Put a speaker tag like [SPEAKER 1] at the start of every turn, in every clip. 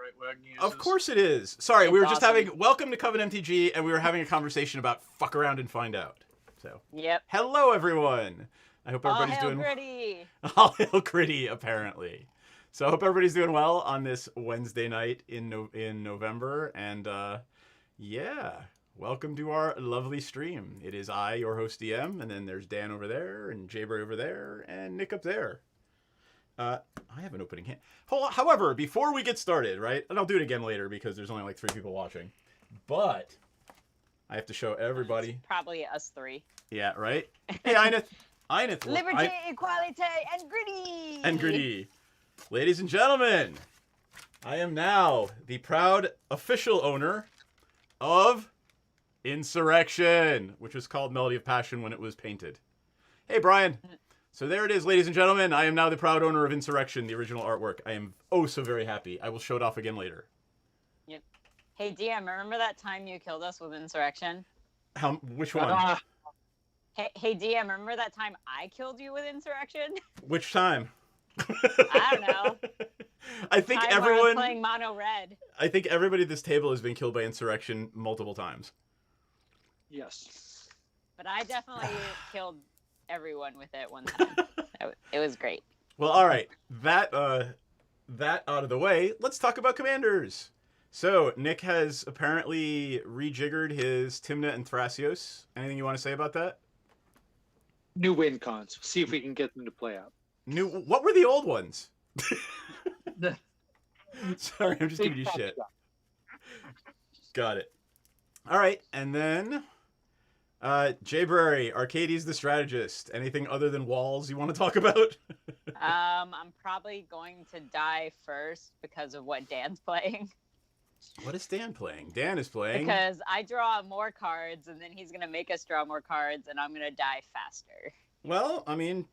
[SPEAKER 1] right Wagner uses.
[SPEAKER 2] Of course it is. Sorry, we were just
[SPEAKER 3] awesome.
[SPEAKER 2] having... Welcome to CovenMTG, and we were having a conversation about fuck around and find out. So,
[SPEAKER 3] Yep.
[SPEAKER 2] hello, everyone. I hope
[SPEAKER 3] All
[SPEAKER 2] everybody's
[SPEAKER 3] hail
[SPEAKER 2] doing...
[SPEAKER 3] Gritty.
[SPEAKER 2] All hail Gritty, apparently. So I hope everybody's doing well on this Wednesday night in November. And, yeah, welcome to our lovely stream. It is I, your host DM, and then there's Dan over there, and Jayberry over there, and Nick up there. I have an opening hand. However, before we get started, right, and I'll do it again later because there's only like 3 people watching, but I have to show everybody.
[SPEAKER 3] It's probably us 3.
[SPEAKER 2] Yeah, right? Hey, Ineth.
[SPEAKER 3] Liberty, equality, and Gritty.
[SPEAKER 2] And Gritty. Ladies and gentlemen, I am now the proud official owner of Insurrection, which was called Melody of Passion when it was painted. Hey, Brian. So there it is, ladies and gentlemen. I am now the proud owner of Insurrection, the original artwork. I am oh so very happy. I will show it off again later.
[SPEAKER 3] Yep. Hey, DM, remember that time you killed us with Insurrection?
[SPEAKER 2] Which one?
[SPEAKER 3] Hey, DM, remember that time I killed you with Insurrection?
[SPEAKER 2] Which time?
[SPEAKER 3] I don't know.
[SPEAKER 2] I think
[SPEAKER 3] time when I was
[SPEAKER 2] everyone
[SPEAKER 3] playing mono red.
[SPEAKER 2] I think everybody at this table has been killed by Insurrection multiple times.
[SPEAKER 1] Yes.
[SPEAKER 3] But I definitely killed everyone with it one time. It was great.
[SPEAKER 2] Well, all right. That out of the way, let's talk about commanders. So, Nick has apparently rejiggered his Timna and Thrasios. Anything you want to say about that?
[SPEAKER 1] New win cons. See if we can get them to play out.
[SPEAKER 2] What were the old ones? Sorry, I'm just giving you shit. Got it. All right, and then Jayberry, Arcades the strategist. Anything other than walls you want to talk about?
[SPEAKER 3] I'm probably going to die first because of what Dan's playing.
[SPEAKER 2] What is Dan playing? Dan is playing...
[SPEAKER 3] Because I draw more cards, and then he's going to make us draw more cards, and I'm going to die faster.
[SPEAKER 2] Well, I mean,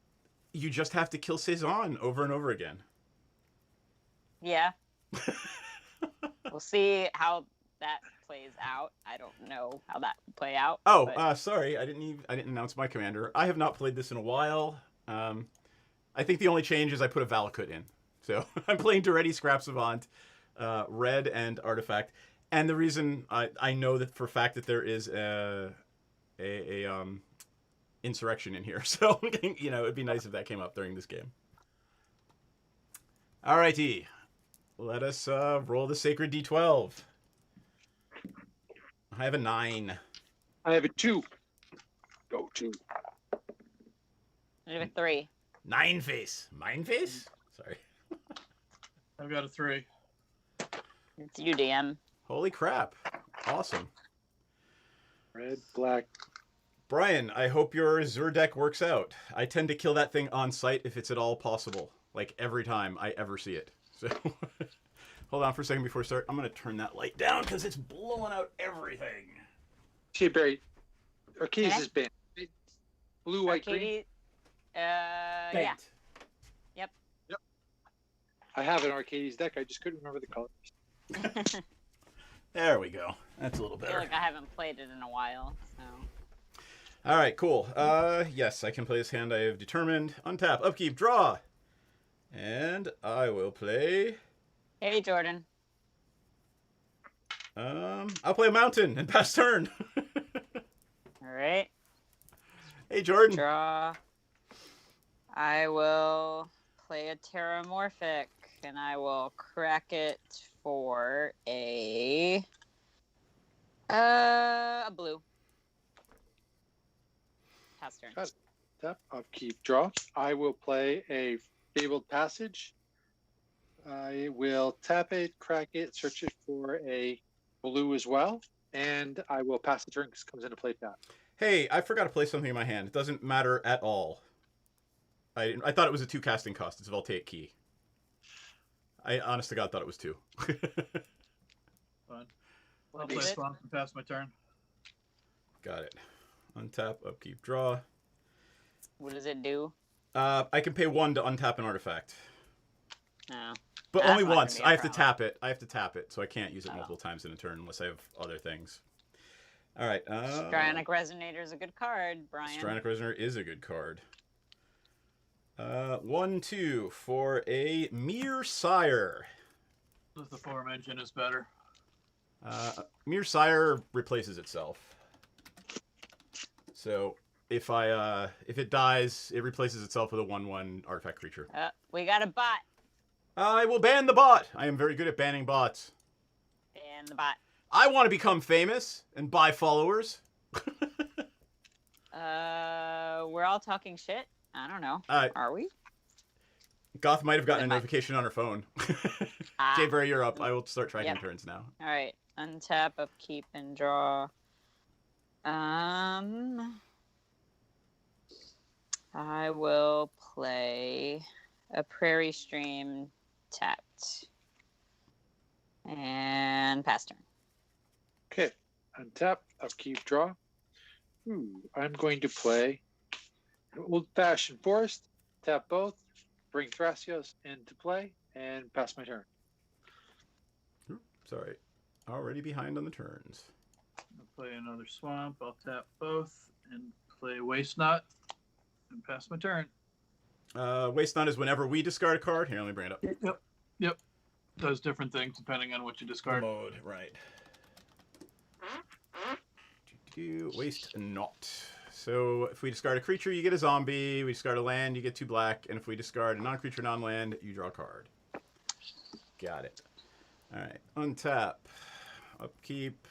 [SPEAKER 2] you just have to kill Cezanne over and over again.
[SPEAKER 3] Yeah. We'll see how that plays out. I don't know how that will play out.
[SPEAKER 2] Oh,
[SPEAKER 3] but...
[SPEAKER 2] sorry, I didn't announce my commander. I have not played this in a while. I think the only change is I put a Valakut in. So I'm playing Duretti Scrap Savant, Red and Artifact. And the reason I know that for a fact that there is a Insurrection in here. So, you know, it'd be nice if that came up during this game. Alrighty. Let us roll the Sacred D12. I have a 9.
[SPEAKER 1] I have a 2. Go 2.
[SPEAKER 3] I have a 3.
[SPEAKER 2] 9 face. Mine face? Sorry.
[SPEAKER 4] I've got a 3.
[SPEAKER 3] It's you, DM.
[SPEAKER 2] Holy crap. Awesome.
[SPEAKER 1] Red, black.
[SPEAKER 2] Brian, I hope your Zur deck works out. I tend to kill that thing on sight if it's at all possible. Like, every time I ever see it. So, hold on for a second before I start. I'm going to turn that light down because it's blowing out everything.
[SPEAKER 1] Jayberry, Arcades
[SPEAKER 3] Okay.
[SPEAKER 1] is banned. Blue, white, green.
[SPEAKER 3] Arcades, yeah. Yep.
[SPEAKER 1] I have an Arcades deck. I just couldn't remember the colors.
[SPEAKER 2] There we go. That's a little
[SPEAKER 3] I feel
[SPEAKER 2] better.
[SPEAKER 3] like I haven't played it in a while, so...
[SPEAKER 2] All right, cool. Yes, I can play this hand I have determined. Untap, upkeep, draw. And I will play...
[SPEAKER 3] Hey, Jordan.
[SPEAKER 2] I'll play a mountain and pass turn.
[SPEAKER 3] All right.
[SPEAKER 2] Hey, Jordan.
[SPEAKER 3] Draw. I will play a Terramorphic, and I will crack it for a blue. Pass turn.
[SPEAKER 1] Tap, upkeep, draw. I will play a Fabled Passage. I will tap it, crack it, search it for a blue as well, and I will pass the turn because it comes into play tap.
[SPEAKER 2] Hey, I forgot to play something in my hand. It doesn't matter at all. I thought it was a 2 casting cost. It's a Voltaic Key. I honest to God thought it was 2.
[SPEAKER 4] Fine. I'll play
[SPEAKER 3] Is it?
[SPEAKER 4] Swamp and pass my turn.
[SPEAKER 2] Got it. Untap, upkeep, draw.
[SPEAKER 3] What does it do?
[SPEAKER 2] I can pay 1 to untap an artifact.
[SPEAKER 3] No.
[SPEAKER 2] But
[SPEAKER 3] That's
[SPEAKER 2] only
[SPEAKER 3] not gonna
[SPEAKER 2] once.
[SPEAKER 3] be a
[SPEAKER 2] I have to
[SPEAKER 3] problem.
[SPEAKER 2] tap it. I have to tap it, so I can't use it multiple times in a turn unless I have other things. All right.
[SPEAKER 3] Strionic Resonator is a good card, Brian.
[SPEAKER 2] Strionic Resonator is a good card. 1, 2 for a Mere Sire.
[SPEAKER 4] The form engine is better.
[SPEAKER 2] Mere Sire replaces itself. So if it dies, it replaces itself with a 1/1 artifact creature.
[SPEAKER 3] We got a bot.
[SPEAKER 2] I will ban the bot. I am very good at banning bots.
[SPEAKER 3] And the bot.
[SPEAKER 2] I want to become famous and buy followers.
[SPEAKER 3] We're all talking shit. I don't know. Are we?
[SPEAKER 2] Goth might have gotten a notification on her phone. Jayberry, you're up. I will start tracking turns now.
[SPEAKER 3] All right. Untap, upkeep, and draw. I will play a Prairie Stream tapped. And pass turn.
[SPEAKER 1] Okay. Untap, upkeep, draw. I'm going to play Old Fashioned Forest. Tap both. Bring Thrasios into play and pass my turn.
[SPEAKER 2] Sorry. Already behind on the turns.
[SPEAKER 4] I'll play another swamp. I'll tap both and play Waste Not and pass my turn.
[SPEAKER 2] Waste Not is whenever we discard a card. Here, let me bring it up.
[SPEAKER 4] Yep. Does different things depending on what you discard.
[SPEAKER 2] Mode, right. Waste Not. So if we discard a creature, you get a zombie. We discard a land, you get 2 black. And if we discard a non-creature, non-land, you draw a card. Got it. All right. Untap. Upkeep.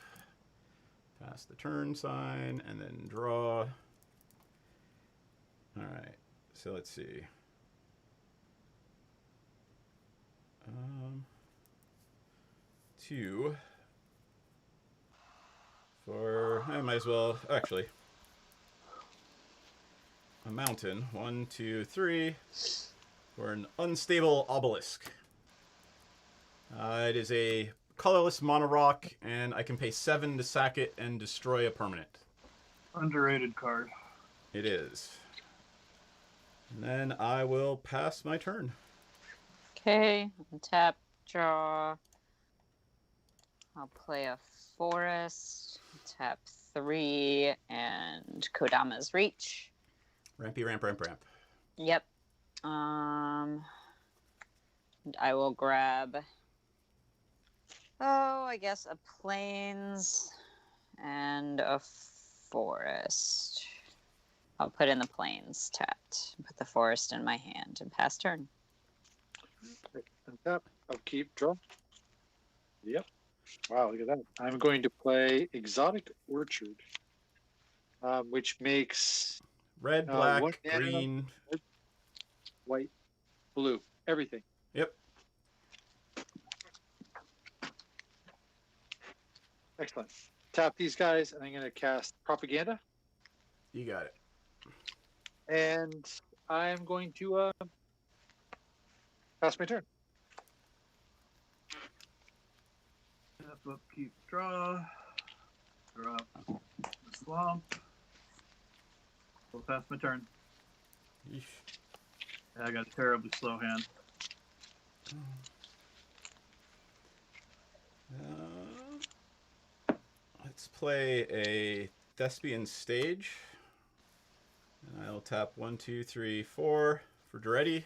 [SPEAKER 2] Pass the turn sign. And then draw. All right. So let's see. 2. For... I might as well... Actually... A mountain. 1, 2, 3. For an unstable obelisk. It is a colorless mono rock, and I can pay 7 to sack it and destroy a permanent.
[SPEAKER 4] Underrated card.
[SPEAKER 2] It is. And then I will pass my turn.
[SPEAKER 3] Okay. Tap, draw. I'll play a forest. Tap 3 and Kodama's Reach.
[SPEAKER 2] Rampy ramp, ramp, ramp.
[SPEAKER 3] Yep. And I will grab, I guess a plains and a forest. I'll put in the plains tapped. Put the forest in my hand and pass turn.
[SPEAKER 1] Untap, upkeep, draw. Yep. Wow, look at that. I'm going to play Exotic Orchard, which makes
[SPEAKER 2] red, black, green,
[SPEAKER 1] white, blue, everything.
[SPEAKER 2] Yep.
[SPEAKER 1] Excellent. Tap these guys, and I'm going to cast Propaganda.
[SPEAKER 2] You got it.
[SPEAKER 1] And I'm going to pass my turn.
[SPEAKER 4] Tap, upkeep, draw. Draw the swamp. We'll pass my turn.
[SPEAKER 2] Yeesh.
[SPEAKER 4] Yeah, I got a terribly slow hand.
[SPEAKER 2] Let's play a Thespian Stage. And I'll tap 1, 2, 3, 4 for Duretti.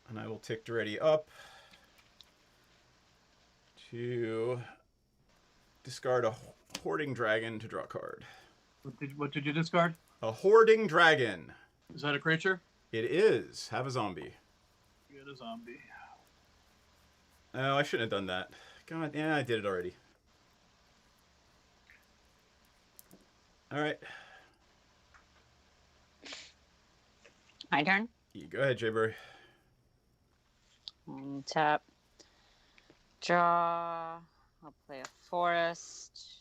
[SPEAKER 2] And I will tick Duretti up to discard a Hoarding Dragon to draw a card.
[SPEAKER 4] What did you discard?
[SPEAKER 2] A Hoarding Dragon.
[SPEAKER 4] Is that a creature?
[SPEAKER 2] It is. Have a zombie.
[SPEAKER 4] Get a zombie.
[SPEAKER 2] Oh, I shouldn't have done that. God, yeah, I did it already. All right.
[SPEAKER 3] My turn.
[SPEAKER 2] Go ahead, Jayberry.
[SPEAKER 3] Tap, draw. I'll play a forest.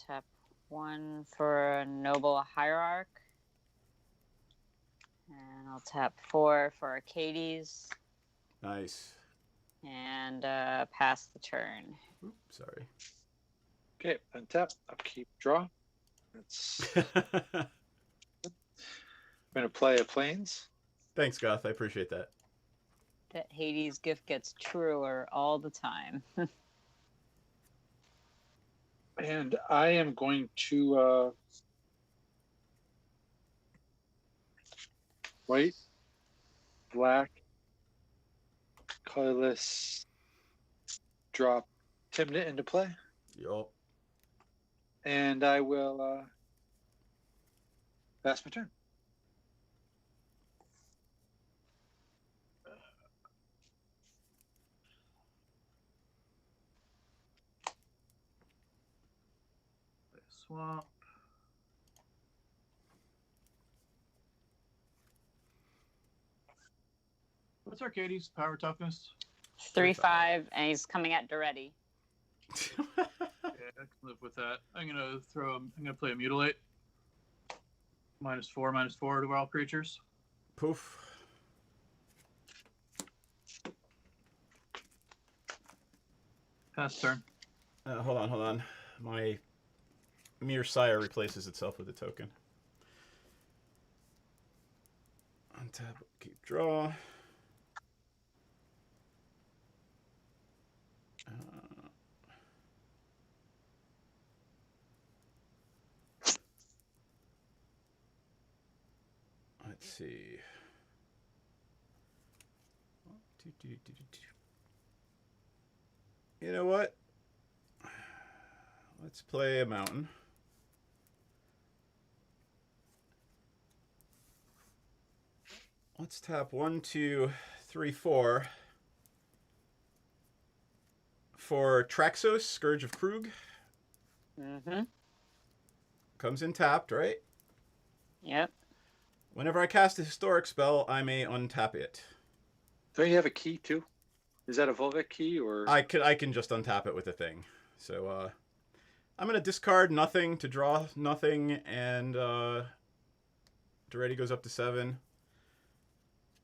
[SPEAKER 3] Tap 1 for a Noble Hierarch. And I'll tap 4 for Arcades.
[SPEAKER 2] Nice.
[SPEAKER 3] And pass the turn.
[SPEAKER 2] Oops, sorry.
[SPEAKER 1] Okay, untap, upkeep, draw. I'm going to play a Plains.
[SPEAKER 2] Thanks, Goth. I appreciate that.
[SPEAKER 3] That Hades gift gets truer all the time.
[SPEAKER 1] And I am going to white, black, colorless drop Timnit into play.
[SPEAKER 2] Yup.
[SPEAKER 1] And I will pass my turn.
[SPEAKER 4] Swamp. What's Arcadie's power toughness?
[SPEAKER 3] 3/5, and he's coming at Duretti.
[SPEAKER 4] Yeah, I can live with that. I'm gonna play a mutilate. -4/-4 to all creatures.
[SPEAKER 2] Poof.
[SPEAKER 4] Pass turn.
[SPEAKER 2] Hold on. My Mere Sire replaces itself with a token. Untap, keep draw. Let's see. You know what? Let's play a mountain. Let's tap 1, 2, 3, 4 for Traxos, Scourge of Krug.
[SPEAKER 3] Mm-hmm.
[SPEAKER 2] Comes in tapped, right?
[SPEAKER 3] Yep.
[SPEAKER 2] Whenever I cast a historic spell, I may untap it.
[SPEAKER 1] Don't you have a key too? Is that a Volvic key or?
[SPEAKER 2] I can just untap it with a thing. So I'm gonna discard nothing to draw nothing, and Duretti goes up to 7.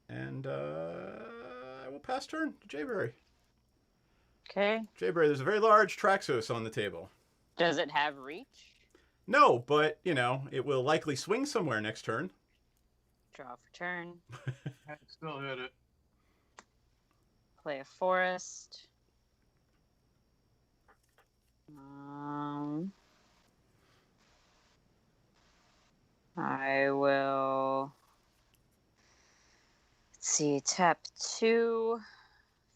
[SPEAKER 2] And I will pass turn to Jayberry.
[SPEAKER 3] Okay.
[SPEAKER 2] Jayberry, there's a very large Traxos on the table.
[SPEAKER 3] Does it have reach?
[SPEAKER 2] No, but, you know, it will likely swing somewhere next turn.
[SPEAKER 3] Draw for turn.
[SPEAKER 4] I still hit it.
[SPEAKER 3] Play a forest. I will. Let's see. Tap 2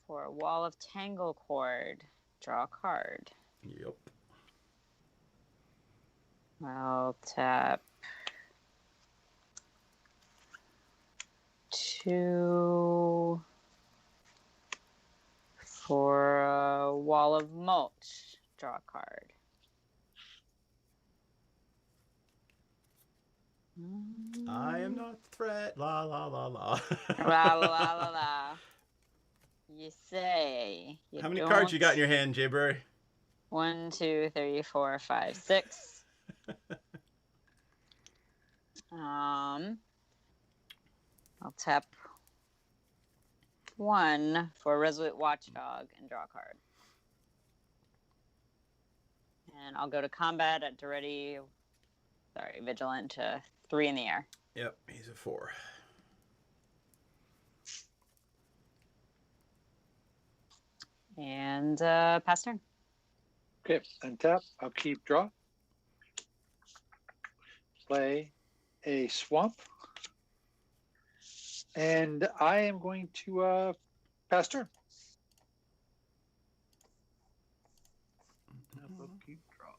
[SPEAKER 3] for a Wall of Tangle Cord. Draw a card.
[SPEAKER 2] Yep.
[SPEAKER 3] I'll tap 2 for a Wall of Mulch. Draw a card.
[SPEAKER 2] I am not the threat. La la la la.
[SPEAKER 3] La la la la la. You say. You
[SPEAKER 2] How many
[SPEAKER 3] don't.
[SPEAKER 2] cards you got in your hand, Jayberry?
[SPEAKER 3] 1, 2, 3, 4, 5, 6. I'll tap 1 for Resolute Watchdog and draw a card. And I'll go to combat at Duretti. Sorry, Vigilant to 3 in the air.
[SPEAKER 2] Yep, he's a 4.
[SPEAKER 3] And pass turn.
[SPEAKER 1] Okay, untap. I'll keep draw. Play a swamp. And I am going to pass turn.
[SPEAKER 4] Keep draw.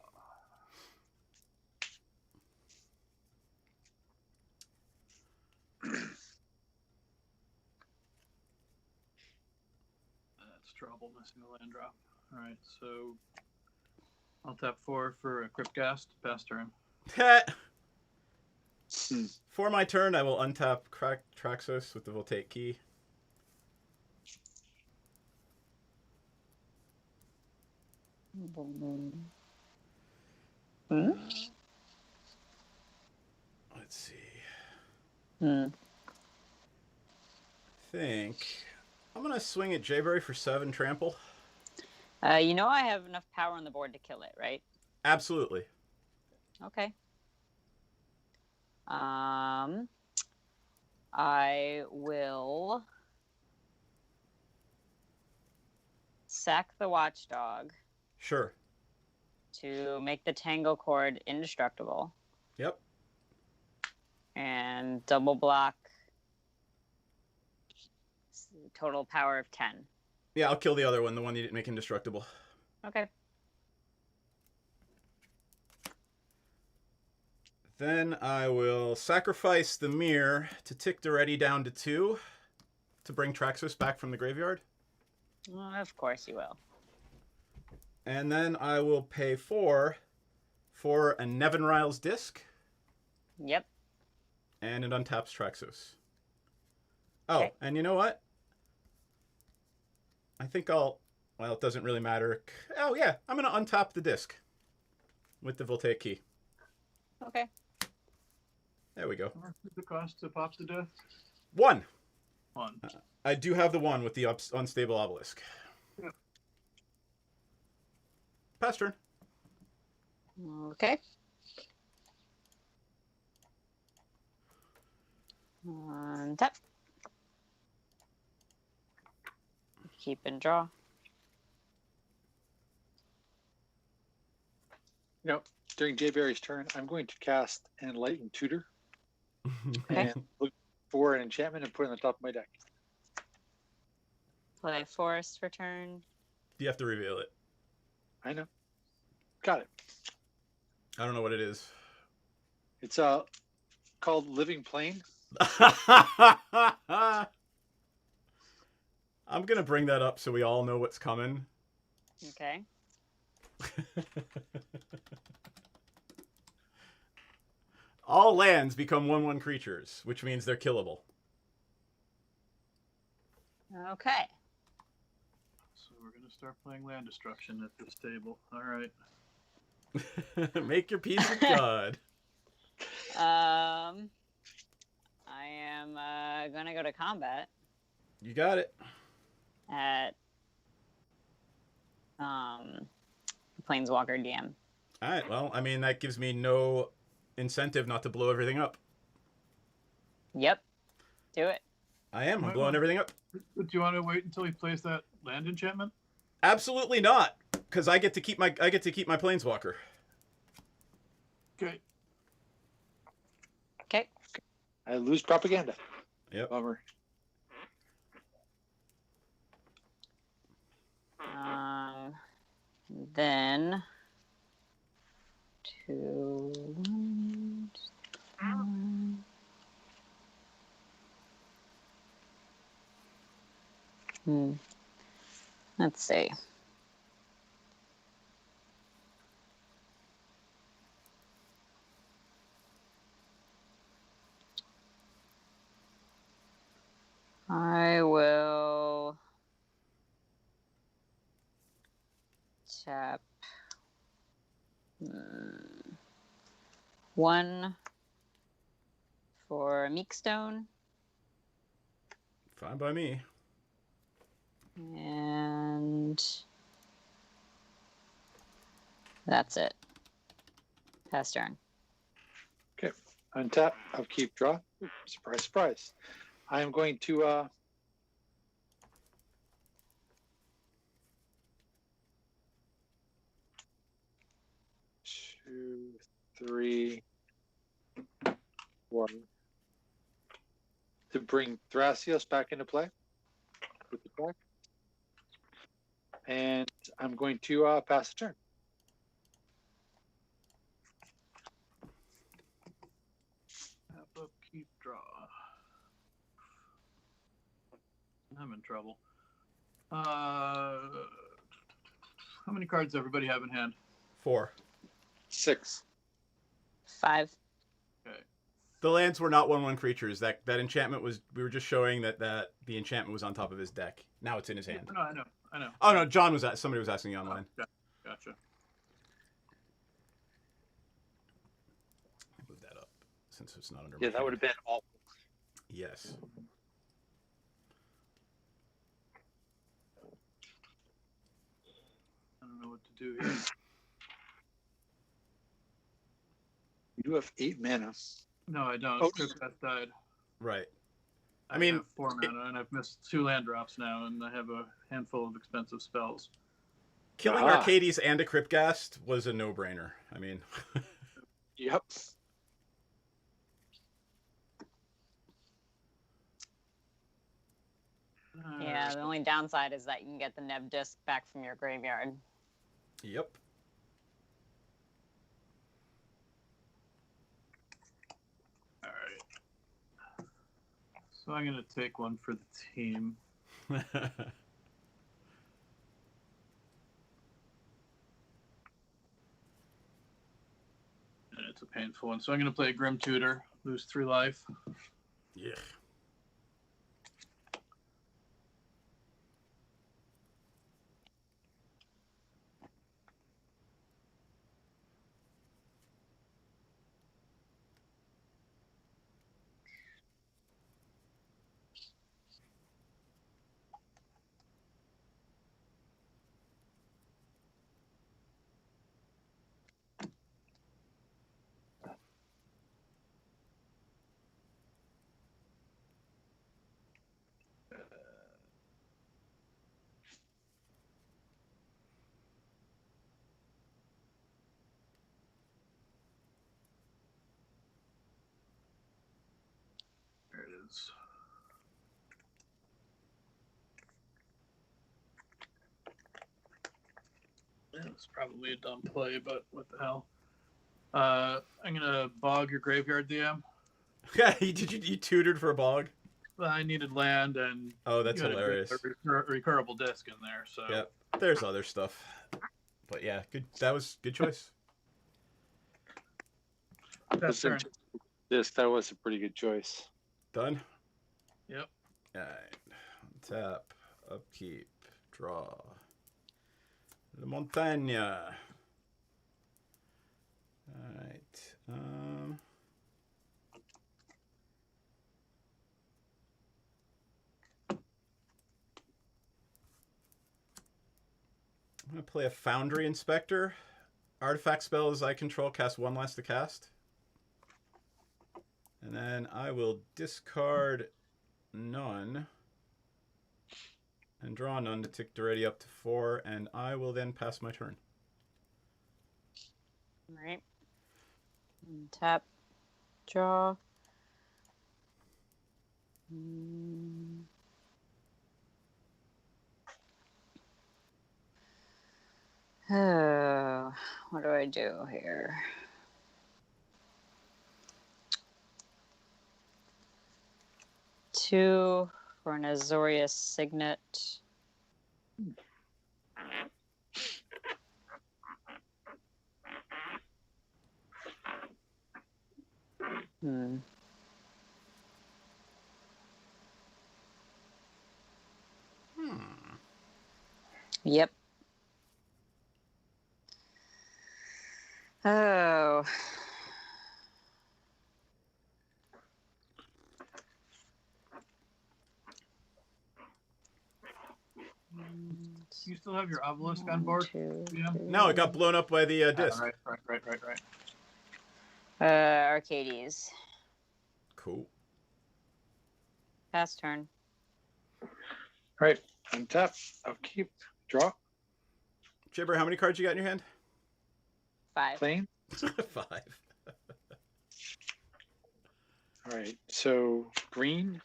[SPEAKER 4] That's trouble missing a land drop. All right, so I'll tap 4 for a Cryptghast. Pass turn.
[SPEAKER 2] For my turn, I will untap Traxos with the Voltaic Key. Let's see. I think I'm going to swing at Jayberry for 7 trample.
[SPEAKER 3] You know I have enough power on the board to kill it, right?
[SPEAKER 2] Absolutely.
[SPEAKER 3] Okay. I will sack the Watchdog
[SPEAKER 2] Sure.
[SPEAKER 3] to make the Tangle Cord indestructible.
[SPEAKER 2] Yep.
[SPEAKER 3] And double block total power of 10.
[SPEAKER 2] Yeah, I'll kill the other one, the one you didn't make indestructible.
[SPEAKER 3] Okay.
[SPEAKER 2] Then I will sacrifice the mirror to tick Duretti down to 2 to bring Traxos back from the graveyard.
[SPEAKER 3] Well, of course you will.
[SPEAKER 2] And then I will pay 4 for a Nevin Riles disc.
[SPEAKER 3] Yep.
[SPEAKER 2] And it untaps Traxos. Oh,
[SPEAKER 3] Okay.
[SPEAKER 2] and you know what? I think I'll... Well, it doesn't really matter. Oh, yeah. I'm going to untap the disc with the Voltaic Key.
[SPEAKER 3] Okay.
[SPEAKER 2] There we go.
[SPEAKER 4] How much is the cost to pop the death?
[SPEAKER 2] 1.
[SPEAKER 4] 1.
[SPEAKER 2] I do have the 1 with the unstable obelisk.
[SPEAKER 4] Yep.
[SPEAKER 2] Pass turn.
[SPEAKER 3] Okay. Tap. Keep and draw.
[SPEAKER 1] During Jay Berry's turn, I'm going to cast Enlightened Tutor
[SPEAKER 3] Okay.
[SPEAKER 1] and look for an enchantment and put it on the top of my deck.
[SPEAKER 3] Play forest for turn.
[SPEAKER 2] You have to reveal it.
[SPEAKER 1] I know. Got it.
[SPEAKER 2] I don't know what it is.
[SPEAKER 1] It's called Living Plane.
[SPEAKER 2] I'm going to bring that up so we all know what's coming.
[SPEAKER 3] Okay.
[SPEAKER 2] All lands become 1/1 creatures, which means they're killable.
[SPEAKER 3] Okay.
[SPEAKER 4] So we're going to start playing land destruction at this table. All right.
[SPEAKER 2] Make your peace with God.
[SPEAKER 3] I am gonna go to combat
[SPEAKER 2] You got it.
[SPEAKER 3] at Planeswalker DM.
[SPEAKER 2] All right. Well, I mean, that gives me no incentive not to blow everything up.
[SPEAKER 3] Yep. Do it.
[SPEAKER 2] I am. I'm blowing everything up.
[SPEAKER 4] Do you want to wait until he plays that land enchantment?
[SPEAKER 2] Absolutely not, because I get to keep my planeswalker.
[SPEAKER 4] Okay.
[SPEAKER 3] Okay.
[SPEAKER 1] I lose propaganda.
[SPEAKER 2] Yep.
[SPEAKER 1] Bummer.
[SPEAKER 3] Then 2, 1, 4. Let's see. I will tap 1 for Meekstone.
[SPEAKER 2] Fine by me.
[SPEAKER 3] And that's it. Pass turn.
[SPEAKER 1] Okay. Untap. Upkeep. Draw. Ooh, surprise, surprise. I am going to 2, 3, 1 to bring Thrasios back into play with the deck. And I'm going to pass the turn.
[SPEAKER 4] Tap up, keep, draw. I'm in trouble. How many cards does everybody have in hand?
[SPEAKER 2] 4.
[SPEAKER 1] 6.
[SPEAKER 3] 5.
[SPEAKER 4] Okay.
[SPEAKER 2] The lands were not 1/1 creatures. That enchantment was. We were just showing that the enchantment was on top of his deck. Now it's in his hand.
[SPEAKER 4] No, I know.
[SPEAKER 2] Oh no, John was at. Somebody was asking you online.
[SPEAKER 4] Oh, gotcha.
[SPEAKER 2] Move that up since it's not under.
[SPEAKER 1] Yeah,
[SPEAKER 2] my
[SPEAKER 1] that would have
[SPEAKER 2] hand.
[SPEAKER 1] been awful.
[SPEAKER 2] Yes.
[SPEAKER 4] I don't know what to do here.
[SPEAKER 1] You do have 8 mana.
[SPEAKER 4] No, I don't.
[SPEAKER 1] Oh.
[SPEAKER 4] Cryptpath died.
[SPEAKER 2] Right. I
[SPEAKER 4] I
[SPEAKER 2] mean,
[SPEAKER 4] have 4 mana, and I've missed 2 land drops now, and I have a handful of expensive spells.
[SPEAKER 2] killing Arcades and a Cryptghast was a no-brainer. I mean,
[SPEAKER 1] Yep.
[SPEAKER 3] Yeah, The only downside is that you can get the Neb disc back from your graveyard.
[SPEAKER 2] Yep.
[SPEAKER 4] All right. So I'm going to take one for the team. And it's a painful one. So I'm going to play a Grim Tutor, lose 3 life.
[SPEAKER 2] Yeah.
[SPEAKER 4] There it is. Yeah, it's probably a dumb play, but what the hell? I'm going to bog your graveyard, DM.
[SPEAKER 2] you tutored for a bog?
[SPEAKER 4] I needed land, and
[SPEAKER 2] Oh, that's
[SPEAKER 4] you had
[SPEAKER 2] hilarious.
[SPEAKER 4] a recurable disc in there. So
[SPEAKER 2] Yeah, there's other stuff, but yeah, good. That was good choice.
[SPEAKER 4] That's turn.
[SPEAKER 1] That was a pretty good choice.
[SPEAKER 2] Done.
[SPEAKER 4] Yep.
[SPEAKER 2] All right. Tap, upkeep, draw. La Montagne. All right. I'm going to play a Foundry Inspector. Artifact spells I control cast 1 less to cast. And then I will discard none and draw none to tick Duretti up to 4, and I will then pass my turn.
[SPEAKER 3] All right. And tap, draw. Oh, what do I do here? Two for an Azorius Signet. Hmm. Yep. Oh.
[SPEAKER 4] You still have your obelisk on board?
[SPEAKER 3] Yeah.
[SPEAKER 2] No, it got blown up by the disc.
[SPEAKER 4] Right.
[SPEAKER 3] Arcades.
[SPEAKER 2] Cool.
[SPEAKER 3] Pass turn.
[SPEAKER 1] All right. Untap, upkeep, draw,
[SPEAKER 2] Jibber, how many cards you got in your hand?
[SPEAKER 3] 5.
[SPEAKER 1] plane.
[SPEAKER 2] 5.
[SPEAKER 1] All right. So green,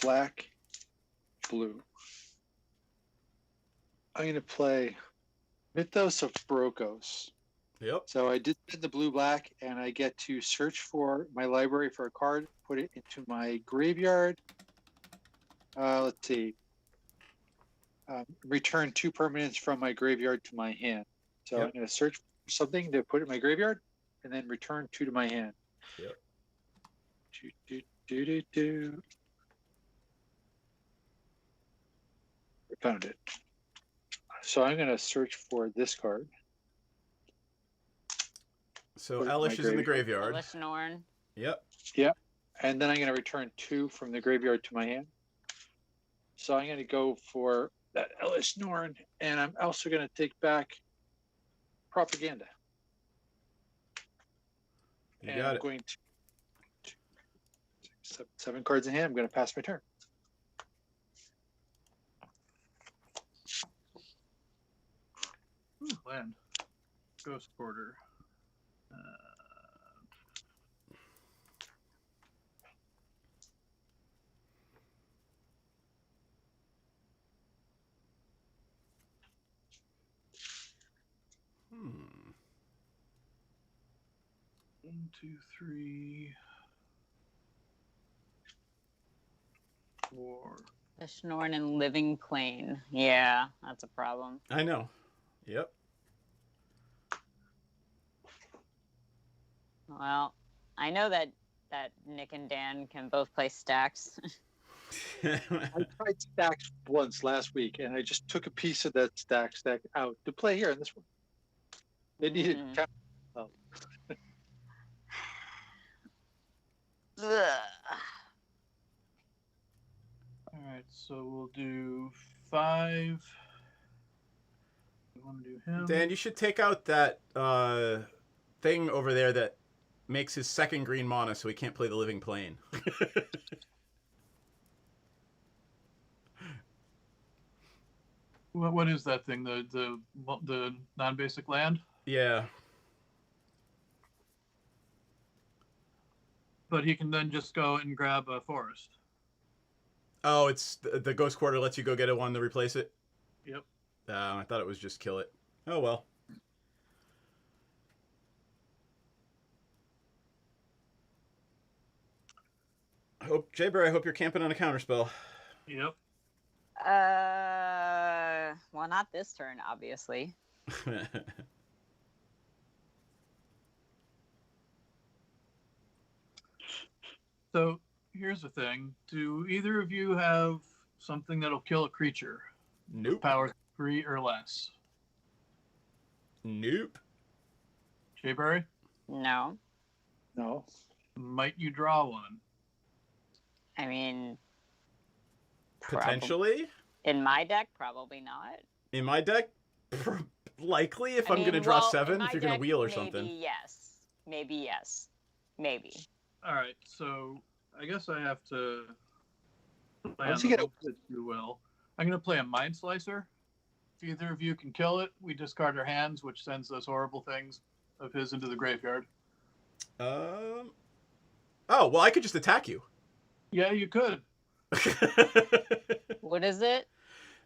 [SPEAKER 1] black, blue. I'm going to play Mythos of Brokos.
[SPEAKER 2] Yep.
[SPEAKER 1] So I did the blue-black, and I get to search for my library for a card, put it into my graveyard. Let's see. Return 2 permanents from my graveyard to my hand. So
[SPEAKER 2] Yep.
[SPEAKER 1] I'm going to search for something to put in my graveyard, and then return 2 to my hand.
[SPEAKER 2] Yep.
[SPEAKER 1] Do. Found it. So I'm going to search for this card.
[SPEAKER 2] So
[SPEAKER 1] Put it in
[SPEAKER 2] Elish
[SPEAKER 1] my
[SPEAKER 2] is in the graveyard.
[SPEAKER 3] Elish Norn.
[SPEAKER 2] Yep.
[SPEAKER 1] And then I'm going to return 2 from the graveyard to my hand. So I'm going to go for that Elish Norn, and I'm also going to take back Propaganda.
[SPEAKER 2] You
[SPEAKER 1] And
[SPEAKER 2] got
[SPEAKER 1] I'm
[SPEAKER 2] it.
[SPEAKER 1] going to 7 cards in hand. I'm going to pass my turn.
[SPEAKER 4] Land. Ghost Quarter. 1, 2, 3, 4.
[SPEAKER 3] Ishnorn and Living Plain. Yeah, that's a problem.
[SPEAKER 2] I know. Yep.
[SPEAKER 3] Well, I know that Nick and Dan can both play stacks.
[SPEAKER 1] I tried stacks once last week, and I just took a piece of that stack out to play here in this one. They needed.
[SPEAKER 3] Ugh.
[SPEAKER 4] All right, so we'll do 5. We want to do him.
[SPEAKER 2] Dan, you should take out that thing over there that makes his second green mana so he can't play the Living Plane.
[SPEAKER 4] What is that thing? The non-basic land?
[SPEAKER 2] Yeah.
[SPEAKER 4] But he can then just go and grab a forest.
[SPEAKER 2] Oh, it's the Ghost Quarter lets you go get a one to replace it?
[SPEAKER 4] Yep.
[SPEAKER 2] I thought it was just kill it. Oh, well. Jayber, I hope you're camping on a counterspell.
[SPEAKER 4] Yep.
[SPEAKER 3] Well, not this turn, obviously.
[SPEAKER 4] So here's the thing. Do either of you have something that'll kill a creature?
[SPEAKER 2] Nope.
[SPEAKER 4] Power 3 or less.
[SPEAKER 2] Nope.
[SPEAKER 4] Jayberry,
[SPEAKER 3] No.
[SPEAKER 1] No.
[SPEAKER 4] might you draw one?
[SPEAKER 3] I mean,
[SPEAKER 2] Potentially?
[SPEAKER 3] in my deck, probably not.
[SPEAKER 2] In my deck, likely if
[SPEAKER 3] I
[SPEAKER 2] I'm
[SPEAKER 3] mean,
[SPEAKER 2] going to draw
[SPEAKER 3] well, in
[SPEAKER 2] 7,
[SPEAKER 3] my
[SPEAKER 2] if you're going to
[SPEAKER 3] deck,
[SPEAKER 2] wheel or
[SPEAKER 3] maybe
[SPEAKER 2] something.
[SPEAKER 3] Yes. Maybe yes. Maybe.
[SPEAKER 4] All right, so I guess I have to play
[SPEAKER 1] Once
[SPEAKER 4] on
[SPEAKER 1] you
[SPEAKER 4] the
[SPEAKER 1] get
[SPEAKER 4] hope that you will. I'm going to play a Mind Slicer. If either of you can kill it, we discard our hands, which sends those horrible things of his into the graveyard.
[SPEAKER 2] Oh, well, I could just attack you.
[SPEAKER 4] Yeah, you could.
[SPEAKER 3] What is it?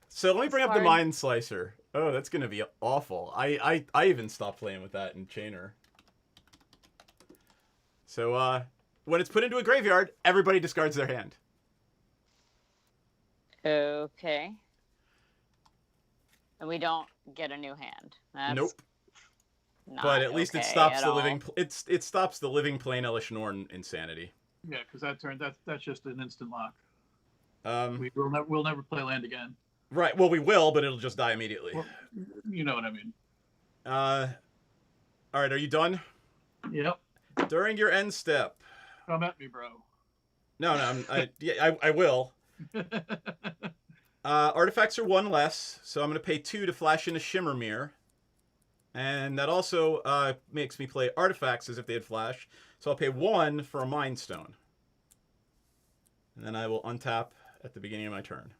[SPEAKER 2] So let me bring up the
[SPEAKER 3] Sorry.
[SPEAKER 2] Mind Slicer. Oh, that's going to be awful. I even stopped playing with that in Chainer. So when it's put into a graveyard, everybody discards their hand.
[SPEAKER 3] Okay. And we don't get a new hand. That's
[SPEAKER 2] Nope.
[SPEAKER 3] not
[SPEAKER 2] But at least it
[SPEAKER 3] okay
[SPEAKER 2] stops
[SPEAKER 3] at
[SPEAKER 2] the
[SPEAKER 3] all.
[SPEAKER 2] living. It stops the Living Plane Elish Norn insanity.
[SPEAKER 4] Yeah, because that's just an instant lock. We'll never play land again.
[SPEAKER 2] Right. Well, we will, but it'll just die immediately.
[SPEAKER 4] Well, you know what I mean.
[SPEAKER 2] All right. Are you done?
[SPEAKER 4] Yep.
[SPEAKER 2] During your end step.
[SPEAKER 4] Come at me, bro.
[SPEAKER 2] No. I will. Artifacts are 1 less, so I'm going to pay 2 to flash in a Shimmermere. And that also makes me play artifacts as if they had flash. So I'll pay 1 for a Mind Stone. And then I will untap at the beginning of my turn.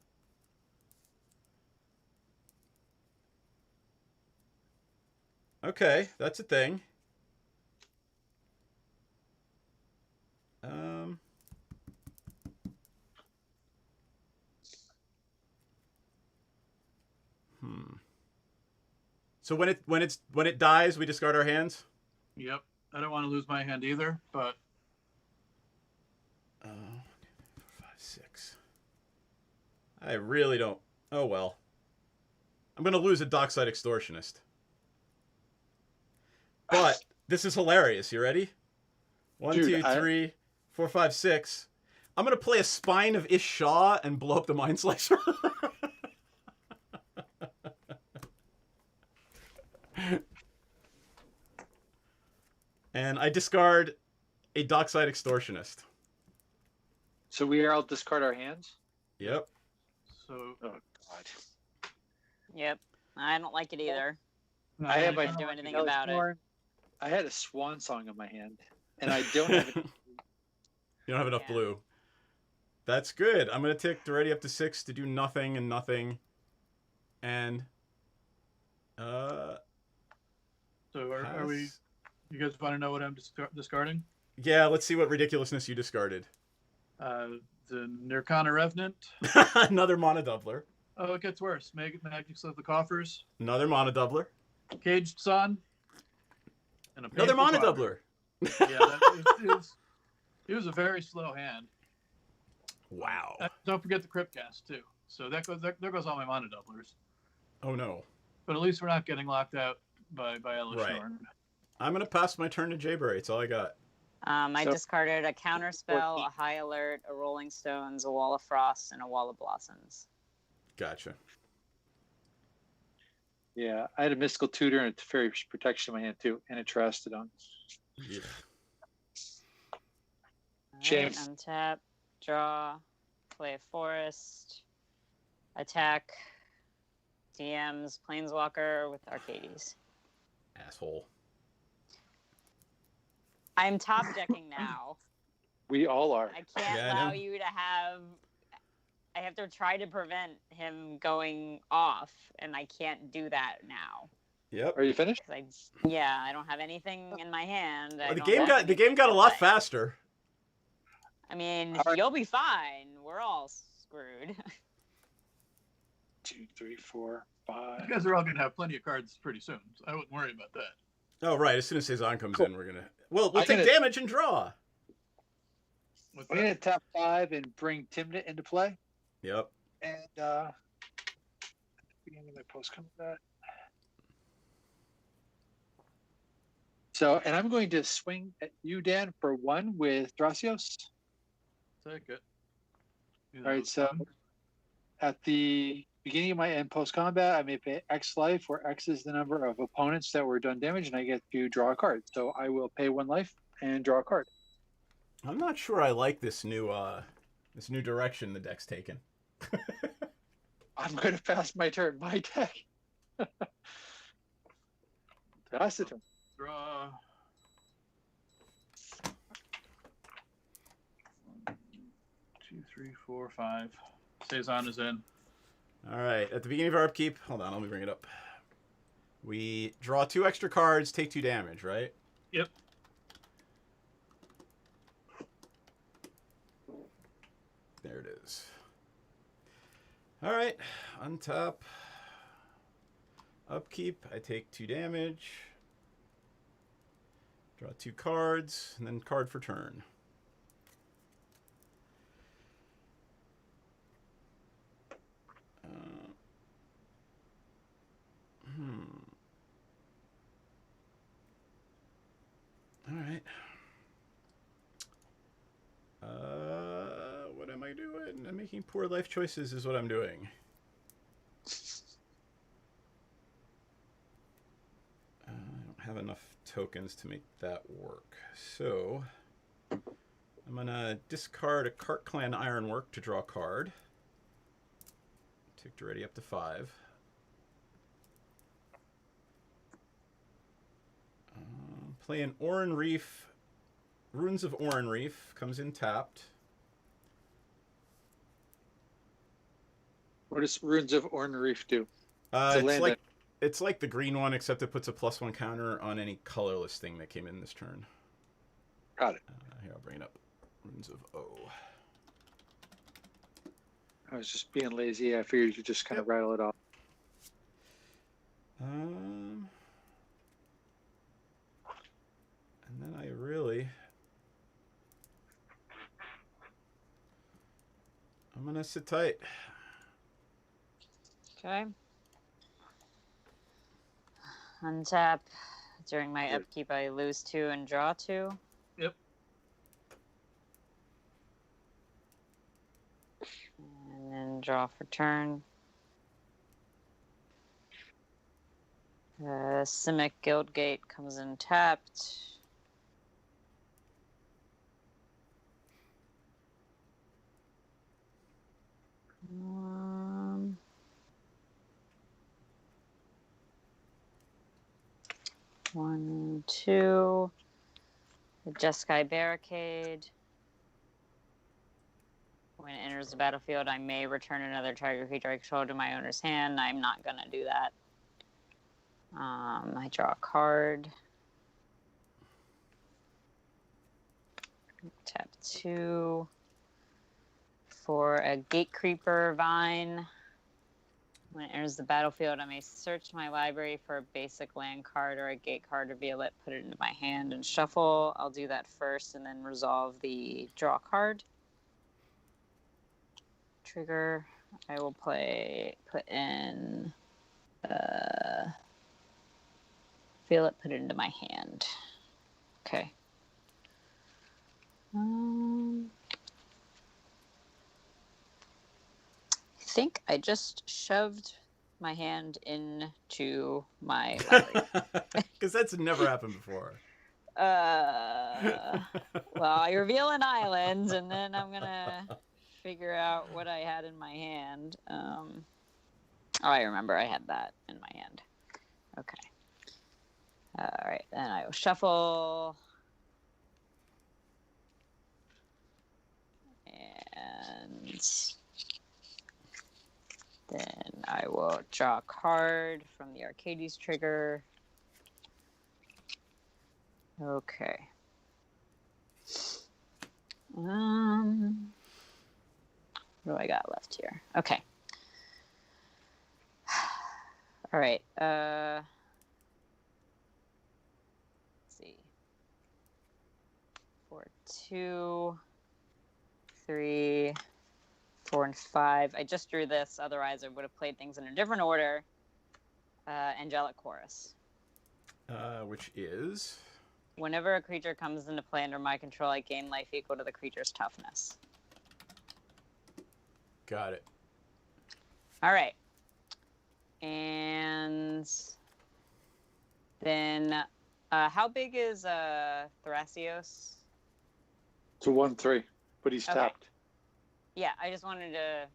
[SPEAKER 2] Okay, that's a thing. So when it dies, we discard our hands.
[SPEAKER 4] Yep. I don't want to lose my hand either, but
[SPEAKER 2] 4, 5, 6. I really don't. Oh well. I'm gonna lose a Dockside Extortionist. But this is hilarious. You ready? 1,
[SPEAKER 1] Dude,
[SPEAKER 2] 2, 3, 4, 5, 6. I'm gonna play a Spine of Ish Shaw and blow up the Mind Slicer. And I discard a Dockside Extortionist.
[SPEAKER 1] So we all discard our hands?
[SPEAKER 2] Yep.
[SPEAKER 4] so
[SPEAKER 1] Oh, God.
[SPEAKER 3] Yep. I don't like it either.
[SPEAKER 1] I have my
[SPEAKER 3] Can't do anything
[SPEAKER 1] Elish
[SPEAKER 3] about it.
[SPEAKER 1] Norn. I had a Swan Song in my hand, and I don't have it.
[SPEAKER 2] You don't have enough
[SPEAKER 3] Yeah.
[SPEAKER 2] blue. That's good. I'm going to take Duretti up to 6 to do nothing and nothing. And,
[SPEAKER 4] So are we?
[SPEAKER 2] pass.
[SPEAKER 4] You guys want to know what I'm discarding?
[SPEAKER 2] Yeah, let's see what ridiculousness you discarded.
[SPEAKER 4] The Nirkana Revenant.
[SPEAKER 2] Another Mana Doubler.
[SPEAKER 4] Oh, it gets worse. Magics of the Coffers.
[SPEAKER 2] Another Mana Doubler.
[SPEAKER 4] Caged Sun. And
[SPEAKER 2] Another
[SPEAKER 4] Painful
[SPEAKER 2] Mana
[SPEAKER 4] Father.
[SPEAKER 2] Doubler.
[SPEAKER 4] Yeah, it was a very slow hand.
[SPEAKER 2] Wow.
[SPEAKER 4] Don't forget the crypt cast too. So there goes all my mana doublers.
[SPEAKER 2] Oh no.
[SPEAKER 4] But at least we're not getting locked out by Elishnorn.
[SPEAKER 2] Right. I'm gonna pass my turn to Jayberry. It's all I got.
[SPEAKER 3] I
[SPEAKER 1] So-
[SPEAKER 3] discarded a counter spell, a high alert, a rolling stones, a wall of frost, and a wall of blossoms.
[SPEAKER 2] Gotcha.
[SPEAKER 1] Yeah, I had a mystical tutor and a fairy protection in my hand too, and a Terastodon.
[SPEAKER 2] Yeah.
[SPEAKER 1] James.
[SPEAKER 3] Right, untap, draw, play a forest, attack, DMs, Planeswalker with Arcades.
[SPEAKER 2] Asshole.
[SPEAKER 3] I'm top decking now.
[SPEAKER 1] We all are.
[SPEAKER 3] I can't
[SPEAKER 2] Yeah, I
[SPEAKER 3] allow
[SPEAKER 2] know.
[SPEAKER 3] you to have. I have to try to prevent him going off, and I can't do that now.
[SPEAKER 1] Are you finished?
[SPEAKER 3] 'Cause I don't have anything in my hand. I
[SPEAKER 2] The
[SPEAKER 3] don't
[SPEAKER 2] game
[SPEAKER 3] have
[SPEAKER 2] got
[SPEAKER 3] anything
[SPEAKER 2] a
[SPEAKER 3] to
[SPEAKER 2] lot
[SPEAKER 3] play.
[SPEAKER 2] faster.
[SPEAKER 3] I mean,
[SPEAKER 1] All right.
[SPEAKER 3] you'll be fine. We're all screwed.
[SPEAKER 1] 2, 3, 4, 5.
[SPEAKER 4] You guys are all going to have plenty of cards pretty soon, so I wouldn't worry about that.
[SPEAKER 2] Oh right. As soon as Cezanne comes
[SPEAKER 1] Cool.
[SPEAKER 2] in, we're gonna. We'll
[SPEAKER 1] I'm
[SPEAKER 2] take
[SPEAKER 1] gonna-
[SPEAKER 2] damage and draw.
[SPEAKER 4] What's
[SPEAKER 1] I'm
[SPEAKER 4] that?
[SPEAKER 1] going to tap 5 and bring Timnit into play.
[SPEAKER 2] Yep.
[SPEAKER 1] And beginning of my post combat. So, and I'm going to swing at you, Dan, for 1 with Dracios.
[SPEAKER 4] Take it.
[SPEAKER 1] All right, so at the beginning of my end post combat, I may pay X life, where X is the number of opponents that were done damage, and I get to draw a card. So I will pay 1 life and draw a card.
[SPEAKER 2] I'm not sure I like this new direction the deck's taken.
[SPEAKER 1] I'm going to pass my turn. My deck. Pass the turn.
[SPEAKER 4] Draw. 1, 2, 3, 4, 5. Cezanne is in.
[SPEAKER 2] All right. At the beginning of our upkeep, hold on. Let me bring it up. We draw 2 extra cards, take 2 damage, right?
[SPEAKER 4] Yep.
[SPEAKER 2] There it is. All right. Untap. Upkeep. I take 2 damage. Draw 2 cards, and then card for turn. All right. What am I doing? I'm making poor life choices is what I'm doing. I don't have enough tokens to make that work. So I'm going to discard a Cart Clan Ironwork to draw a card. Ticked already up to 5. Play an Oran Reef. Runes of Oran Reef comes in tapped.
[SPEAKER 1] What does Runes of Orn Reef do?
[SPEAKER 2] It's like the green one, except it puts a +1 counter on any colorless thing that came in this turn.
[SPEAKER 1] Got it.
[SPEAKER 2] Here, I'll bring it up. Runes of O.
[SPEAKER 1] I was just being lazy. I figured you could just kind of rattle it off.
[SPEAKER 2] And then I'm gonna sit tight.
[SPEAKER 3] Okay. Untap. During my
[SPEAKER 1] Yep.
[SPEAKER 3] upkeep, I lose 2 and draw 2.
[SPEAKER 4] Yep.
[SPEAKER 3] And then draw for turn. Simic Guildgate comes in tapped. One, 2. The Jeskai Barricade. When it enters the battlefield, I may return another target creature I control to my owner's hand. I'm not going to do that. I draw a card. Tap 2 for a Gatecreeper Vine. When it enters the battlefield, I may search my library for a basic land card or a gate card, reveal it, put it into my hand, and shuffle. I'll do that first and then resolve the draw card. Trigger. I will put in, feel it, put it into my hand. Okay. I think I just shoved my hand into my library.
[SPEAKER 2] Because that's never happened before.
[SPEAKER 3] Well, I reveal an island, and then I'm gonna figure out what I had in my hand. Oh, I remember I had that in my hand. Okay. All right, then I will shuffle. And then I will draw a card from the Arcades trigger. Okay. What do I got left here? Okay. All right. Let's see. 4, 2, 3, 4, and 5. I just drew this. Otherwise, I would have played things in a different order. Angelic Chorus.
[SPEAKER 2] Which is?
[SPEAKER 3] Whenever a creature comes into play under my control, I gain life equal to the creature's toughness.
[SPEAKER 2] Got it.
[SPEAKER 3] All right. And then, how big is Thrasios?
[SPEAKER 1] It's a 1/3, but he's
[SPEAKER 3] Okay.
[SPEAKER 1] tapped.
[SPEAKER 3] Yeah, I just wanted to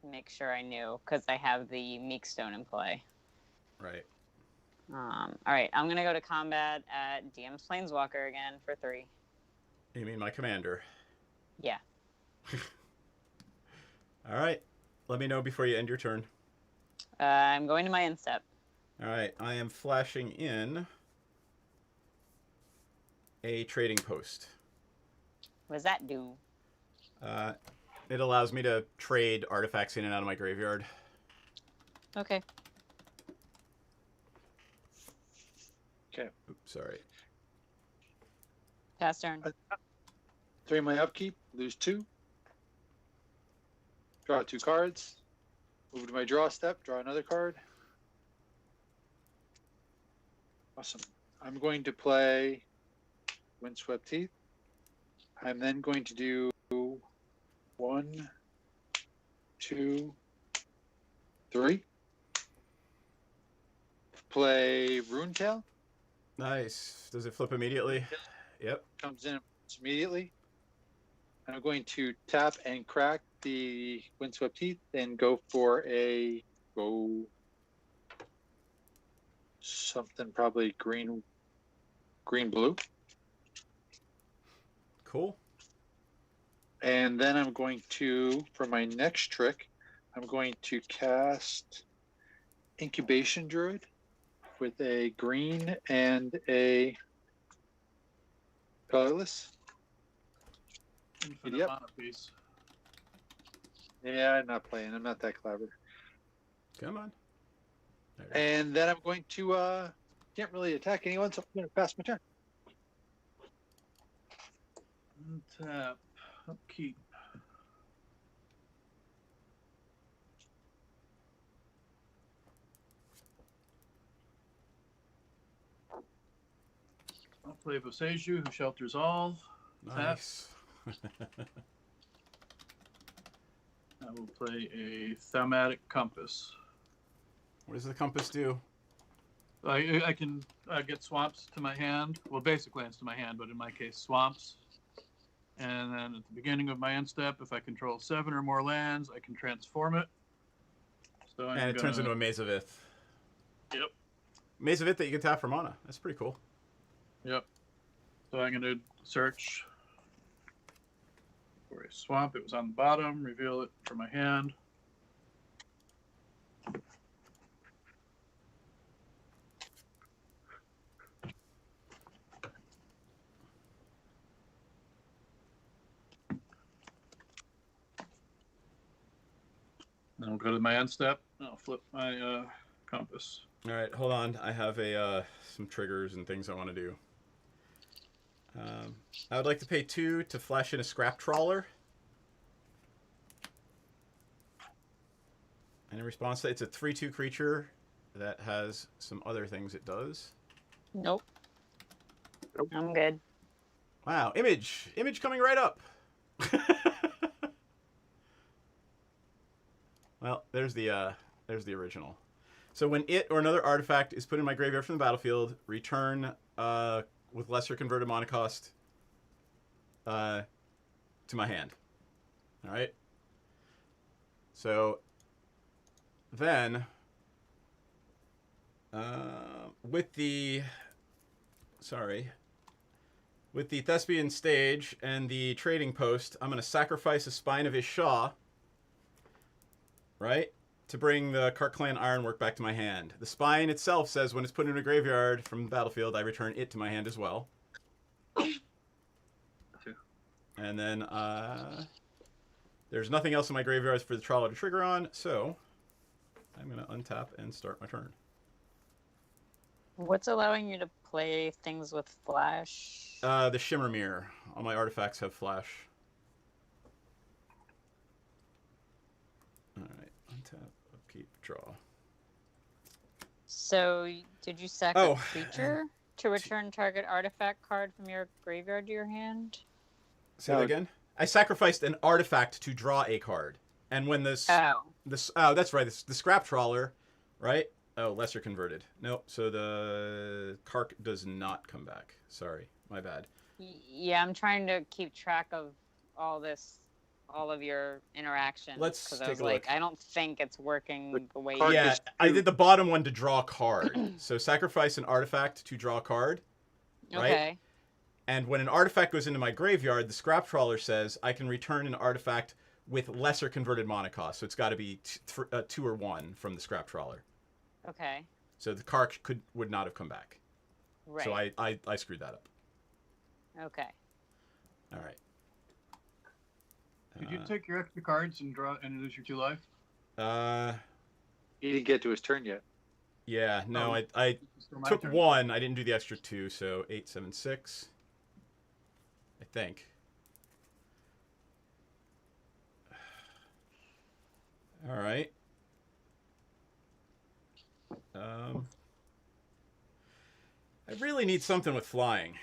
[SPEAKER 3] make sure I knew because I have the Meekstone in play.
[SPEAKER 2] Right.
[SPEAKER 3] All right, I'm gonna go to combat at DM's Planeswalker again for 3.
[SPEAKER 2] You mean my commander?
[SPEAKER 3] Yeah.
[SPEAKER 2] All right. Let me know before you end your turn.
[SPEAKER 3] I'm going to my end step.
[SPEAKER 2] All right. I am flashing in a trading post.
[SPEAKER 3] What does that do?
[SPEAKER 2] It allows me to trade artifacts in and out of my graveyard.
[SPEAKER 3] Okay.
[SPEAKER 1] Okay.
[SPEAKER 2] Oops, sorry.
[SPEAKER 3] Pass turn.
[SPEAKER 1] 3 my upkeep, lose 2. Draw 2 cards. Move to my draw step, draw another card. Awesome. I'm going to play Windswept Heath. I'm then going to do 1, 2, 3. Play Runetail.
[SPEAKER 2] Nice. Does it flip immediately? Yep.
[SPEAKER 1] Comes in immediately. I'm going to tap and crack the Windswept Heath and go for something probably green blue.
[SPEAKER 2] Cool.
[SPEAKER 1] And then I'm going to, for my next trick, I'm going to cast Incubation Druid with a green and a colorless.
[SPEAKER 4] Infinite
[SPEAKER 1] Yep.
[SPEAKER 4] mana piece.
[SPEAKER 1] Yeah, I'm not playing. I'm not that clever.
[SPEAKER 2] Come on. There.
[SPEAKER 1] And then I'm going to can't really attack anyone, so I'm going to pass my turn.
[SPEAKER 4] Untap. Upkeep. I'll play Boseiju, who shelters all.
[SPEAKER 2] Nice.
[SPEAKER 4] I will play a Thaumatic Compass.
[SPEAKER 2] What does the compass do?
[SPEAKER 4] I can get swamps to my hand. Well, basic lands to my hand, but in my case, swamps. And then at the beginning of my end step, if I control 7 or more lands, I can transform it. So
[SPEAKER 2] And it turns into a Maze of Ith.
[SPEAKER 4] Yep.
[SPEAKER 2] Maze of Ith that you can tap for mana. That's pretty cool.
[SPEAKER 4] Yep. So I'm going to search for a swamp. It was on the bottom. Reveal it from my hand. I'll go to my end step. I'll flip my compass.
[SPEAKER 2] All right, hold on. I have some triggers and things I want to do. I would like to pay 2 to flash in a scrap trawler. And in response to it's a 3/2 creature that has some other things it does.
[SPEAKER 3] Nope.
[SPEAKER 1] Nope.
[SPEAKER 3] I'm good.
[SPEAKER 2] Wow, image coming right up. Well, there's the original. So when it or another artifact is put in my graveyard from the battlefield, return with lesser converted mana cost to my hand. All right. So then with the Thespian Stage and the Trading Post, I'm going to sacrifice a Spine of Isha, right, to bring the Cart Clan Ironwork back to my hand. The Spine itself says when it's put in a graveyard from the battlefield, I return it to my hand as well. And then there's nothing else in my graveyard for the Trawler to trigger on, so I'm going to untap and start my turn.
[SPEAKER 3] What's allowing you to play things with flash?
[SPEAKER 2] The Shimmer Mirror. All my artifacts have flash. Alright, untap, upkeep, draw.
[SPEAKER 3] So, did you sack a creature to return target artifact card from your graveyard to your hand?
[SPEAKER 2] Say that again? I sacrificed an artifact to draw a card. And when this...
[SPEAKER 3] Oh,
[SPEAKER 2] that's right, the Scrap Trawler, right? Oh, lesser converted. Nope, so the Kark does not come back. Sorry, my bad.
[SPEAKER 3] Yeah, I'm trying to keep track of all of your interactions.
[SPEAKER 2] Let's
[SPEAKER 3] Because
[SPEAKER 2] take
[SPEAKER 3] I was
[SPEAKER 2] a
[SPEAKER 3] like,
[SPEAKER 2] look.
[SPEAKER 3] I don't think it's working the way
[SPEAKER 1] Kark
[SPEAKER 3] you...
[SPEAKER 2] Yeah,
[SPEAKER 1] is
[SPEAKER 2] I
[SPEAKER 1] two.
[SPEAKER 2] did the bottom one to draw a card. So sacrifice an artifact to draw a card, right?
[SPEAKER 3] Okay.
[SPEAKER 2] And when an artifact goes into my graveyard, the Scrap Trawler says I can return an artifact with lesser converted mana cost. So it's got to be 2 or 1 from the Scrap Trawler.
[SPEAKER 3] Okay.
[SPEAKER 2] So the Kark would not have come back.
[SPEAKER 3] Right.
[SPEAKER 2] So I screwed that up.
[SPEAKER 3] Okay.
[SPEAKER 2] All right.
[SPEAKER 4] Did you take your extra cards and draw and lose your 2 life?
[SPEAKER 1] He didn't get to his turn yet.
[SPEAKER 2] Yeah, no,
[SPEAKER 4] Oh,
[SPEAKER 2] I
[SPEAKER 4] Still my
[SPEAKER 2] took
[SPEAKER 4] turn.
[SPEAKER 2] 1. I didn't do the extra 2, so 8, 7, 6. I think. All right. I really need something with flying.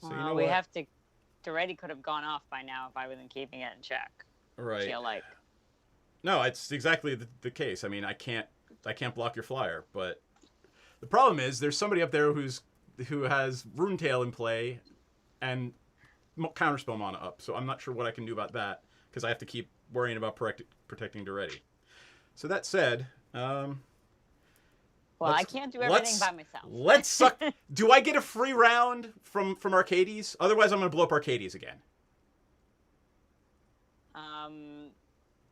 [SPEAKER 2] So you know
[SPEAKER 3] we
[SPEAKER 2] what?
[SPEAKER 3] have to... Duretti could have gone off by now if I wasn't keeping it in check. I
[SPEAKER 2] Right.
[SPEAKER 3] feel like.
[SPEAKER 2] No, it's exactly the case. I mean, I can't block your flyer, but the problem is there's somebody up there who has Runetail in play and counterspell mana up. So I'm not sure what I can do about that because I have to keep worrying about protecting Duretti. So that said,
[SPEAKER 3] Well, I can't do everything by myself.
[SPEAKER 2] Let's suck. Do I get a free round from Arcades? Otherwise, I'm going to blow up Arcades again.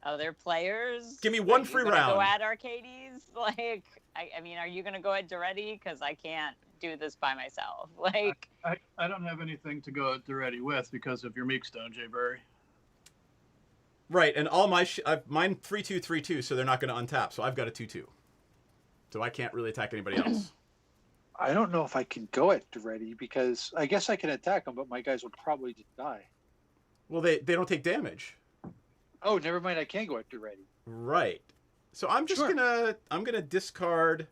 [SPEAKER 3] Other players?
[SPEAKER 2] Give me one
[SPEAKER 3] Are you
[SPEAKER 2] free
[SPEAKER 3] gonna
[SPEAKER 2] round.
[SPEAKER 3] Go at Arcades? Like, I mean, are you gonna go at Duretti? Because I can't do this by myself. Like,
[SPEAKER 4] I don't have anything to go ready with because of your Meekstone, Jay Burry.
[SPEAKER 2] Right, and all my mine 3/2 3/2, so they're not going to untap. So I've got a 2/2, so I can't really attack anybody else.
[SPEAKER 1] I don't know if I can go at Duretti because I guess I can attack him, but my guys will probably just die.
[SPEAKER 2] Well, they don't take damage.
[SPEAKER 1] Oh, never mind. I can go at Duretti.
[SPEAKER 2] Right. So I'm just
[SPEAKER 1] Sure.
[SPEAKER 2] gonna discard.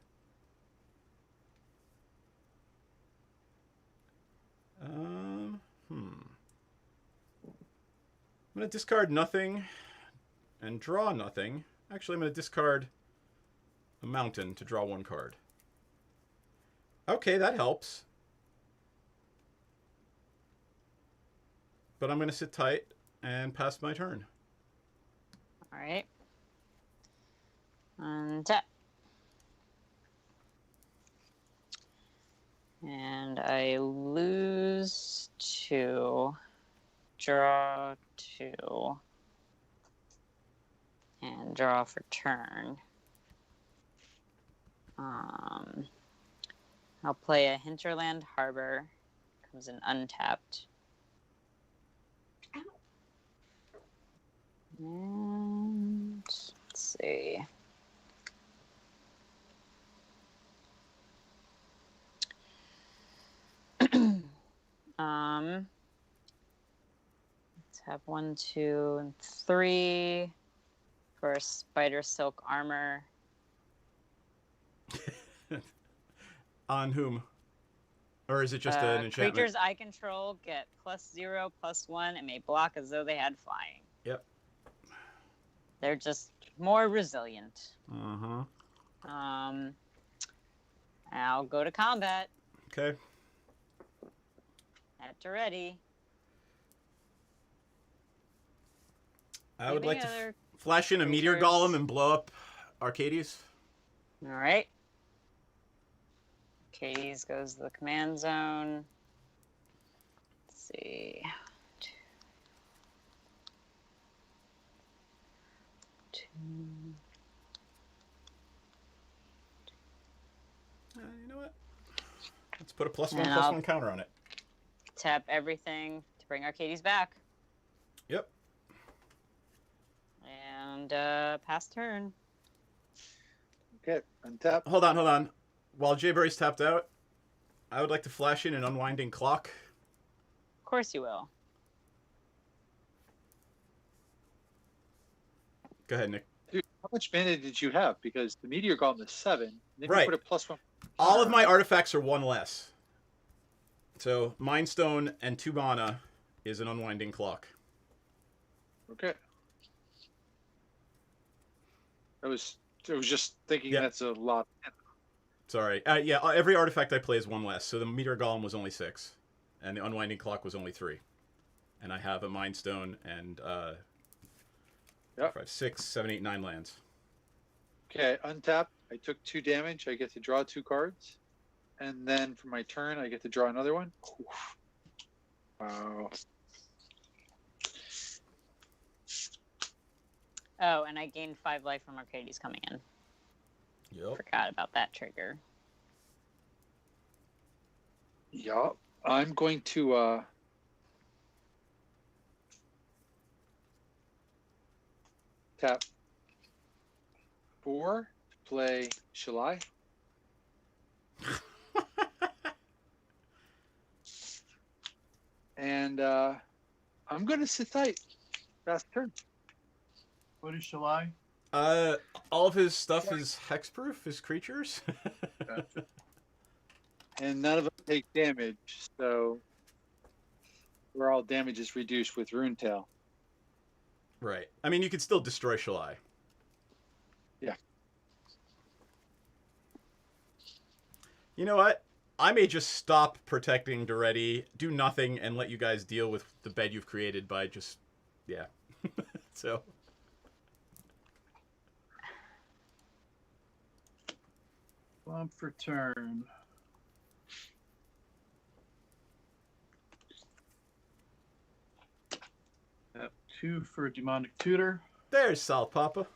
[SPEAKER 2] I'm gonna discard nothing, and draw nothing. Actually, I'm gonna discard a mountain to draw 1 card. Okay, that helps. But I'm gonna sit tight and pass my turn.
[SPEAKER 3] all right. Untap. And I lose 2, draw 2, and draw for turn. I'll play a Hinterland Harbor. Comes in untapped. And let's see. Let's have 1, 2, and 3 for spider silk armor.
[SPEAKER 2] On whom? Or is it just an enchantment?
[SPEAKER 3] Creatures I control get +0, +1, and may block as though they had flying.
[SPEAKER 2] Yep.
[SPEAKER 3] They're just more resilient.
[SPEAKER 2] Uh-huh.
[SPEAKER 3] I'll go to combat.
[SPEAKER 2] Okay.
[SPEAKER 3] At ready.
[SPEAKER 2] I would like to
[SPEAKER 3] Other
[SPEAKER 2] flash in a meteor
[SPEAKER 3] creatures.
[SPEAKER 2] golem and blow up Arcades.
[SPEAKER 3] All right. Katie's goes to the command zone. Let's see.
[SPEAKER 2] You know what? Let's put a +1,
[SPEAKER 3] And
[SPEAKER 2] +1 counter on it.
[SPEAKER 3] Tap everything to bring Arcades back.
[SPEAKER 2] Yep.
[SPEAKER 3] And pass turn.
[SPEAKER 1] Okay, untap.
[SPEAKER 2] Hold on. While Jayberry's tapped out, I would like to flash in an unwinding clock.
[SPEAKER 3] Of course you will.
[SPEAKER 2] Go ahead, Nick.
[SPEAKER 1] Dude, how much mana did you have? Because the meteor golem is 7. Then
[SPEAKER 2] Right.
[SPEAKER 1] you put a +1.
[SPEAKER 2] All of my artifacts are 1 less. So Mind Stone and 2 mana is an unwinding clock.
[SPEAKER 1] Okay. I was just thinking
[SPEAKER 2] Yeah.
[SPEAKER 1] that's a lot.
[SPEAKER 2] Sorry. Yeah, every artifact I play is 1 less. So the Meteor Golem was only 6. And the Unwinding Clock was only 3. And I have a Mind Stone and 5, 6, 7, 8, 9 lands.
[SPEAKER 1] Okay, untap. I took 2 damage. I get to draw 2 cards. And then for my turn, I get to draw another one. Oof. Wow.
[SPEAKER 3] Oh, and I gained 5 life from Arcades coming in.
[SPEAKER 2] Yep.
[SPEAKER 3] Forgot about that trigger.
[SPEAKER 1] Yeah. I'm going to tap 4 to play Shalai. And I'm going to sit tight. Fast turn.
[SPEAKER 4] What is Shalai?
[SPEAKER 2] All of his stuff is hexproof, his creatures.
[SPEAKER 1] And none of them take damage, so where all damage is reduced with Rune Tail.
[SPEAKER 2] Right. I mean, you could still destroy Shalai.
[SPEAKER 1] Yeah.
[SPEAKER 2] You know what? I may just stop protecting Duretti, do nothing, and let you guys deal with the bed you've created by just... Yeah. So...
[SPEAKER 4] Bump for turn. Tap 2 for Demonic Tutor.
[SPEAKER 2] There's Salt Papa.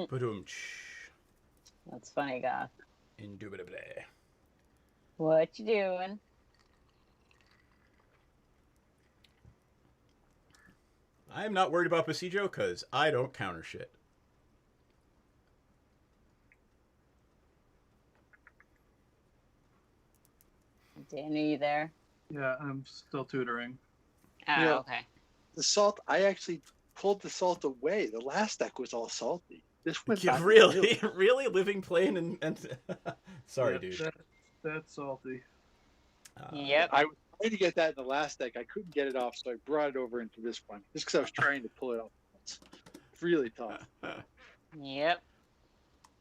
[SPEAKER 2] Ba-dum-tsh.
[SPEAKER 3] That's funny, Goth.
[SPEAKER 2] Indubitably.
[SPEAKER 3] What you doing?
[SPEAKER 2] I am not worried about Besiegio because I don't counter shit.
[SPEAKER 3] Dan, are you there?
[SPEAKER 4] Yeah, I'm still tutoring.
[SPEAKER 3] Oh,
[SPEAKER 1] Yeah.
[SPEAKER 3] okay.
[SPEAKER 1] The salt, I actually pulled the salt away. The last deck was all salty. This went
[SPEAKER 2] Yeah,
[SPEAKER 1] back to
[SPEAKER 2] really? Really? Living plain and... Sorry,
[SPEAKER 4] Yep,
[SPEAKER 2] dude.
[SPEAKER 4] That's salty.
[SPEAKER 3] Yep.
[SPEAKER 1] I was trying to get that in the last deck. I couldn't get it off, so I brought it over into this one. Just because I was trying to pull it off. It's really tough.
[SPEAKER 3] Yep.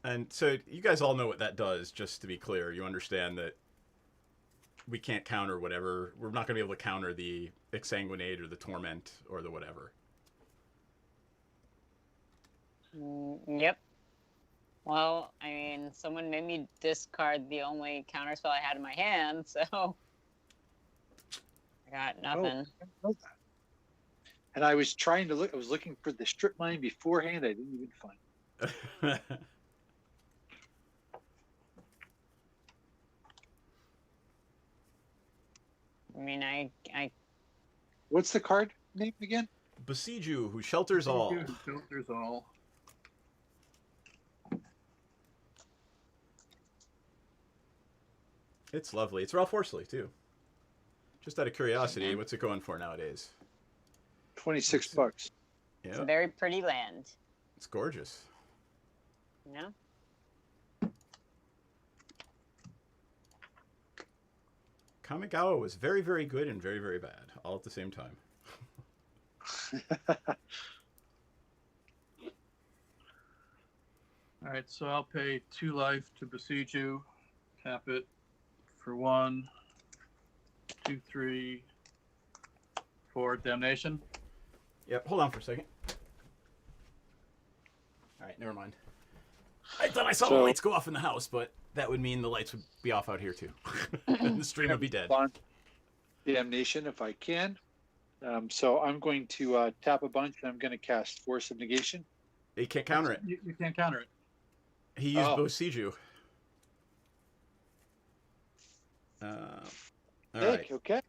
[SPEAKER 2] And so you guys all know what that does, just to be clear. You understand that we can't counter whatever. We're not going to be able to counter the Exsanguinate or the Torment or the whatever.
[SPEAKER 3] Yep. Well, I mean, someone made me discard the only counterspell I had in my hand, so I got nothing.
[SPEAKER 1] Oh, and I was trying to look. I was looking for the strip mine beforehand. I didn't even find it.
[SPEAKER 3] I mean, I
[SPEAKER 1] What's the card name again?
[SPEAKER 2] Besiege, who shelters all.
[SPEAKER 4] Shelters all.
[SPEAKER 2] It's lovely. It's Ralph Horsley, too. Just out of curiosity, what's it going for nowadays?
[SPEAKER 1] $26.
[SPEAKER 3] It's
[SPEAKER 2] Yeah,
[SPEAKER 3] a very pretty land.
[SPEAKER 2] it's gorgeous.
[SPEAKER 3] No?
[SPEAKER 2] Kamigawa was very, very good and very, very bad, all at the same time.
[SPEAKER 4] All right, so I'll pay 2 life to besiege you. Tap it for 1, 2, 3, 4. Damnation.
[SPEAKER 2] Yep, hold on for a second. All right, never mind. I thought I saw the lights go off in the house, but that would mean the lights would be off out here, too. And the stream would be dead.
[SPEAKER 1] Damnation, if I can. So I'm going to tap a bunch, and I'm going to cast Force of Negation.
[SPEAKER 2] You can't counter it.
[SPEAKER 4] You can't counter it.
[SPEAKER 2] He used Besiege. All right.
[SPEAKER 1] Okay.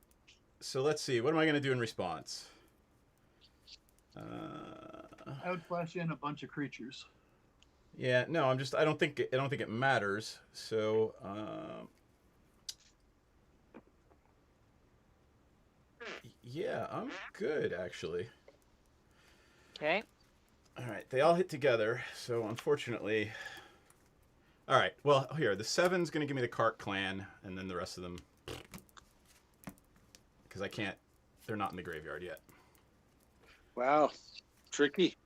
[SPEAKER 2] So let's see. What am I going to do in response?
[SPEAKER 4] I would flash in a bunch of creatures.
[SPEAKER 2] Yeah, no, I don't think it matters. So, yeah, I'm good actually.
[SPEAKER 3] Okay.
[SPEAKER 2] All right, they all hit together. So unfortunately, all right. Well, here the 7's gonna give me the Cart Clan, and then the rest of them, because I can't. They're not in the graveyard yet.
[SPEAKER 1] Wow, tricky.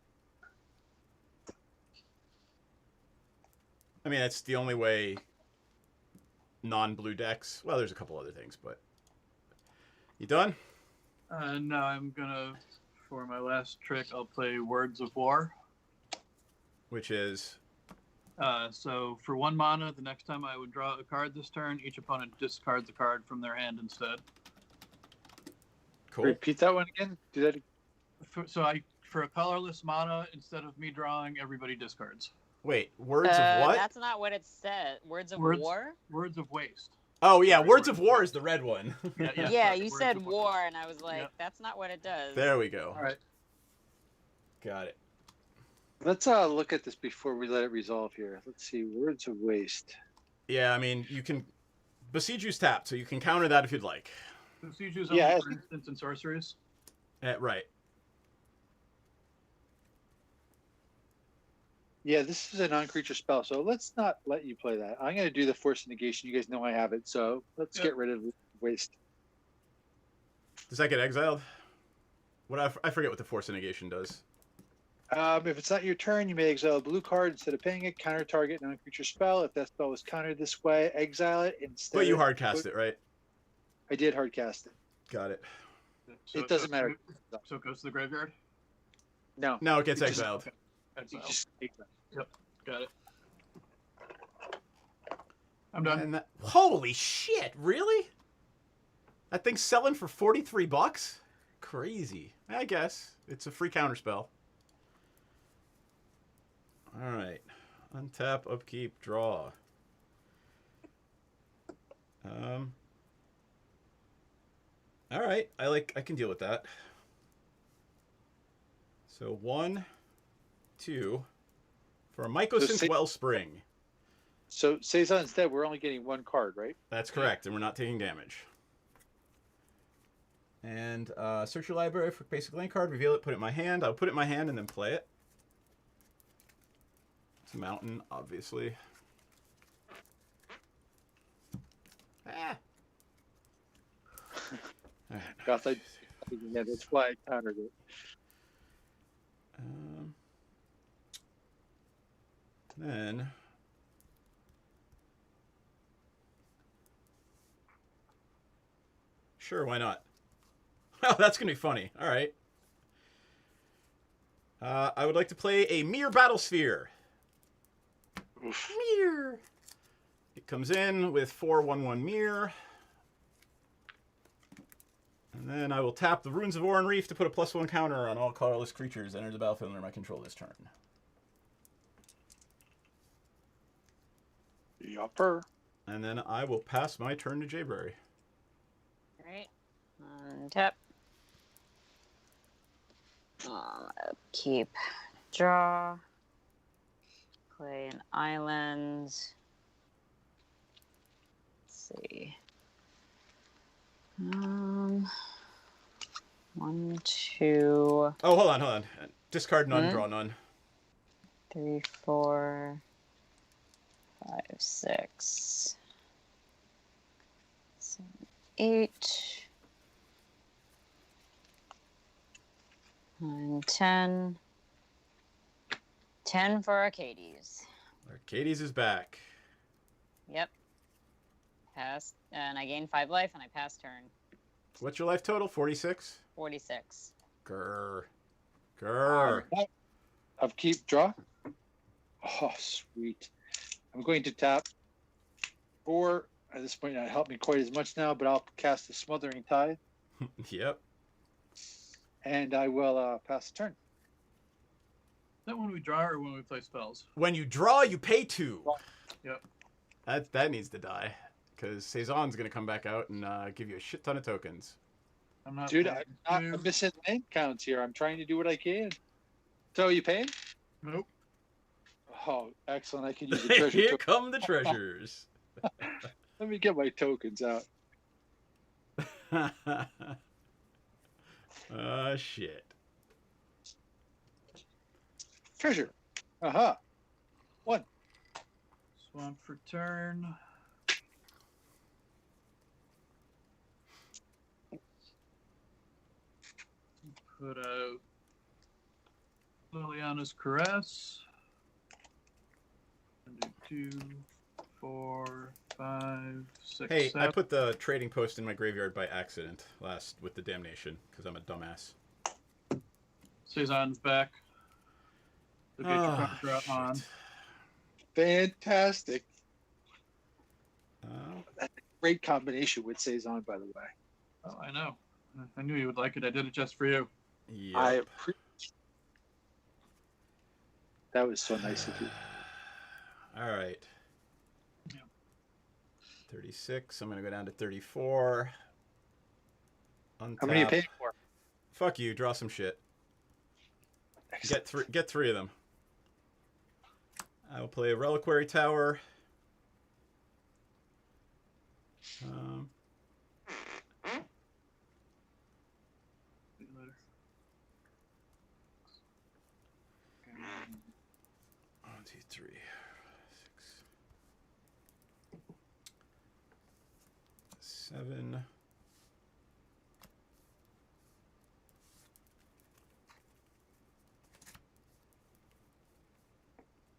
[SPEAKER 2] I mean, that's the only way non-blue decks. Well, there's a couple other things, but you done?
[SPEAKER 4] No, I'm gonna, for my last trick, I'll play Words of War.
[SPEAKER 2] Which is
[SPEAKER 4] So for 1 mana, the next time I would draw a card this turn, each opponent discards a card from their hand instead.
[SPEAKER 2] cool.
[SPEAKER 1] Repeat that one again. Do that.
[SPEAKER 4] For a colorless mana, instead of me drawing, everybody discards.
[SPEAKER 2] Wait, words of what?
[SPEAKER 3] That's not what it said. Words of
[SPEAKER 4] Words-
[SPEAKER 3] war?
[SPEAKER 4] Words of Waste.
[SPEAKER 2] Oh yeah, Words of War is the red one.
[SPEAKER 3] Yeah,
[SPEAKER 4] sorry,
[SPEAKER 3] you
[SPEAKER 4] Words
[SPEAKER 3] said
[SPEAKER 4] of
[SPEAKER 3] war, and I was like,
[SPEAKER 4] Yep.
[SPEAKER 3] that's not what it does.
[SPEAKER 2] There we go.
[SPEAKER 4] All right.
[SPEAKER 2] Got it.
[SPEAKER 1] Let's look at this before we let it resolve here. Let's see. Words of Waste.
[SPEAKER 2] Yeah, I mean, you can Besiege's tapped, so you can counter that if you'd like.
[SPEAKER 4] Sieges
[SPEAKER 1] Yeah,
[SPEAKER 4] only, for instance, and sorceries.
[SPEAKER 2] Right.
[SPEAKER 1] Yeah, this is a non-creature spell, so let's not let you play that. I'm going to do the Force of Negation. You guys know I have it, so let's get rid of Waste.
[SPEAKER 2] Does that get exiled? What I forget what the Force of Negation does.
[SPEAKER 1] If it's not your turn, you may exile a blue card instead of paying it. Counter target non-creature spell. If that spell was countered this way, exile it instead.
[SPEAKER 2] But you hard cast it, right?
[SPEAKER 1] I did hard cast it.
[SPEAKER 2] Got it.
[SPEAKER 4] So
[SPEAKER 1] It doesn't matter.
[SPEAKER 4] So it goes to the graveyard?
[SPEAKER 1] No,
[SPEAKER 2] No, it gets
[SPEAKER 1] You just-
[SPEAKER 2] exiled.
[SPEAKER 1] you
[SPEAKER 4] Exile.
[SPEAKER 1] just
[SPEAKER 4] Got it. I'm done.
[SPEAKER 2] And that, holy shit! Really? That thing's selling for $43? Crazy. I guess it's a free counter spell. All right, untap, upkeep, draw. All right, I can deal with that. So 1, 2 for a Mycosynth Wellspring.
[SPEAKER 1] So Cezanne, instead, we're only getting 1 card, right?
[SPEAKER 2] That's correct, and we're not taking damage. And search your library for basic land card, reveal it, put it in my hand. I'll put it in my hand and then play it. It's a mountain, obviously. Ah. All right.
[SPEAKER 1] Goth, yeah, that's why I countered it.
[SPEAKER 2] Then Sure, why not? Oh, that's gonna be funny. All right. I would like to play a Mere Battlesphere.
[SPEAKER 1] Oof.
[SPEAKER 2] Mere. It comes in with 4/1/1 Mere. And then I will tap the Runes of Oran Reef to put a +1 counter on all colorless creatures that enter the battlefield under my control this turn.
[SPEAKER 1] Yupper.
[SPEAKER 2] And then I will pass my turn to Jayberry.
[SPEAKER 3] Right. Tap. Keep. Draw. Play an island. Let's see. 1, 2.
[SPEAKER 2] Oh, hold on. Discard none, draw none.
[SPEAKER 3] 3, 4, 5, 6, 7, 8, 9, 10. 10 for Arcades.
[SPEAKER 2] Arcades is back.
[SPEAKER 3] Yep. Passed, and I gained 5 life, and I passed turn.
[SPEAKER 2] What's your life total? 46?
[SPEAKER 3] 46.
[SPEAKER 2] Grr.
[SPEAKER 1] Upkeep, draw. Oh, sweet. I'm going to tap 4. At this point, not help me quite as much now, but I'll cast the Smothering Tide,
[SPEAKER 2] Yep.
[SPEAKER 1] and I will pass the turn.
[SPEAKER 4] Is that when we draw or when we play spells?
[SPEAKER 2] When you draw, you pay 2.
[SPEAKER 4] Yep.
[SPEAKER 2] That needs to die. Because Cezanne's going to come back out and give you a shit ton of tokens.
[SPEAKER 4] I'm not.
[SPEAKER 1] Dude,
[SPEAKER 4] playing
[SPEAKER 1] I'm not missing land counts here. I'm trying to do what I can. So, you paying?
[SPEAKER 4] Nope.
[SPEAKER 1] Oh, excellent. I can use the treasure
[SPEAKER 2] Here
[SPEAKER 1] token.
[SPEAKER 2] come the treasures.
[SPEAKER 1] Let me get my tokens out.
[SPEAKER 2] Shit.
[SPEAKER 1] Treasure. Aha. 1.
[SPEAKER 4] Swamp for turn. Put out Liliana's Caress. And do 2, 4, 5, 6,
[SPEAKER 2] Hey,
[SPEAKER 4] 7.
[SPEAKER 2] I put the trading post in my graveyard by accident last with the damnation because I'm a dumbass.
[SPEAKER 4] Cezanne's back. So get your card draw
[SPEAKER 2] shit.
[SPEAKER 4] on.
[SPEAKER 1] Fantastic.
[SPEAKER 2] Uh,
[SPEAKER 1] Great combination with Cezanne, by the way.
[SPEAKER 4] Oh, I know. I knew you would like it. I did it just for you.
[SPEAKER 2] yep.
[SPEAKER 1] I appreciate. That was so nice of you.
[SPEAKER 2] All right.
[SPEAKER 4] Yeah.
[SPEAKER 2] 36. I'm going to go down to 34. Untap.
[SPEAKER 1] How many are you paying for?
[SPEAKER 2] Fuck you. Draw some shit. Get three of them. I will play a Reliquary Tower.
[SPEAKER 4] See you later.
[SPEAKER 2] 1, 2, 3, 6, 7.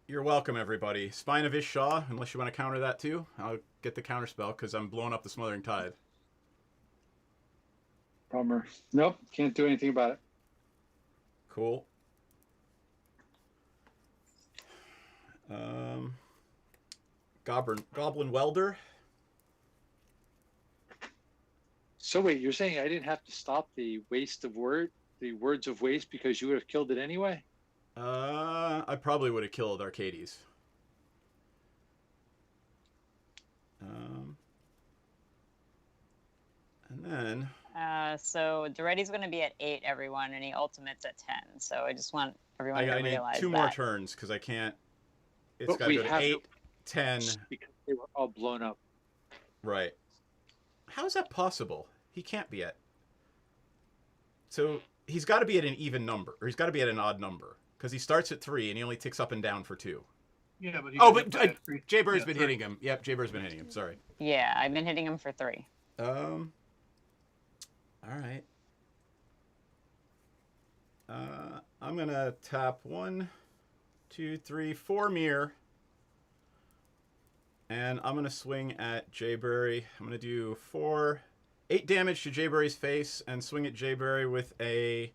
[SPEAKER 2] You're welcome, everybody. Spine of Ish-Shaw, unless you want to counter that too. I'll get the counter spell because I'm blowing up the Smothering Tide.
[SPEAKER 1] Bummer. Nope, can't do anything about it.
[SPEAKER 2] Cool. Goblin Welder.
[SPEAKER 1] So wait, you're saying I didn't have to stop the waste of the words of waste because you would have killed it anyway?
[SPEAKER 2] I probably would have killed Arcades. And then...
[SPEAKER 3] So Duretti's going to be at 8, everyone, and he ultimates at 10. So I just want everyone to
[SPEAKER 2] I need
[SPEAKER 3] realize
[SPEAKER 2] 2
[SPEAKER 3] that.
[SPEAKER 2] more turns because I can't... It's
[SPEAKER 1] But
[SPEAKER 2] got to
[SPEAKER 1] we
[SPEAKER 2] go to
[SPEAKER 1] have
[SPEAKER 2] 8,
[SPEAKER 1] to-
[SPEAKER 2] 10...
[SPEAKER 1] Because they were all blown up.
[SPEAKER 2] Right. How is that possible? He can't be at... So he's got to be at an even number, or he's got to be at an odd number, because he starts at 3 and he only ticks up and down for 2.
[SPEAKER 4] Yeah, but he
[SPEAKER 2] Oh,
[SPEAKER 4] can
[SPEAKER 2] but
[SPEAKER 4] hit by
[SPEAKER 2] Jay Bird's
[SPEAKER 4] yeah,
[SPEAKER 2] been
[SPEAKER 4] 3.
[SPEAKER 2] hitting him. Yep, Jay Bird's been hitting him. Sorry.
[SPEAKER 3] Yeah, I've been hitting him for 3.
[SPEAKER 2] All right. I'm gonna tap 1, 2, 3, 4 Mirror, and I'm gonna swing at Jayberry. I'm gonna do 4, 8 damage to Jayberry's face and swing at Jayberry with a...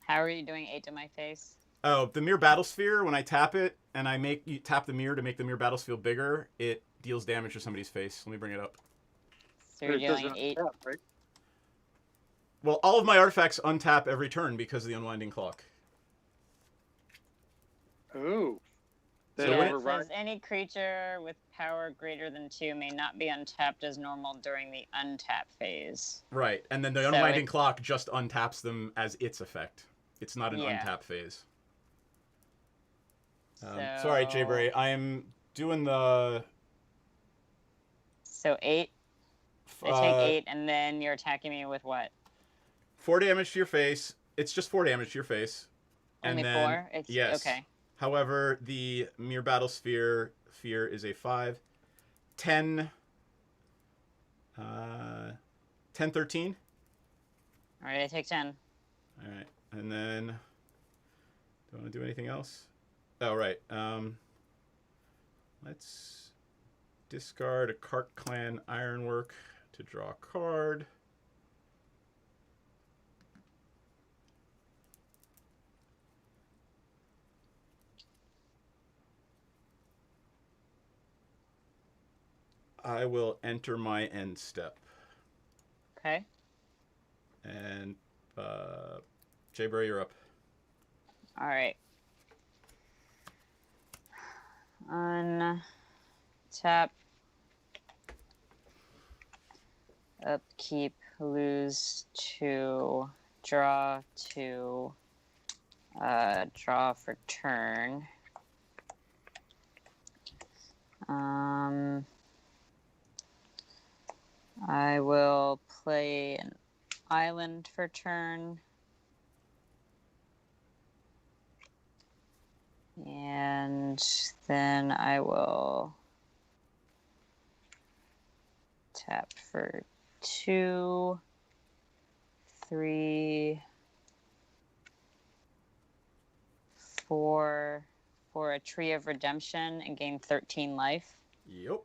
[SPEAKER 3] How are you doing 8 to my face?
[SPEAKER 2] Oh, the Mirror Battlesphere, when I tap it and you tap the mirror to make the Mirror Battlefield bigger, it deals damage to somebody's face. Let me bring it up.
[SPEAKER 3] So you're
[SPEAKER 1] But it doesn't
[SPEAKER 3] dealing 8.
[SPEAKER 1] untap, right?
[SPEAKER 2] Well, all of my artifacts untap every turn because of the Unwinding Clock.
[SPEAKER 1] Oh.
[SPEAKER 2] So
[SPEAKER 1] Then
[SPEAKER 2] when
[SPEAKER 3] Yeah,
[SPEAKER 2] it-
[SPEAKER 3] it says any creature with power greater than 2 may not be untapped as normal during the untap phase.
[SPEAKER 2] Right, and then the
[SPEAKER 3] So
[SPEAKER 2] Unwinding
[SPEAKER 3] it-
[SPEAKER 2] Clock just untaps them as its effect. It's not an
[SPEAKER 3] Yeah.
[SPEAKER 2] untap phase.
[SPEAKER 3] So,
[SPEAKER 2] Sorry, Jayberry. I am doing the...
[SPEAKER 3] So 8. I take 8, and then you're attacking me with what?
[SPEAKER 2] 4 damage to your face. It's just 4 damage to your face.
[SPEAKER 3] Only
[SPEAKER 2] and then,
[SPEAKER 3] 4? It's,
[SPEAKER 2] yes.
[SPEAKER 3] Okay.
[SPEAKER 2] However, the Mirror Battlesphere fear is a 5. 10... 10, 13.
[SPEAKER 3] All right, I take 10.
[SPEAKER 2] All right, and then... Do I want to do anything else? Oh, right. Let's discard a Kark Clan Ironwork to draw a card. I will enter my end step.
[SPEAKER 3] Okay.
[SPEAKER 2] And Jayberry, you're up.
[SPEAKER 3] All right. Untap. Upkeep. Lose 2. Draw 2. Draw for turn. I will play an island for turn. And then I will tap for 2, 3, 4 for a Tree of Redemption and gain 13 life.
[SPEAKER 2] Yep.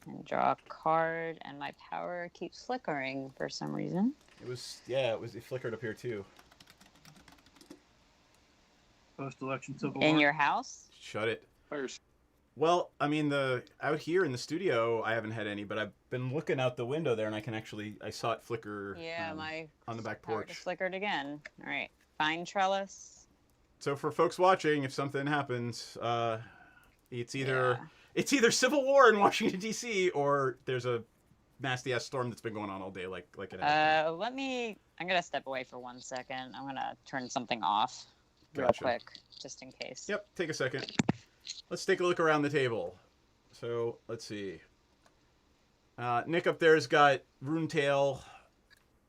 [SPEAKER 3] And draw a card, and my power keeps flickering for some reason.
[SPEAKER 2] It flickered up here too.
[SPEAKER 4] Post-election civil
[SPEAKER 3] In
[SPEAKER 4] war.
[SPEAKER 3] your house?
[SPEAKER 2] Shut it.
[SPEAKER 1] Fires.
[SPEAKER 2] Well, I mean, out here in the studio, I haven't had any, but I've been looking out the window there, and I saw it flicker.
[SPEAKER 3] Yeah, my
[SPEAKER 2] on the back
[SPEAKER 3] power
[SPEAKER 2] porch.
[SPEAKER 3] just flickered again. All right, Vine Trellis.
[SPEAKER 2] So for folks watching, if something happens, it's either
[SPEAKER 3] Yeah.
[SPEAKER 2] civil war in Washington D.C. or there's a nasty ass storm that's been going on all day, like it has.
[SPEAKER 3] I'm gonna step away for 1 second. I'm gonna turn something off real
[SPEAKER 2] Gotcha.
[SPEAKER 3] quick, just in case.
[SPEAKER 2] Yep, take a second. Let's take a look around the table. So let's see. Nick up there's got Runetail,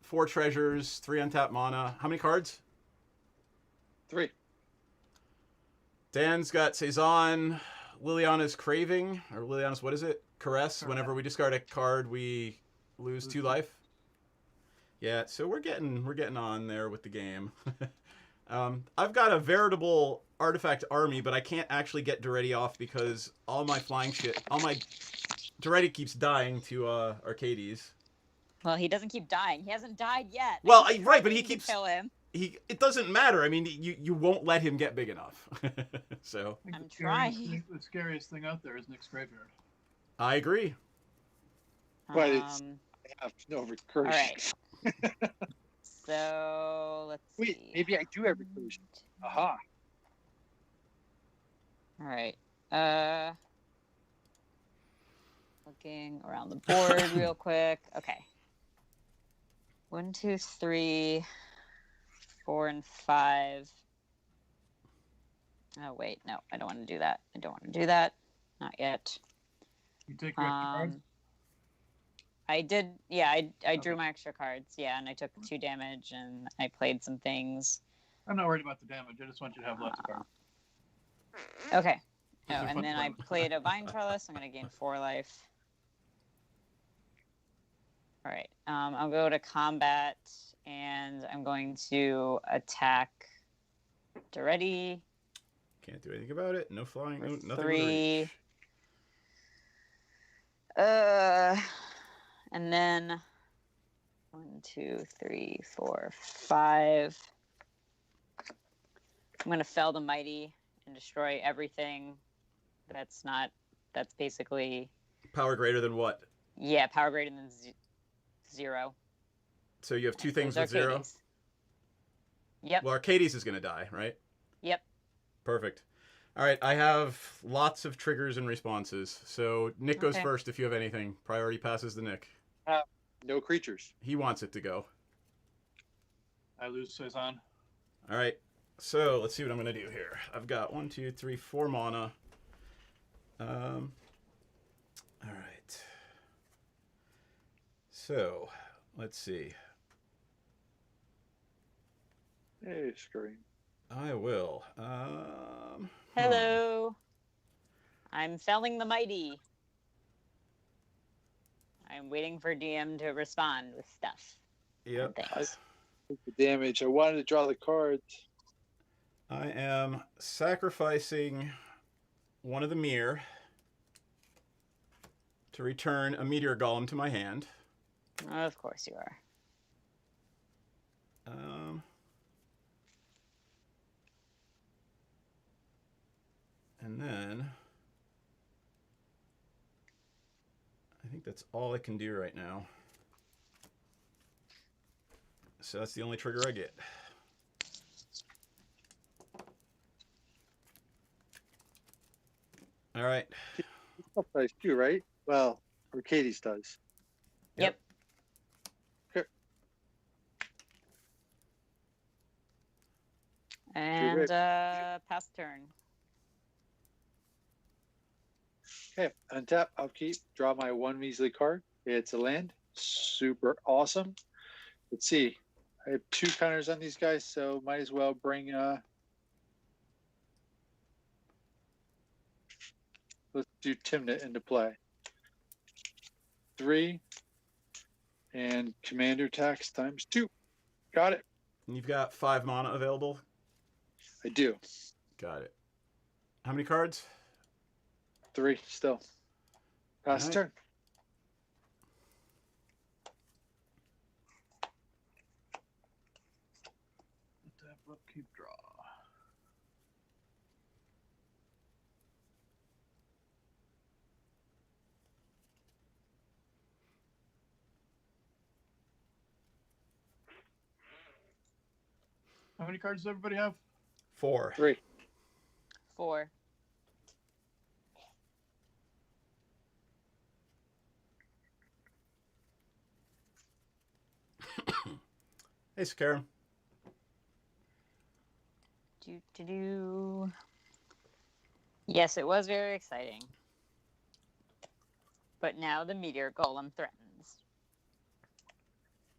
[SPEAKER 2] 4 treasures, 3 untapped mana. How many cards?
[SPEAKER 1] 3.
[SPEAKER 2] Dan's got Cezanne, Liliana's Craving, or Liliana's, what is it? Caress. Whenever we discard a card, we lose 2 life. Yeah, so we're getting on there with the game. I've got a veritable artifact army, but I can't actually get Duretti off because all my flying shit, all my Duretti keeps dying to Arcades.
[SPEAKER 3] Well, he doesn't keep dying. He hasn't died yet.
[SPEAKER 2] Well,
[SPEAKER 3] I keep
[SPEAKER 2] right, but he
[SPEAKER 3] trying to
[SPEAKER 2] keeps-
[SPEAKER 3] kill him.
[SPEAKER 2] It doesn't matter. I mean, you won't let him get big enough. So
[SPEAKER 4] I think
[SPEAKER 3] I'm
[SPEAKER 4] the scariest
[SPEAKER 3] trying.
[SPEAKER 4] thing- The scariest thing out there is Nick's graveyard.
[SPEAKER 2] I agree.
[SPEAKER 1] But it's-
[SPEAKER 3] Um,
[SPEAKER 1] I have no
[SPEAKER 3] all
[SPEAKER 1] recursion.
[SPEAKER 3] right. So let's
[SPEAKER 1] Wait,
[SPEAKER 3] see.
[SPEAKER 1] maybe I do have recursion. Aha.
[SPEAKER 3] All right. Looking around the board real quick. Okay. 1, 2, 3, 4, and 5. Oh wait, no, I don't want to do that. I don't want to do that. Not yet.
[SPEAKER 4] You take your extra cards.
[SPEAKER 3] I did. Yeah, I drew my extra cards. Yeah, and I took 2 damage, and I played some things.
[SPEAKER 4] I'm not worried about the damage. I just want you to have lots of cards.
[SPEAKER 3] Okay. Oh,
[SPEAKER 4] Those are
[SPEAKER 3] and
[SPEAKER 4] fun
[SPEAKER 3] then I
[SPEAKER 4] cards.
[SPEAKER 3] played a Vine Trellis. I'm going to gain 4 life. All right. I'll go to combat, and I'm going to attack Duretti.
[SPEAKER 2] Can't do anything about it. No flying. No, nothing.
[SPEAKER 3] 3. And then 1, 2, 3, 4, 5. I'm gonna fell the mighty and destroy everything. That's basically
[SPEAKER 2] Power greater than what?
[SPEAKER 3] Yeah, power greater than 0.
[SPEAKER 2] So you have two things
[SPEAKER 3] There's
[SPEAKER 2] with 0?
[SPEAKER 3] Arcades. Yep.
[SPEAKER 2] Well, Arcades is going to die, right?
[SPEAKER 3] Yep.
[SPEAKER 2] Perfect. All right, I have lots of triggers and responses. So Nick goes
[SPEAKER 3] Okay.
[SPEAKER 2] first if you have anything. Priority passes to Nick.
[SPEAKER 1] No creatures.
[SPEAKER 2] He wants it to go.
[SPEAKER 4] I lose Cezanne.
[SPEAKER 2] All right, so let's see what I'm going to do here. I've got 1, 2, 3, 4 mana. All right. So, let's see.
[SPEAKER 1] Hey, screen.
[SPEAKER 2] I will.
[SPEAKER 3] Hello. I'm felling the mighty. I'm waiting for DM to respond with stuff.
[SPEAKER 2] Yep.
[SPEAKER 3] And things.
[SPEAKER 1] The damage. I wanted to draw the cards.
[SPEAKER 2] I am sacrificing one of the mirror to return a meteor golem to my hand.
[SPEAKER 3] Of course you are.
[SPEAKER 2] And then I think that's all I can do right now. So that's the only trigger I get. All right.
[SPEAKER 1] Stuff dice too, right? Well, Arcades does.
[SPEAKER 3] Yep.
[SPEAKER 1] Okay.
[SPEAKER 3] And pass turn.
[SPEAKER 1] Okay, untap, upkeep, draw my 1 measly card. It's a land. Super awesome. Let's see. I have 2 counters on these guys, so might as well bring let's do Timnit into play. 3 and commander tax times 2. Got it.
[SPEAKER 2] And you've got 5 mana available?
[SPEAKER 1] I do.
[SPEAKER 2] Got it. How many cards?
[SPEAKER 1] 3 still. Pass
[SPEAKER 2] All right.
[SPEAKER 1] turn.
[SPEAKER 4] Tap, upkeep, draw. How many cards does everybody have?
[SPEAKER 2] 4.
[SPEAKER 1] 3.
[SPEAKER 3] 4.
[SPEAKER 2] Hey, Scarum.
[SPEAKER 3] Yes, it was very exciting. But now the meteor golem threatens.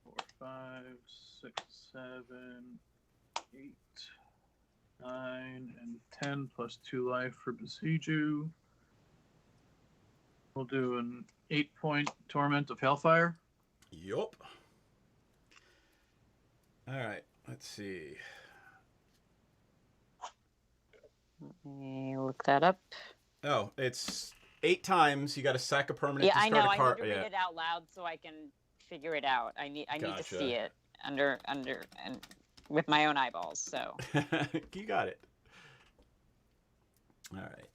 [SPEAKER 4] 4, 5, 6, 7, 8, 9, and 10 plus 2 life for Besiju. We'll do an 8-point Torment of Hellfire.
[SPEAKER 2] Yup. All right, let's see.
[SPEAKER 3] Let me look that up.
[SPEAKER 2] Oh, it's 8 times. You got to sack a permanent.
[SPEAKER 3] Yeah, I know.
[SPEAKER 2] Discard a
[SPEAKER 3] I
[SPEAKER 2] card.
[SPEAKER 3] need to read it out loud so I can figure it out. I need to
[SPEAKER 2] Gotcha.
[SPEAKER 3] see it under and with my own eyeballs. So
[SPEAKER 2] You got it. All right.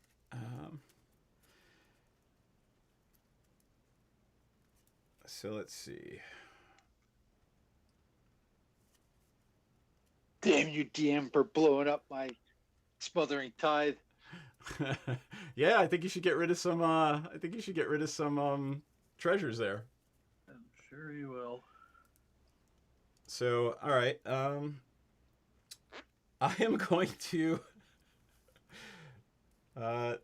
[SPEAKER 2] So let's see.
[SPEAKER 1] Damn you, DM, for blowing up my smothering tithe.
[SPEAKER 2] Yeah, I think you should get rid of some. I think you should get rid of some treasures there.
[SPEAKER 4] I'm sure you will.
[SPEAKER 2] So, all right. I am going to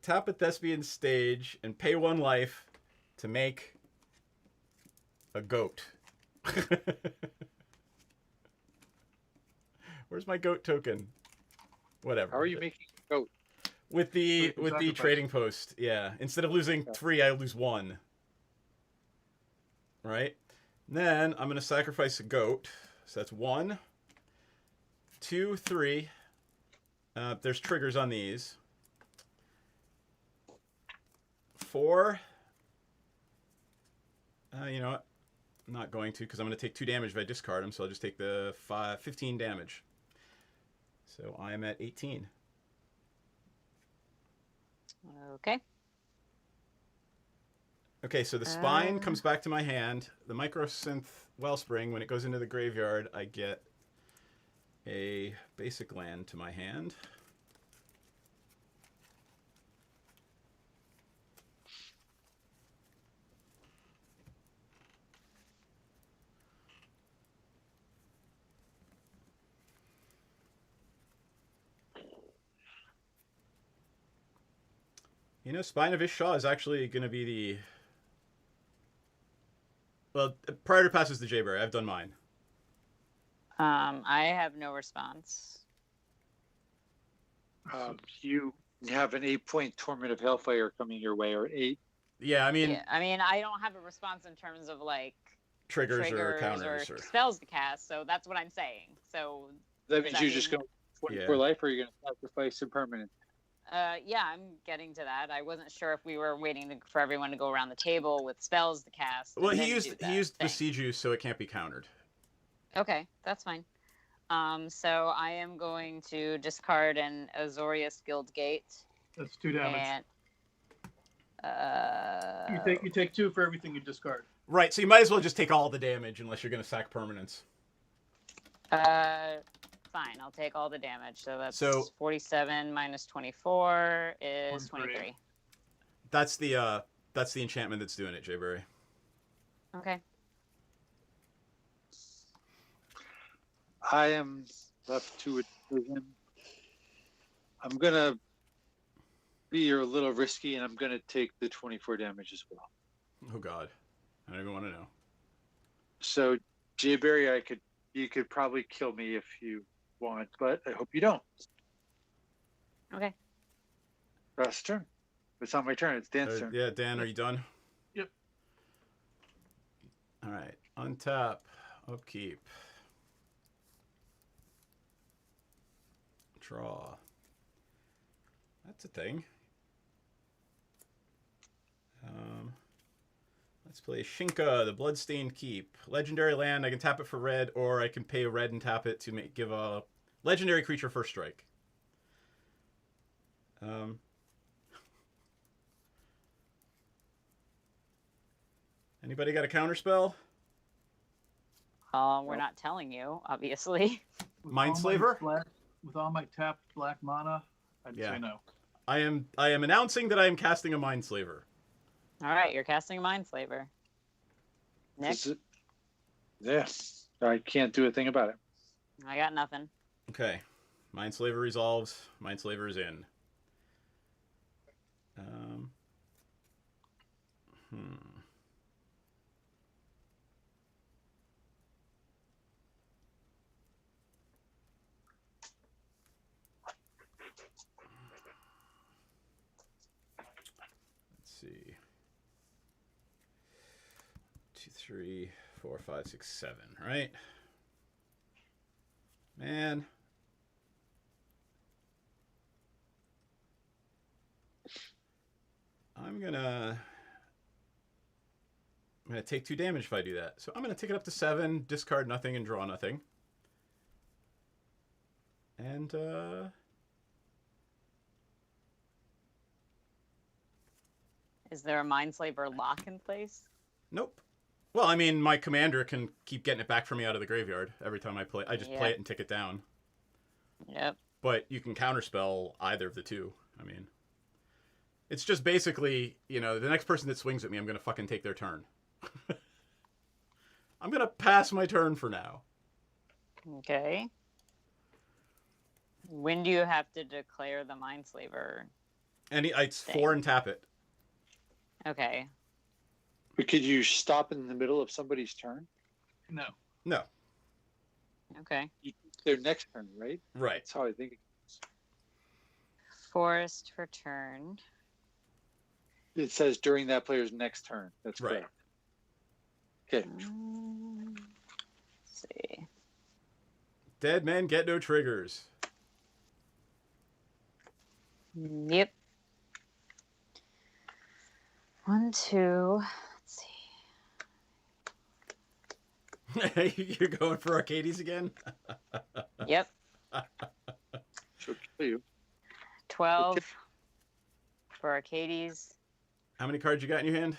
[SPEAKER 2] tap a Thespian stage and pay 1 life to make a goat. Where's my goat token? Whatever.
[SPEAKER 1] How are you making a goat?
[SPEAKER 2] With the
[SPEAKER 4] Sacrifice.
[SPEAKER 2] trading post, yeah. Instead of losing 3, I lose 1. Right? Then I'm gonna sacrifice a goat. So that's 1, 2, 3. There's triggers on these. 4, You know what? I'm not going to because I'm going to take 2 damage if I discard him, so I'll just take the 15 damage. So I am at 18.
[SPEAKER 3] Okay.
[SPEAKER 2] Okay, so the spine comes back to my hand. The Microsynth Wellspring, when it goes into the graveyard, I get a basic land to my hand. You know, Spine of Ishshaw is actually going to be the... Well, Prior passes the Jayberry. I've done mine.
[SPEAKER 3] I have no response.
[SPEAKER 1] You have an 8-point Torment of Hellfire coming your way, or 8.
[SPEAKER 2] Yeah, I mean...
[SPEAKER 3] Yeah, I mean, I don't have a response in terms of, like,
[SPEAKER 2] triggers or counters or
[SPEAKER 3] spells to cast, so that's what I'm saying. So
[SPEAKER 1] That means you're just going 24
[SPEAKER 2] Yeah.
[SPEAKER 1] life, or you're going to sacrifice a permanent.
[SPEAKER 3] yeah, I'm getting to that. I wasn't sure if we were waiting for everyone to go around the table with spells to cast.
[SPEAKER 2] Well,
[SPEAKER 3] and
[SPEAKER 2] he
[SPEAKER 3] then do
[SPEAKER 2] used
[SPEAKER 3] that
[SPEAKER 2] the
[SPEAKER 3] thing.
[SPEAKER 2] Siege Juice, so it can't be countered.
[SPEAKER 3] Okay, that's fine. So I am going to discard an Azorius Guildgate.
[SPEAKER 4] That's 2 damage.
[SPEAKER 3] And
[SPEAKER 4] You take 2 for everything you discard.
[SPEAKER 2] Right, so you might as well just take all the damage unless you're going to sack permanents.
[SPEAKER 3] fine, I'll take all the damage. So that's
[SPEAKER 2] So-
[SPEAKER 3] 47 minus 24 is
[SPEAKER 4] 23.
[SPEAKER 3] 23.
[SPEAKER 2] That's the enchantment that's doing it, Jayberry.
[SPEAKER 3] Okay.
[SPEAKER 1] I am left to a decision. I'm going to be a little risky, and I'm going to take the 24 damage as well.
[SPEAKER 2] Oh, God. I don't even want to know.
[SPEAKER 1] So, Jayberry, you could probably kill me if you want, but I hope you don't.
[SPEAKER 3] Okay.
[SPEAKER 1] Last turn. It's not my turn. It's Dan's turn.
[SPEAKER 2] Yeah, Dan, are you done?
[SPEAKER 4] Yep.
[SPEAKER 2] All right. Untap. Upkeep. Draw. That's a thing. Let's play Shinka, the Bloodstained Keep. Legendary land. I can tap it for red, or I can pay red and tap it to give a legendary creature first strike. Anybody got a counterspell?
[SPEAKER 3] We're not telling you, obviously.
[SPEAKER 2] Mindslaver?
[SPEAKER 4] With all my tapped black mana, I'd say no.
[SPEAKER 2] I am announcing that I am casting a Mindslaver.
[SPEAKER 3] All right, you're casting a Mindslaver. Nick,
[SPEAKER 1] Yeah. I can't do a thing about it.
[SPEAKER 3] I got nothing.
[SPEAKER 2] Okay. Mindslaver resolves. Mindslaver is in. Let's see. 2, 3, 4, 5, 6, 7, right? Man. I'm gonna take 2 damage if I do that. So I'm gonna take it up to 7, discard nothing, and draw nothing. And
[SPEAKER 3] Is there a Mindslaver lock in place?
[SPEAKER 2] nope. Well, I mean, my commander can keep getting it back for me out of the graveyard every time I play. I just play it and tick it down.
[SPEAKER 3] Yep.
[SPEAKER 2] But you can counterspell either of the two. I mean, it's just basically, the next person that swings at me, I'm going to fucking take their turn. I'm going to pass my turn for now.
[SPEAKER 3] Okay. When do you have to declare the Mindslaver?
[SPEAKER 2] It's 4 and tap it.
[SPEAKER 3] Okay.
[SPEAKER 1] But could you stop in the middle of somebody's turn?
[SPEAKER 4] No.
[SPEAKER 2] No.
[SPEAKER 3] Okay.
[SPEAKER 1] Their next turn, right?
[SPEAKER 2] Right.
[SPEAKER 1] That's how I think it is.
[SPEAKER 3] Forest for turn.
[SPEAKER 1] It says during that player's next turn. That's
[SPEAKER 2] Right.
[SPEAKER 1] correct. Okay.
[SPEAKER 3] Let's see.
[SPEAKER 2] Dead men get no triggers.
[SPEAKER 3] Yep. 1, 2. Let's see.
[SPEAKER 2] You're going for Arcades again?
[SPEAKER 3] Yep.
[SPEAKER 1] She'll kill you.
[SPEAKER 3] 12 for Arcades.
[SPEAKER 2] How many cards you got in your hand?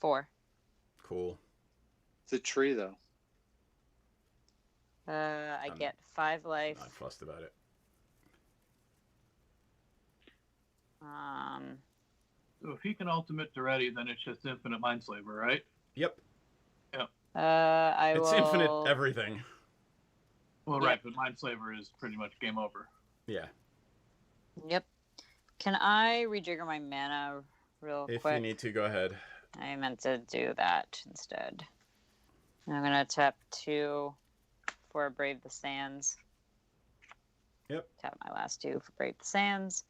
[SPEAKER 3] 4.
[SPEAKER 2] Cool.
[SPEAKER 1] It's a tree, though.
[SPEAKER 3] I
[SPEAKER 2] I'm
[SPEAKER 3] get 5 life.
[SPEAKER 2] Not fussed about it.
[SPEAKER 4] So if he can ultimate Duretti, then it's just infinite Mindslaver, right?
[SPEAKER 2] Yep.
[SPEAKER 3] I
[SPEAKER 2] It's
[SPEAKER 3] will...
[SPEAKER 2] infinite everything.
[SPEAKER 4] Well,
[SPEAKER 3] Yep.
[SPEAKER 4] right, but Mindslaver is pretty much game over.
[SPEAKER 2] Yeah.
[SPEAKER 3] Yep. Can I rejigger my mana real
[SPEAKER 2] If
[SPEAKER 3] quick?
[SPEAKER 2] you need to, go ahead.
[SPEAKER 3] I meant to do that instead. I'm gonna tap 2 for Brave the Sands.
[SPEAKER 2] Yep.
[SPEAKER 3] Tap my last 2 for Brave the Sands.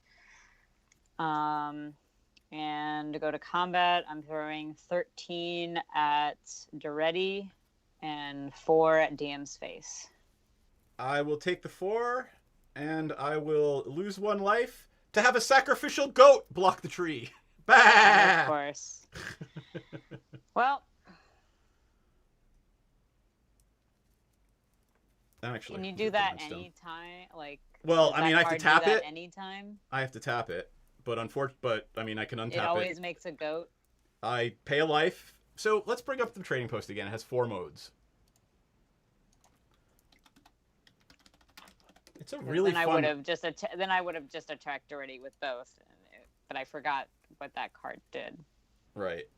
[SPEAKER 3] And to go to combat, I'm throwing 13 at Duretti and 4 at DM's face.
[SPEAKER 2] I will take the 4, and I will lose 1 life to have a sacrificial goat block the tree.
[SPEAKER 3] And of
[SPEAKER 2] Bah!
[SPEAKER 3] course. Well,
[SPEAKER 2] Actually,
[SPEAKER 3] can you
[SPEAKER 2] it's
[SPEAKER 3] do
[SPEAKER 2] a
[SPEAKER 3] that
[SPEAKER 2] Grindstone.
[SPEAKER 3] anytime? Like,
[SPEAKER 2] Well,
[SPEAKER 3] does
[SPEAKER 2] I mean,
[SPEAKER 3] that
[SPEAKER 2] I have to
[SPEAKER 3] card
[SPEAKER 2] tap
[SPEAKER 3] do that
[SPEAKER 2] it.
[SPEAKER 3] anytime?
[SPEAKER 2] I have to tap it, but I mean, I can untap
[SPEAKER 3] It always makes a goat.
[SPEAKER 2] I pay a life. So let's bring up the trading post again. It has 4 modes. It's a really
[SPEAKER 3] then I
[SPEAKER 2] fun.
[SPEAKER 3] would have just then I would have just attacked already with both, but I forgot what that card did.
[SPEAKER 2] Right.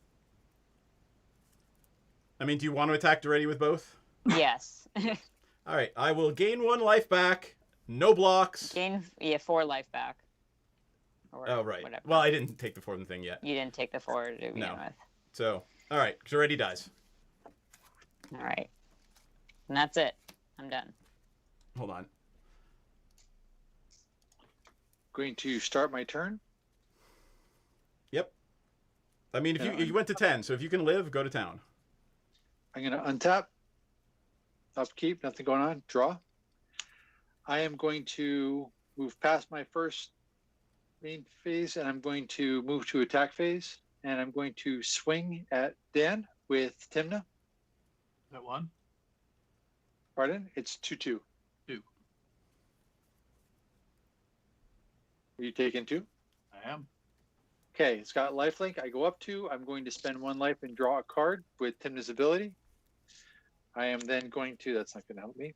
[SPEAKER 2] I mean, do you want to attack already with both?
[SPEAKER 3] Yes.
[SPEAKER 2] All right. I will gain 1 life back. No blocks.
[SPEAKER 3] Gain 4 life back. Or
[SPEAKER 2] Oh, right.
[SPEAKER 3] Whatever.
[SPEAKER 2] Well, I didn't take the 4th thing yet.
[SPEAKER 3] You didn't take the 4 to begin
[SPEAKER 2] No.
[SPEAKER 3] with.
[SPEAKER 2] So, all right. Already dies.
[SPEAKER 3] All right. And that's it. I'm done.
[SPEAKER 2] Hold on.
[SPEAKER 1] Going to start my turn.
[SPEAKER 2] Yep. I mean, if
[SPEAKER 1] Yeah,
[SPEAKER 2] you went to 10, so if you can live, go to town.
[SPEAKER 1] I'm going to untap. Upkeep, nothing going on. Draw. I am going to move past my first main phase, and I'm going to move to attack phase, and I'm going to swing at Dan with Timna.
[SPEAKER 4] That one?
[SPEAKER 1] Pardon? It's 2-2.
[SPEAKER 4] 2.
[SPEAKER 1] Are you taking 2?
[SPEAKER 4] I am.
[SPEAKER 1] Okay, it's got lifelink. I go up 2. I'm going to spend 1 life and draw a card with Timna's ability. I am then going to, that's not going to help me.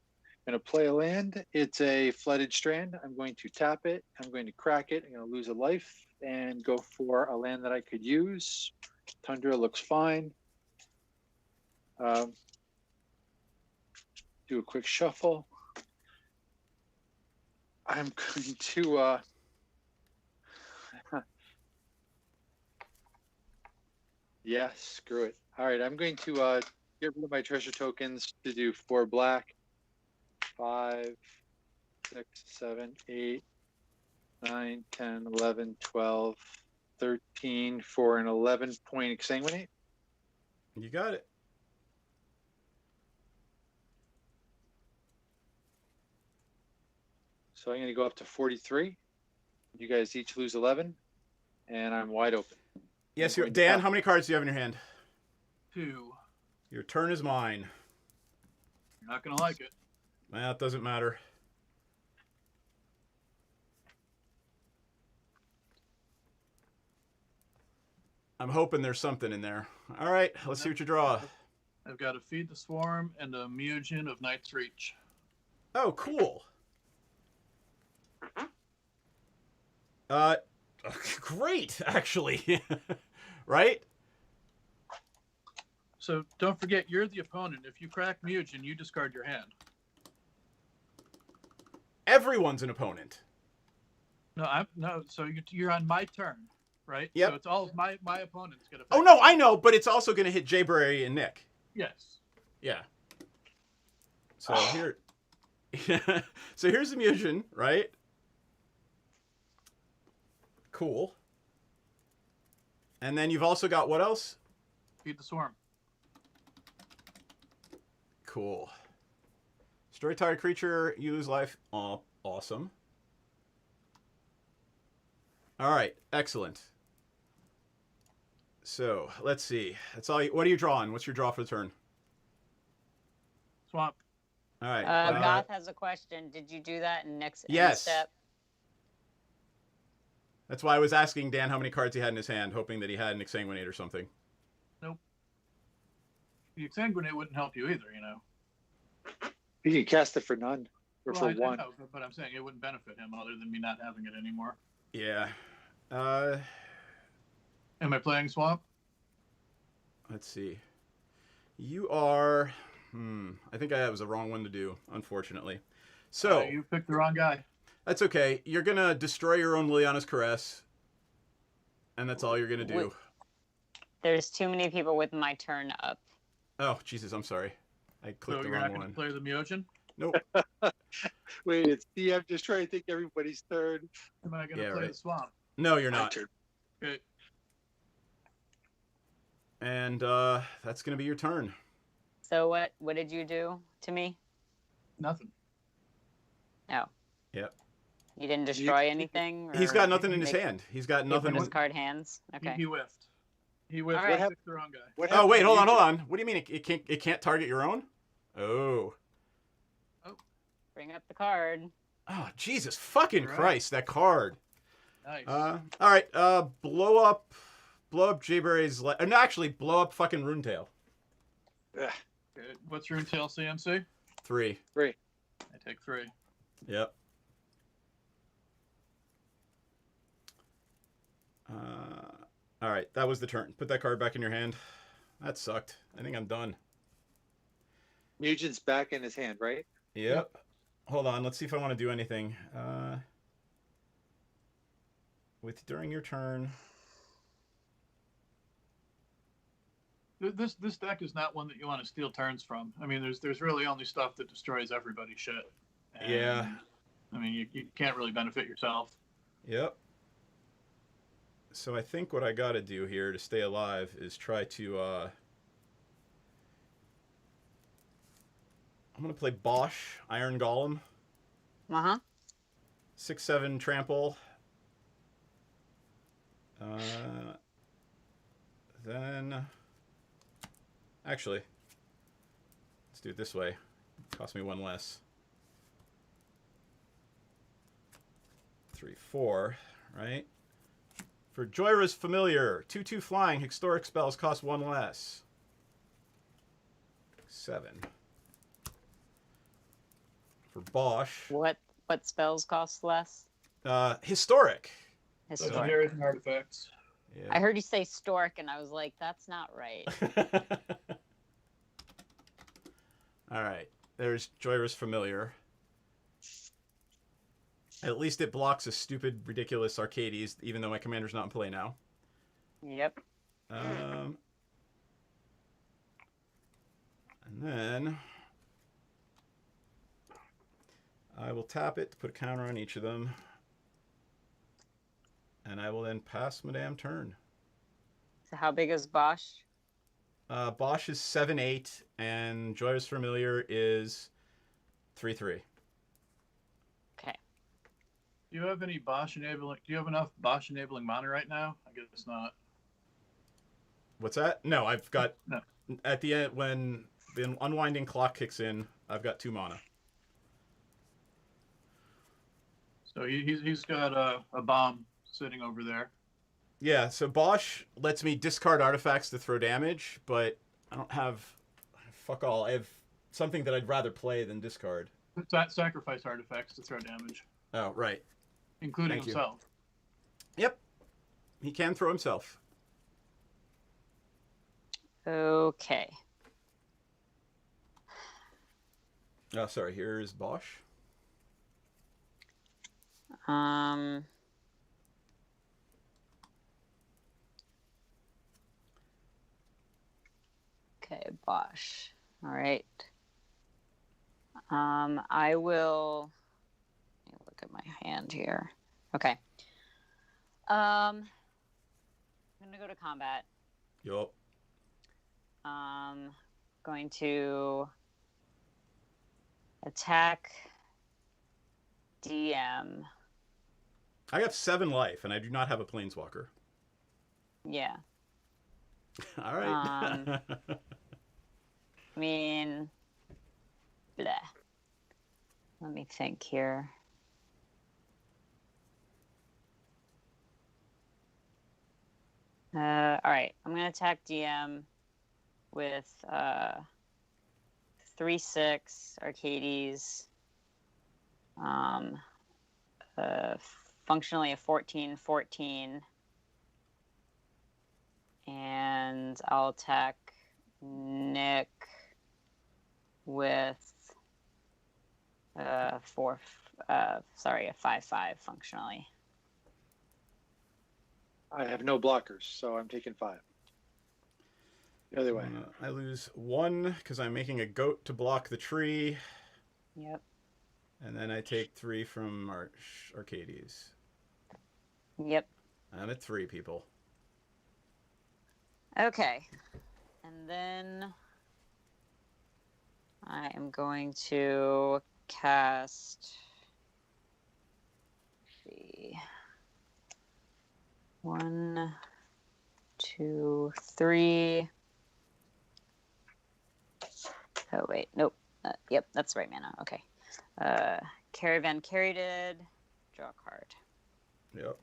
[SPEAKER 1] I'm going to play a land. It's a Flooded Strand. I'm going to tap it. I'm going to crack it. I'm going to lose a life and go for a land that I could use. Tundra looks fine. Do a quick shuffle. I'm going to yeah, screw it. All right, I'm going to get rid of my treasure tokens to do 4 black. 5, 6, 7, 8, 9, 10, 11, 12, 13 for an 11-point exsanguinate.
[SPEAKER 2] You got it.
[SPEAKER 1] So I'm going to go up to 43. You guys each lose 11, and I'm wide open.
[SPEAKER 2] Yes, you're, Dan, how many cards do you have in your hand?
[SPEAKER 4] 2.
[SPEAKER 2] Your turn is mine.
[SPEAKER 4] You're not going to like it.
[SPEAKER 2] Well, it doesn't matter. I'm hoping there's something in there. All right, let's see what you draw.
[SPEAKER 4] I've got to Feed the Swarm and a Mujin of Night's Reach.
[SPEAKER 2] Oh, cool. Great, actually. Right?
[SPEAKER 4] So don't forget, you're the opponent. If you crack Mujin, you discard your hand.
[SPEAKER 2] Everyone's an opponent.
[SPEAKER 4] No. So you're on my turn, right?
[SPEAKER 2] Yep.
[SPEAKER 4] So it's all of my opponent's gonna.
[SPEAKER 2] Oh, no, I know, but it's also going to hit Jayberry and Nick.
[SPEAKER 4] Yes.
[SPEAKER 2] Yeah. So here... So here's the Mujin, right? Cool. And then you've also got what else?
[SPEAKER 4] Feed the Swarm.
[SPEAKER 2] Cool. Destroy target creature, you lose life. Oh, awesome. All right, excellent. So let's see. That's all. What are you drawing? What's your draw for the turn?
[SPEAKER 4] Swamp.
[SPEAKER 2] All right.
[SPEAKER 3] Goth has a question. Did you do that in next
[SPEAKER 2] Yes.
[SPEAKER 3] step?
[SPEAKER 2] That's why I was asking Dan how many cards he had in his hand, hoping that he had an Exsanguinate or something.
[SPEAKER 4] Nope. The Exsanguinate wouldn't help you either, you know.
[SPEAKER 1] You can cast it for none or
[SPEAKER 4] Well,
[SPEAKER 1] for
[SPEAKER 4] I
[SPEAKER 1] one.
[SPEAKER 4] know, but I'm saying it wouldn't benefit him other than me not having it anymore.
[SPEAKER 2] Yeah.
[SPEAKER 4] Am I playing Swamp?
[SPEAKER 2] Let's see. You are... I think that was the wrong one to do, unfortunately. So...
[SPEAKER 4] You picked the wrong guy.
[SPEAKER 2] That's okay. You're going to destroy your own Liliana's Caress. And that's all you're going to do.
[SPEAKER 3] Wait. There's too many people with my turn up.
[SPEAKER 2] Oh, Jesus, I'm sorry. I clicked
[SPEAKER 4] So
[SPEAKER 2] the
[SPEAKER 4] you're
[SPEAKER 2] wrong
[SPEAKER 4] not going
[SPEAKER 2] one.
[SPEAKER 4] to play the Meotian?
[SPEAKER 2] Nope.
[SPEAKER 1] Wait, it's DM just trying to take everybody's turn.
[SPEAKER 4] Am I going to
[SPEAKER 2] Yeah,
[SPEAKER 4] play
[SPEAKER 2] right.
[SPEAKER 4] the Swamp?
[SPEAKER 2] No, you're
[SPEAKER 1] My
[SPEAKER 2] not.
[SPEAKER 1] turn.
[SPEAKER 4] Okay.
[SPEAKER 2] And that's going to be your turn.
[SPEAKER 3] So what did you do to me?
[SPEAKER 4] Nothing.
[SPEAKER 3] No.
[SPEAKER 2] Yep.
[SPEAKER 3] You didn't destroy anything?
[SPEAKER 2] He's
[SPEAKER 3] or
[SPEAKER 2] got nothing in his
[SPEAKER 3] make-
[SPEAKER 2] hand. He's got
[SPEAKER 3] He
[SPEAKER 2] nothing.
[SPEAKER 3] put his card hands? Okay.
[SPEAKER 4] He whiffed. He whiffed.
[SPEAKER 3] All right.
[SPEAKER 4] I picked the wrong guy.
[SPEAKER 1] What
[SPEAKER 2] Oh,
[SPEAKER 1] happened
[SPEAKER 2] wait,
[SPEAKER 1] to
[SPEAKER 2] hold on.
[SPEAKER 1] Mutant?
[SPEAKER 2] What do you mean it can't target your own? Oh.
[SPEAKER 3] Bring up the card.
[SPEAKER 2] Oh, Jesus fucking
[SPEAKER 4] Right.
[SPEAKER 2] Christ, that card.
[SPEAKER 4] Nice.
[SPEAKER 2] All right, blow up Jayberry's... no, actually, blow up fucking Runetail.
[SPEAKER 1] Ugh,
[SPEAKER 4] Okay. What's your Intel CMC?
[SPEAKER 2] 3.
[SPEAKER 1] Three.
[SPEAKER 4] I take 3.
[SPEAKER 2] Yep. All right, that was the turn. Put that card back in your hand. That sucked. I think I'm done.
[SPEAKER 1] Mutant's back in his hand, right?
[SPEAKER 2] Yep. Hold on. Let's see if I want to do anything. During your turn.
[SPEAKER 4] This deck is not one that you want to steal turns from. I mean, there's really only stuff that destroys everybody's shit. And,
[SPEAKER 2] Yeah.
[SPEAKER 4] I mean, you can't really benefit yourself.
[SPEAKER 2] Yep. So I think what I got to do here to stay alive is try to... I'm going to play Bosch, Iron Golem.
[SPEAKER 3] Uh-huh.
[SPEAKER 2] 6/7 trample. Then... Actually, let's do it this way. Cost me 1 less. 3, 4, right? For Joyra's Familiar, 2/2 flying, historic spells cost 1 less. 7. For Bosch,
[SPEAKER 3] What spells cost less?
[SPEAKER 2] historic.
[SPEAKER 3] Historic.
[SPEAKER 4] Legendaries and artifacts.
[SPEAKER 2] Yeah.
[SPEAKER 3] I heard you say stork, and I was like, that's not right.
[SPEAKER 2] All right, there's Joyra's Familiar. At least it blocks a stupid, ridiculous Arcades, even though my commander's not in play now.
[SPEAKER 3] Yep.
[SPEAKER 2] And then I will tap it to put a counter on each of them. And I will then pass my damn turn.
[SPEAKER 3] So how big is Bosch?
[SPEAKER 2] Bosch is 7/8, and Joyous Familiar is 3/3.
[SPEAKER 3] Okay.
[SPEAKER 4] Do you have any Bosch enabling? Do you have enough Bosch enabling mana right now? I guess not.
[SPEAKER 2] What's that? No, I've got...
[SPEAKER 4] No.
[SPEAKER 2] At the end, when the unwinding clock kicks in, I've got 2 mana.
[SPEAKER 4] So he's got a bomb sitting over there.
[SPEAKER 2] Yeah, so Bosch lets me discard artifacts to throw damage, but I don't have... Fuck all. I have something that I'd rather play than discard.
[SPEAKER 4] Sacrifice artifacts to throw damage,
[SPEAKER 2] Oh, right.
[SPEAKER 4] including
[SPEAKER 2] Thank you.
[SPEAKER 4] himself.
[SPEAKER 2] Yep. He can throw himself.
[SPEAKER 3] Okay.
[SPEAKER 2] Oh, sorry. Here's Bosch.
[SPEAKER 3] Okay, Bosch. All right. I will... Let me look at my hand here. Okay. I'm going to go to combat.
[SPEAKER 2] Yup.
[SPEAKER 3] Going to attack DM.
[SPEAKER 2] I have 7 life, and I do not have a Planeswalker.
[SPEAKER 3] Yeah.
[SPEAKER 2] All right.
[SPEAKER 3] I mean, Bleh. Let me think here. All right, I'm gonna attack DM with 3/6 Arcades. Functionally a 14/14, and I'll attack Nick with a 5/5 functionally.
[SPEAKER 1] I have no blockers, so I'm taking 5. The other way.
[SPEAKER 2] I lose 1 because I'm making a goat to block the tree.
[SPEAKER 3] Yep.
[SPEAKER 2] And then I take 3 from Arcades.
[SPEAKER 3] Yep.
[SPEAKER 2] I'm at 3, people.
[SPEAKER 3] Okay. And then I am going to cast the 1, 2, 3. Oh wait, nope. Yep, that's the right mana. Okay. Caravan Carried. Draw a card.
[SPEAKER 2] Yep.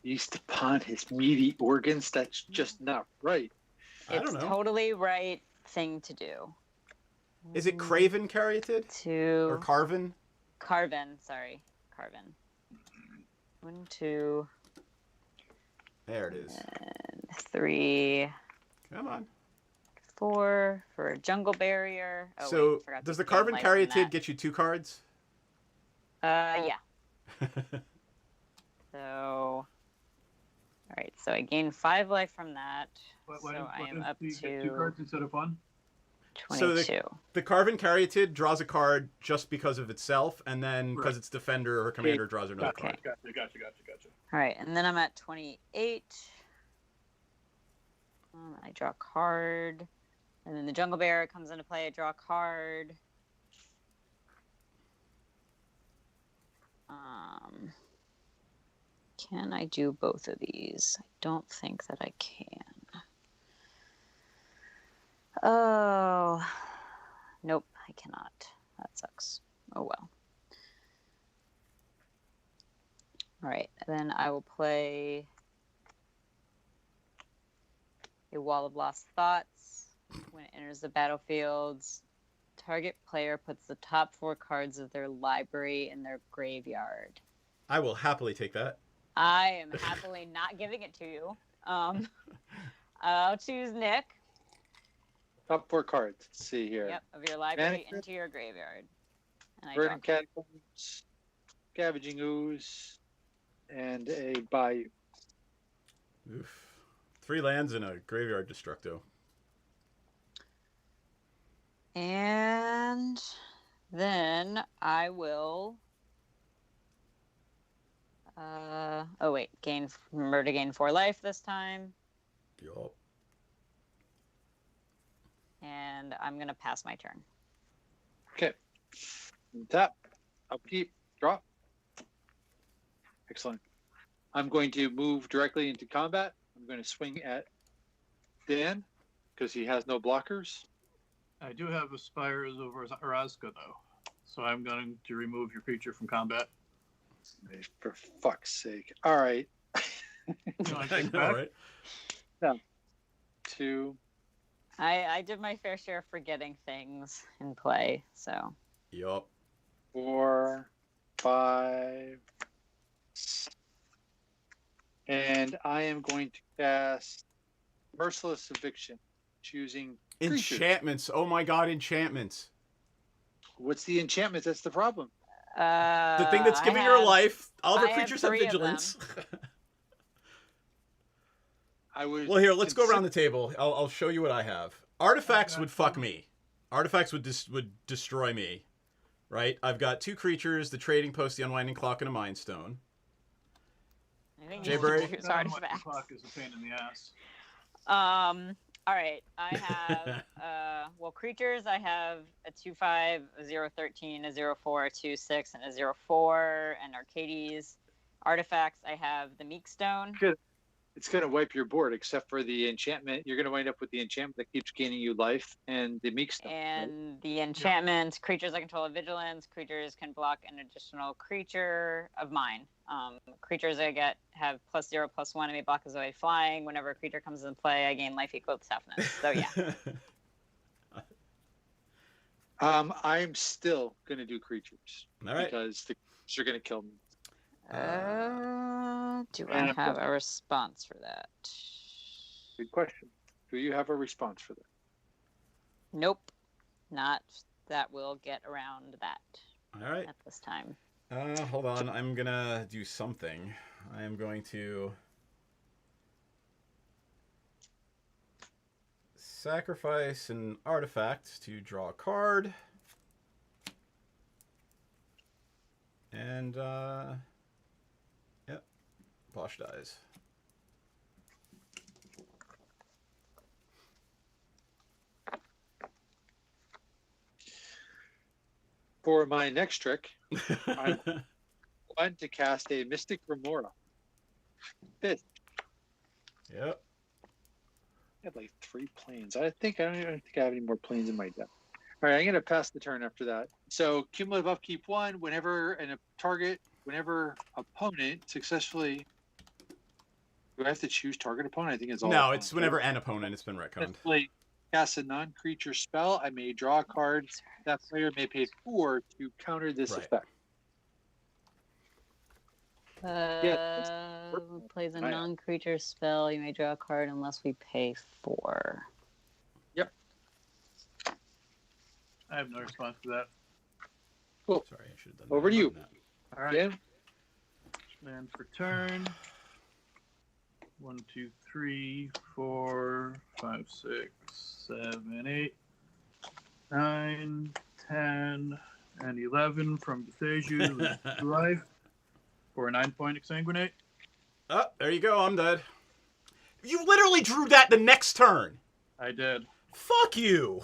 [SPEAKER 1] Used upon his meaty organs. That's just not right.
[SPEAKER 2] I don't
[SPEAKER 3] It's
[SPEAKER 2] know.
[SPEAKER 3] totally right thing to do.
[SPEAKER 2] Is it Craven Caryatid? Or
[SPEAKER 3] To
[SPEAKER 2] Carven?
[SPEAKER 3] Carven, sorry. Carven. 1, 2,
[SPEAKER 2] There it is.
[SPEAKER 3] and 3,
[SPEAKER 2] Come on.
[SPEAKER 3] 4 for a jungle barrier. Oh,
[SPEAKER 2] So,
[SPEAKER 3] wait, forgot to
[SPEAKER 2] does the
[SPEAKER 3] gain
[SPEAKER 2] Carven
[SPEAKER 3] life from
[SPEAKER 2] Caryatid
[SPEAKER 3] that.
[SPEAKER 2] get you 2 cards?
[SPEAKER 3] Yeah. So, all right. So I gain 5 life from that.
[SPEAKER 4] What
[SPEAKER 3] So
[SPEAKER 4] if,
[SPEAKER 3] I
[SPEAKER 4] what
[SPEAKER 3] am
[SPEAKER 4] if
[SPEAKER 3] up
[SPEAKER 4] you get 2
[SPEAKER 3] to
[SPEAKER 4] cards instead of 1?
[SPEAKER 3] 22.
[SPEAKER 2] So the Carven Caryatid draws a card just because of itself, and then because
[SPEAKER 4] Right.
[SPEAKER 2] it's defender or commander draws another
[SPEAKER 3] Okay.
[SPEAKER 2] card.
[SPEAKER 4] Gotcha.
[SPEAKER 3] All right, and then I'm at 28. I draw a card, and then the jungle bear comes into play. I draw a card. Can I do both of these? I don't think that I can. Oh, nope, I cannot. That sucks. Oh well. All right, then I will play a Wall of Lost Thoughts. When it enters the battlefield, target player puts the top 4 cards of their library in their graveyard.
[SPEAKER 2] I will happily take that.
[SPEAKER 3] I am happily not giving it to you. I'll choose Nick.
[SPEAKER 1] Top 4 cards. Let's see here.
[SPEAKER 3] Yep, of your library
[SPEAKER 1] Manacrypt,
[SPEAKER 3] into your graveyard. And I draw.
[SPEAKER 1] Verdant Catacombs, Scavenging Ooze, and a Bayou.
[SPEAKER 2] Oof. 3 lands and a graveyard destructo.
[SPEAKER 3] And then I will. Oh wait, remember to gain 4 life this time,
[SPEAKER 2] Yup.
[SPEAKER 3] and I'm gonna pass my turn.
[SPEAKER 1] Okay. Tap. Upkeep. Draw. Excellent. I'm going to move directly into combat. I'm going to swing at Dan because he has no blockers.
[SPEAKER 4] I do have Aspires over Orazka, though. So I'm going to remove your creature from combat.
[SPEAKER 1] For fuck's sake. All right.
[SPEAKER 4] You want to
[SPEAKER 2] I
[SPEAKER 4] take
[SPEAKER 2] know,
[SPEAKER 4] back?
[SPEAKER 2] right?
[SPEAKER 1] 2.
[SPEAKER 3] I did my fair share of forgetting things in play, so.
[SPEAKER 2] Yup.
[SPEAKER 1] 4, 5, and I am going to cast Merciless Eviction, choosing creatures.
[SPEAKER 2] Enchantments. Oh my god, enchantments.
[SPEAKER 1] What's the enchantment? That's the problem.
[SPEAKER 2] The thing that's
[SPEAKER 3] I
[SPEAKER 2] giving her
[SPEAKER 3] have-
[SPEAKER 2] life. All of
[SPEAKER 3] I
[SPEAKER 2] her
[SPEAKER 3] have
[SPEAKER 2] creatures have
[SPEAKER 3] 3 of them.
[SPEAKER 2] vigilance.
[SPEAKER 1] I was
[SPEAKER 2] Well, here, let's go around the table. I'll show you what I have. Artifacts
[SPEAKER 4] Okay.
[SPEAKER 2] would fuck me. Artifacts would destroy me. Right? I've got 2 creatures, the Trading Post, the Unwinding Clock, and a Mind Stone.
[SPEAKER 3] I think
[SPEAKER 2] Jay
[SPEAKER 3] you
[SPEAKER 2] Bray?
[SPEAKER 3] should choose
[SPEAKER 4] That one
[SPEAKER 3] artifacts.
[SPEAKER 4] clock is a pain in the ass.
[SPEAKER 3] All right. I have creatures. I have a 2/5, a 0/13, a 0/4, a 2/6, and a 0/4, and Arcades. Artifacts. I have the Meek Stone.
[SPEAKER 1] Good. it's going to wipe your board, except for the enchantment. You're going to wind up with the enchantment that keeps gaining you life and the meek stuff.
[SPEAKER 3] And the enchantment, creatures that control vigilance, creatures can block an additional creature of mine. Creatures I get have +0/+1 and may block as though I'm flying. Whenever a creature comes into play, I gain life equal to toughness. So yeah.
[SPEAKER 1] I'm still going to do creatures.
[SPEAKER 2] All right.
[SPEAKER 1] Because the creatures are going to kill me.
[SPEAKER 3] Do I have a response for that?
[SPEAKER 1] Good question. Do you have a response for that?
[SPEAKER 3] Nope. Not that will get around that.
[SPEAKER 2] All right.
[SPEAKER 3] At this time.
[SPEAKER 2] Hold on. I'm going to do something. I am going to sacrifice an artifact to draw a card. And, yep. Bosch dies.
[SPEAKER 1] For my next trick, I want to cast a Mystic Remora. Fifth.
[SPEAKER 2] Yep.
[SPEAKER 1] I have like 3 planes. I don't think I have any more planes in my deck. All right, I'm going to pass the turn after that. So cumulative upkeep 1. Whenever opponent successfully. Do I have to choose target opponent? I think it's all.
[SPEAKER 2] No, it's whenever an opponent. It's been retconned.
[SPEAKER 1] Cast a non-creature spell. I may draw a card. That player may pay 4 to counter this effect.
[SPEAKER 3] Plays a non-creature spell. You may draw a card unless we pay 4.
[SPEAKER 1] Yep.
[SPEAKER 4] I have no response to that.
[SPEAKER 1] Cool.
[SPEAKER 2] Sorry, I should have done that.
[SPEAKER 1] Over to you.
[SPEAKER 4] All right.
[SPEAKER 1] Jim?
[SPEAKER 4] Land for turn. 1, 2, 3, 4, 5, 6, 7, 8, 9, 10, and 11 from Bethesda life for a 9-point exsanguinate.
[SPEAKER 2] Oh, there you go. I'm dead. You literally drew that the next turn.
[SPEAKER 4] I did.
[SPEAKER 2] Fuck you.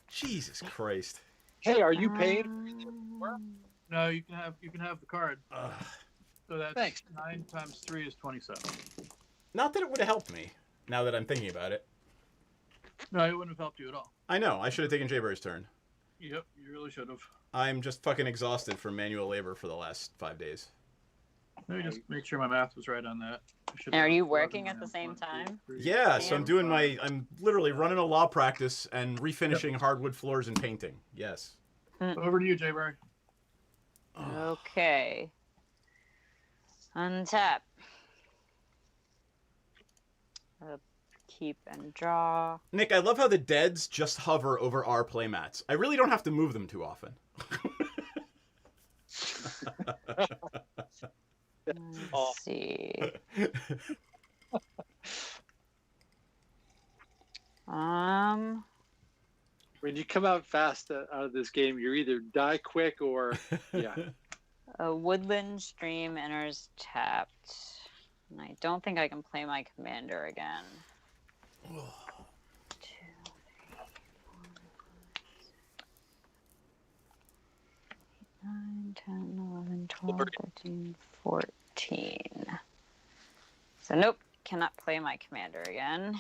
[SPEAKER 2] Jesus Christ.
[SPEAKER 1] Hey, are you paid?
[SPEAKER 4] No, you can have the card. So that's
[SPEAKER 1] Thanks.
[SPEAKER 4] 9 times 3 is 27.
[SPEAKER 2] Not that it would have helped me, now that I'm thinking about it.
[SPEAKER 4] No, it wouldn't have helped you at all.
[SPEAKER 2] I know. I should have taken Jayberry's turn.
[SPEAKER 4] Yep, you really should have.
[SPEAKER 2] I'm just fucking exhausted from manual labor for the last 5 days.
[SPEAKER 4] Let me just make sure my math was right on that.
[SPEAKER 3] And are you working at the same time?
[SPEAKER 2] Yeah, so I'm doing I'm literally running a law practice and refinishing hardwood floors and painting. Yes.
[SPEAKER 4] Over to you, Jayberry.
[SPEAKER 3] Okay. Untap. Keep and draw.
[SPEAKER 2] Nick, I love how the deads just hover over our playmats. I really don't have to move them too often.
[SPEAKER 3] Let's see.
[SPEAKER 1] When you come out fast out of this game, you either die quick or yeah.
[SPEAKER 3] A woodland stream enters tapped. And I don't think I can play my commander again. 2, 3, 4, 5, 6, 9, 10, 11, 12, 13, 14. So nope, cannot play my commander again.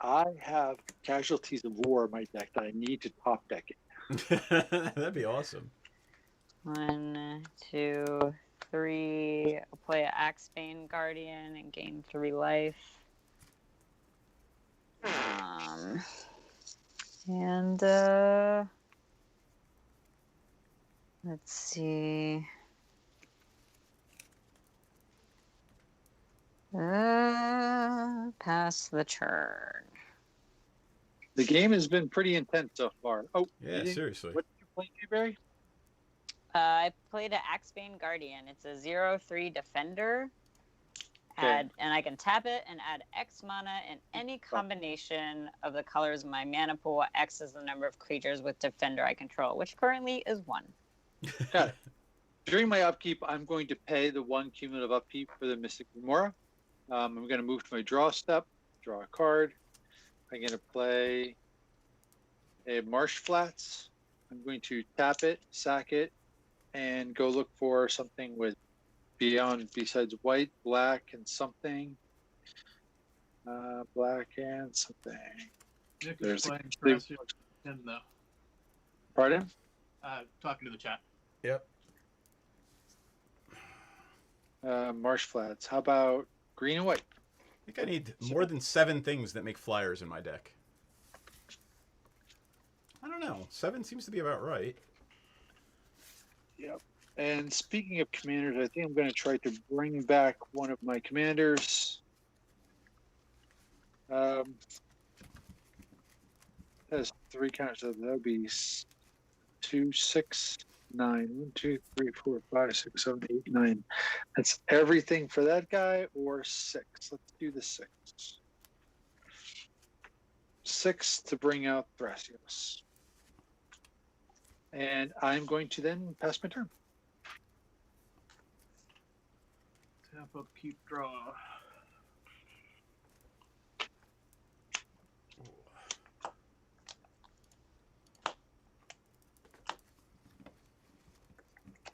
[SPEAKER 1] I have Casualties of War in my deck that I need to top deck it.
[SPEAKER 2] That'd be awesome.
[SPEAKER 3] 1, 2, 3. I'll play an Axebane Guardian and gain 3 life. Let's see. Pass the turn.
[SPEAKER 1] The game has been pretty intense so far. Oh,
[SPEAKER 2] yeah, seriously.
[SPEAKER 1] What did you play, Jayberry?
[SPEAKER 3] I played an Axebane Guardian. It's a 0/3 defender.
[SPEAKER 1] Okay.
[SPEAKER 3] And I can tap it and add X mana in any combination of the colors of my mana pool. X is the number of creatures with defender I control, which currently is 1.
[SPEAKER 1] Got it. During my upkeep, I'm going to pay the 1 cumulative upkeep for the Mystic Remora. I'm going to move to my draw step, draw a card. I'm going to play a Marsh Flats. I'm going to tap it, sack it, and go look for something with besides white, black, and something. Black and something.
[SPEAKER 4] Nick is
[SPEAKER 1] There's
[SPEAKER 4] playing terrestrial in the
[SPEAKER 1] Pardon?
[SPEAKER 4] talking to the chat.
[SPEAKER 2] Yep.
[SPEAKER 1] Marsh flats. How about green and white?
[SPEAKER 2] I think I need more than 7 things that make flyers in my deck. I don't know. 7 seems to be about right.
[SPEAKER 1] Yep. And speaking of commanders, I think I'm going to try to bring back one of my commanders. Has 3 counters, so that would be 2, 6, 9. 1, 2, 3, 4, 5, 6, 7, 8, 9. That's everything for that guy, or 6. Let's do the 6. 6 to bring out Thrasios. And I'm going to then pass my turn.
[SPEAKER 4] Tap up, keep, draw.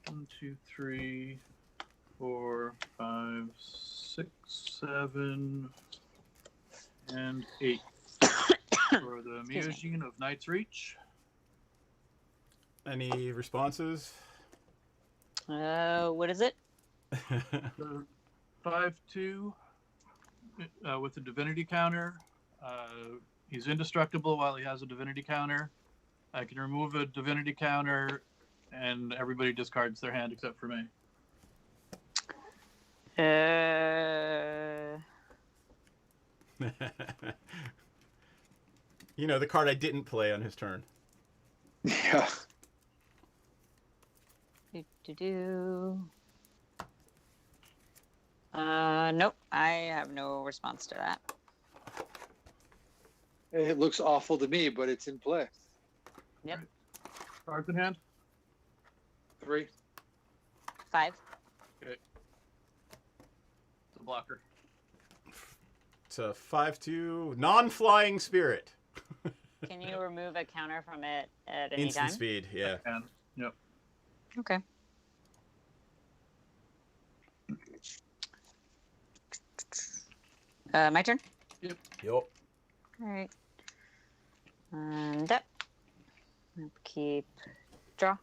[SPEAKER 4] One, 2, 3, 4, 5, 6, 7, and 8 for the Miogene of Knight's Reach.
[SPEAKER 2] Any responses?
[SPEAKER 3] What is it?
[SPEAKER 4] The 5/2 with a divinity counter. He's indestructible while he has a divinity counter. I can remove a divinity counter, and everybody discards their hand except for me.
[SPEAKER 2] You know, the card I didn't play on his turn.
[SPEAKER 1] Yeah.
[SPEAKER 3] Nope, I have no response to that.
[SPEAKER 1] It looks awful to me, but it's in play.
[SPEAKER 3] Yep.
[SPEAKER 4] Cards in hand.
[SPEAKER 1] 3.
[SPEAKER 3] 5.
[SPEAKER 4] Okay. It's a blocker.
[SPEAKER 2] It's a 5/2 non-flying spirit.
[SPEAKER 3] Can you remove a counter from it at any
[SPEAKER 2] Instant
[SPEAKER 3] time?
[SPEAKER 2] speed, yeah.
[SPEAKER 4] And yep.
[SPEAKER 3] Okay. My turn?
[SPEAKER 2] Yup.
[SPEAKER 3] All right. And up. Keep draw.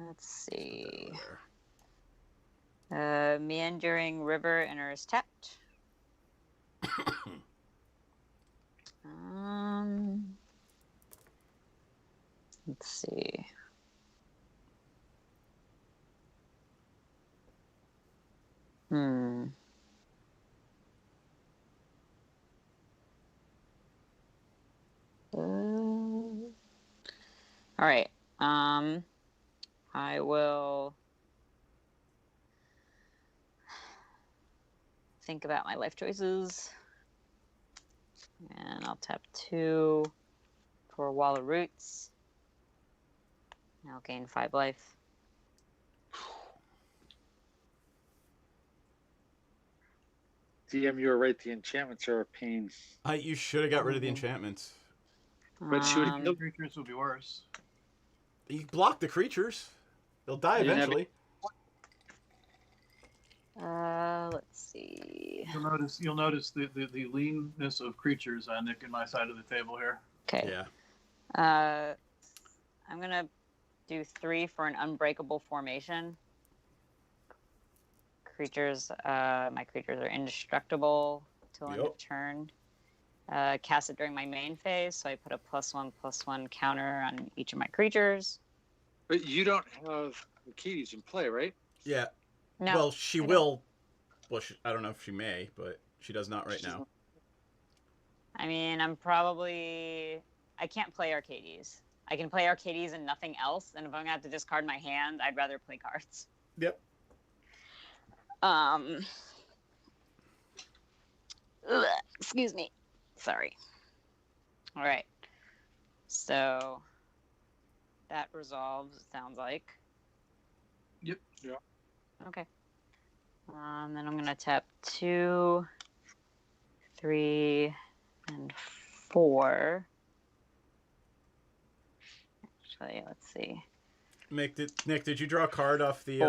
[SPEAKER 3] Let's see. Meandering river enters tapped. Let's see. All right. I will think about my life choices. And I'll tap 2 for Wall of Roots. I'll gain 5 life.
[SPEAKER 1] DM, you were right. The enchantments are a pain.
[SPEAKER 2] You should have got rid of the enchantments.
[SPEAKER 1] But she would have
[SPEAKER 4] The
[SPEAKER 1] killed.
[SPEAKER 4] creatures will be worse.
[SPEAKER 2] You block the creatures. They'll die
[SPEAKER 1] You didn't have
[SPEAKER 2] eventually.
[SPEAKER 3] Let's see.
[SPEAKER 4] You'll notice the leanness of creatures on Nick and my side of the table here.
[SPEAKER 3] Okay.
[SPEAKER 2] Yeah.
[SPEAKER 3] I'm gonna do 3 for an unbreakable formation. Creatures, my creatures are indestructible till end of turn. Cast it during my main phase, so I put a +1/+1 counter on each of my creatures.
[SPEAKER 1] But you don't have Katie's in play, right?
[SPEAKER 2] Yeah.
[SPEAKER 3] No.
[SPEAKER 2] Well, she will. Well, I don't know if she may, but she does not right now.
[SPEAKER 3] I mean, I can't play Arcades. I can play Arcades and nothing else, and if I'm gonna have to discard my hand, I'd rather play cards.
[SPEAKER 2] Yep.
[SPEAKER 3] Excuse me. Sorry. All right. So that resolves, it sounds like.
[SPEAKER 4] Yep.
[SPEAKER 1] Yeah.
[SPEAKER 3] Okay. Then I'm gonna tap 2, 3, and 4. Actually, let's see.
[SPEAKER 2] Nick, did you draw a card off the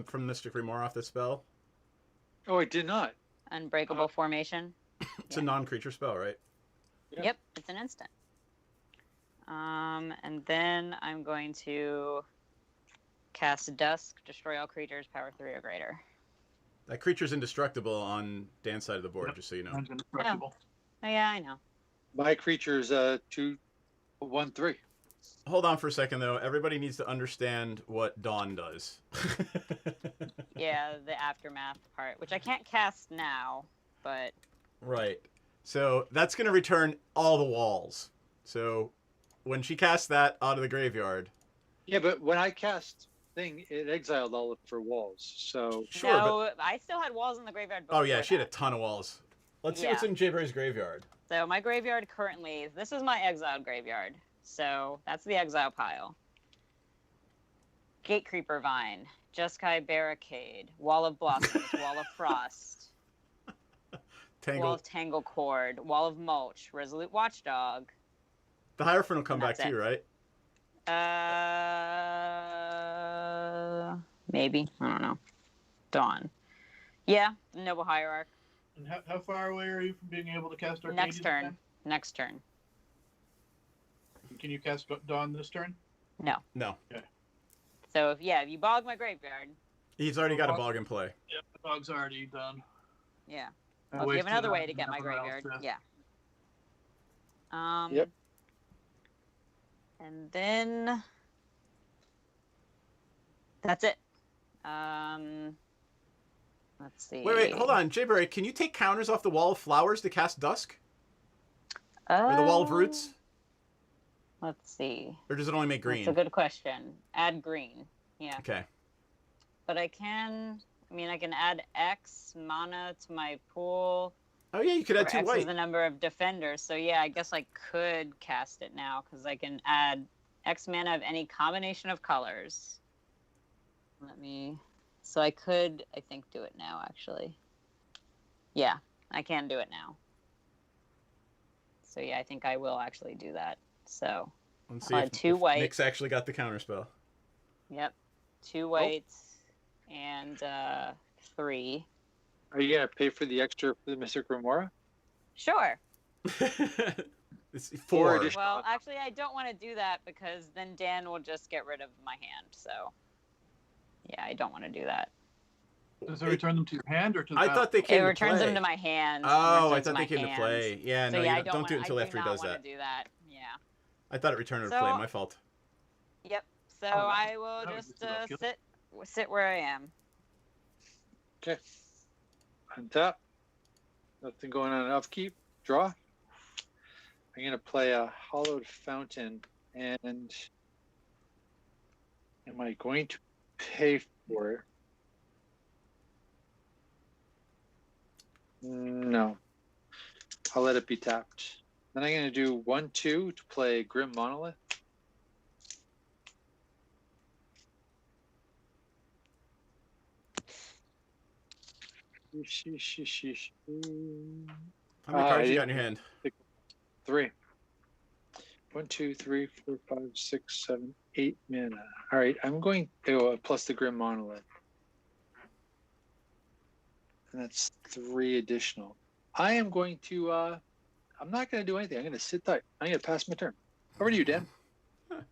[SPEAKER 2] from Mystic Remore off the spell?
[SPEAKER 1] Oh, I did not.
[SPEAKER 3] Unbreakable Formation.
[SPEAKER 2] It's a non-creature spell, right?
[SPEAKER 1] Yeah.
[SPEAKER 3] Yep, it's an instant. And then I'm going to cast Dusk, destroy all creatures, power 3 or greater.
[SPEAKER 2] That creature's indestructible on Dan's side of the board,
[SPEAKER 4] Yep.
[SPEAKER 2] just so you know.
[SPEAKER 4] Mine's indestructible.
[SPEAKER 3] Oh yeah, I know.
[SPEAKER 1] My creature's 2/1/3.
[SPEAKER 2] Hold on for a second, though. Everybody needs to understand what Dawn does.
[SPEAKER 3] Yeah, the aftermath part, which I can't cast now, but
[SPEAKER 2] Right. So that's going to return all the walls. So when she casts that out of the graveyard...
[SPEAKER 1] Yeah, but when I cast thing, it exiled all of her walls. So
[SPEAKER 2] Sure,
[SPEAKER 3] no, I still had walls in the graveyard before
[SPEAKER 2] Oh, yeah, she had a
[SPEAKER 3] that.
[SPEAKER 2] ton of walls. Let's see
[SPEAKER 3] Yeah.
[SPEAKER 2] what's in Jayberry's graveyard.
[SPEAKER 3] So my graveyard currently, this is my exiled graveyard. So that's the exile pile. Gatecreeper Vine, Jeskai Barricade, Wall of Blossoms, Wall of Frost, Wall
[SPEAKER 2] Tangle.
[SPEAKER 3] of Tangle Cord, Wall of Mulch, Resolute Watchdog.
[SPEAKER 2] The Hierophant will come
[SPEAKER 3] And
[SPEAKER 2] back
[SPEAKER 3] that's
[SPEAKER 2] too, right?
[SPEAKER 3] Maybe. I don't know. Dawn. Yeah, Noble Hierarch.
[SPEAKER 4] And how far away are you from being able to cast Arcades?
[SPEAKER 3] Next turn. Next turn.
[SPEAKER 4] Can you cast Dawn this turn?
[SPEAKER 3] No.
[SPEAKER 2] No.
[SPEAKER 3] So if you bog my graveyard,
[SPEAKER 2] He's already got a bog in play.
[SPEAKER 4] Yep, the dog's already done.
[SPEAKER 3] yeah.
[SPEAKER 4] I
[SPEAKER 3] Well, if you have
[SPEAKER 4] wasted
[SPEAKER 3] another
[SPEAKER 4] on
[SPEAKER 3] way to get my
[SPEAKER 4] everyone else,
[SPEAKER 3] graveyard,
[SPEAKER 4] yeah.
[SPEAKER 3] yeah.
[SPEAKER 1] Yep.
[SPEAKER 3] And then that's it. Let's see.
[SPEAKER 2] Wait, hold on. Jayberry, can you take counters off the Wall of Flowers to cast Dusk? Or the Wall of Roots?
[SPEAKER 3] Let's see.
[SPEAKER 2] Or does it only make green?
[SPEAKER 3] That's a good question. Add green. Yeah.
[SPEAKER 2] Okay.
[SPEAKER 3] But I can add X mana to my pool.
[SPEAKER 2] Oh, yeah, you could add
[SPEAKER 3] Where
[SPEAKER 2] 2
[SPEAKER 3] X
[SPEAKER 2] white.
[SPEAKER 3] is the number of defenders. So yeah, I guess I could cast it now because I can add X mana of any combination of colors. So I could, I think, do it now, actually. Yeah, I can do it now. So yeah, I think I will actually do that. So
[SPEAKER 2] Let's see
[SPEAKER 3] I'll
[SPEAKER 2] if,
[SPEAKER 3] add 2 white.
[SPEAKER 2] Nick's actually got the counter spell.
[SPEAKER 3] Yep. 2 whites and 3.
[SPEAKER 1] are you gonna pay for the extra for the Mystic Remora?
[SPEAKER 3] Sure.
[SPEAKER 2] It's 4.
[SPEAKER 1] Four additional-
[SPEAKER 3] Well, actually, I don't want to do that because then Dan will just get rid of my hand. So, yeah, I don't want to do that.
[SPEAKER 4] Does it return them to your hand or to the
[SPEAKER 2] I
[SPEAKER 4] battle?
[SPEAKER 2] thought they
[SPEAKER 3] It
[SPEAKER 2] came to
[SPEAKER 3] returns
[SPEAKER 2] play.
[SPEAKER 3] them to my hand.
[SPEAKER 2] Oh, I
[SPEAKER 3] returns
[SPEAKER 2] thought
[SPEAKER 3] my
[SPEAKER 2] they came to
[SPEAKER 3] hands.
[SPEAKER 2] play. Yeah,
[SPEAKER 3] So,
[SPEAKER 2] no,
[SPEAKER 3] yeah,
[SPEAKER 2] you don't do it until after he does
[SPEAKER 3] I
[SPEAKER 2] that.
[SPEAKER 3] do that. Yeah.
[SPEAKER 2] I thought it returned to
[SPEAKER 3] So-
[SPEAKER 2] play. My fault.
[SPEAKER 3] Yep. So
[SPEAKER 4] Oh,
[SPEAKER 3] I will
[SPEAKER 4] that would
[SPEAKER 3] just
[SPEAKER 4] just about kill
[SPEAKER 3] sit where I am.
[SPEAKER 1] Okay. Untap. Nothing going on upkeep. Draw. I'm gonna play a Hollowed Fountain, and am I going to pay for it? No. I'll let it be tapped. Then I'm gonna do 1/2 to play Grim Monolith.
[SPEAKER 2] How many cards
[SPEAKER 1] I
[SPEAKER 2] you got in your hand?
[SPEAKER 1] 3. 1, 2, 3, 4, 5, 6, 7, 8 mana. All right, I'm going to plus the Grim Monolith. And that's 3 additional. I am going to, I'm not going to do anything. I'm going to sit tight. I'm going to pass my turn. Over to you, Dan.
[SPEAKER 4] Tap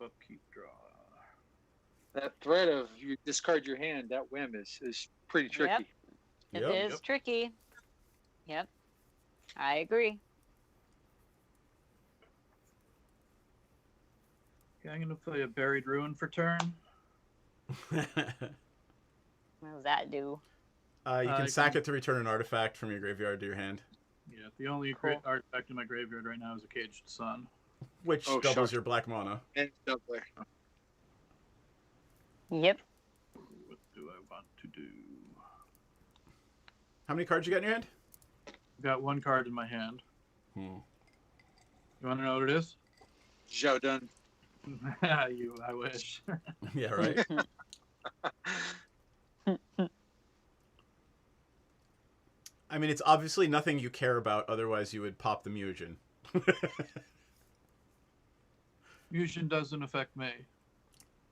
[SPEAKER 4] up, keep, draw.
[SPEAKER 1] That threat of you discard your hand, that whim is pretty tricky.
[SPEAKER 3] It
[SPEAKER 2] Yep.
[SPEAKER 3] is tricky. Yep. I agree.
[SPEAKER 4] Okay, I'm going to play a Buried Ruin for turn.
[SPEAKER 3] What does that do?
[SPEAKER 2] You can sack it to return an artifact from your graveyard to your hand,
[SPEAKER 4] Yeah, the only
[SPEAKER 3] Cool.
[SPEAKER 4] artifact in my graveyard right now is a Caged Sun.
[SPEAKER 2] which
[SPEAKER 1] Oh,
[SPEAKER 2] doubles
[SPEAKER 1] shucks.
[SPEAKER 2] your black mana.
[SPEAKER 1] And doubler.
[SPEAKER 3] Yep.
[SPEAKER 4] What do I want to do?
[SPEAKER 2] How many cards you got in your hand?
[SPEAKER 4] I've got 1 card in my hand.
[SPEAKER 2] Hmm.
[SPEAKER 4] You want to know what it is?
[SPEAKER 1] Zhao Dun.
[SPEAKER 4] I wish.
[SPEAKER 2] Yeah, right. I mean, it's obviously nothing you care about. Otherwise, you would pop the Mujin.
[SPEAKER 4] Fusion doesn't affect me.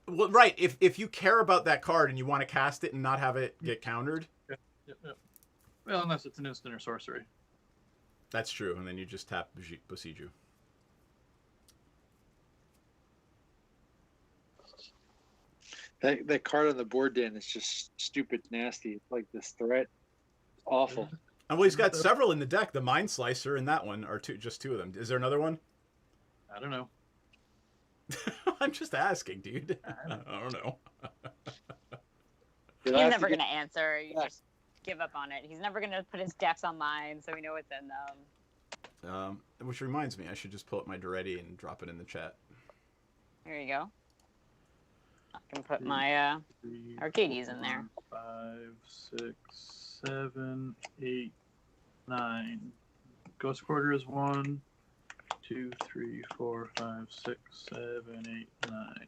[SPEAKER 2] Well, right. If you care about that card and you want to cast it and not have it get countered,
[SPEAKER 4] Yep. Well, unless it's an instant or sorcery.
[SPEAKER 2] that's true. And then you just tap Bosiju.
[SPEAKER 1] That card on the board, Dan, is just stupid nasty. It's like this threat. Awful.
[SPEAKER 2] And well, he's got several in the deck. The Mind Slicer and that one are just two of them. Is there another one?
[SPEAKER 4] I don't know.
[SPEAKER 2] I'm just asking, dude. I don't know.
[SPEAKER 3] He's never going to answer. You just give up on it. He's never going to put his decks online, so we know what's in them.
[SPEAKER 2] Which reminds me, I should just pull up my Duretti and drop it in the chat.
[SPEAKER 3] There you go. I can put my Arcades in there.
[SPEAKER 4] 5, 6, 7, 8, 9. Ghost Quarter is 1, 2, 3, 4, 5, 6, 7, 8, 9.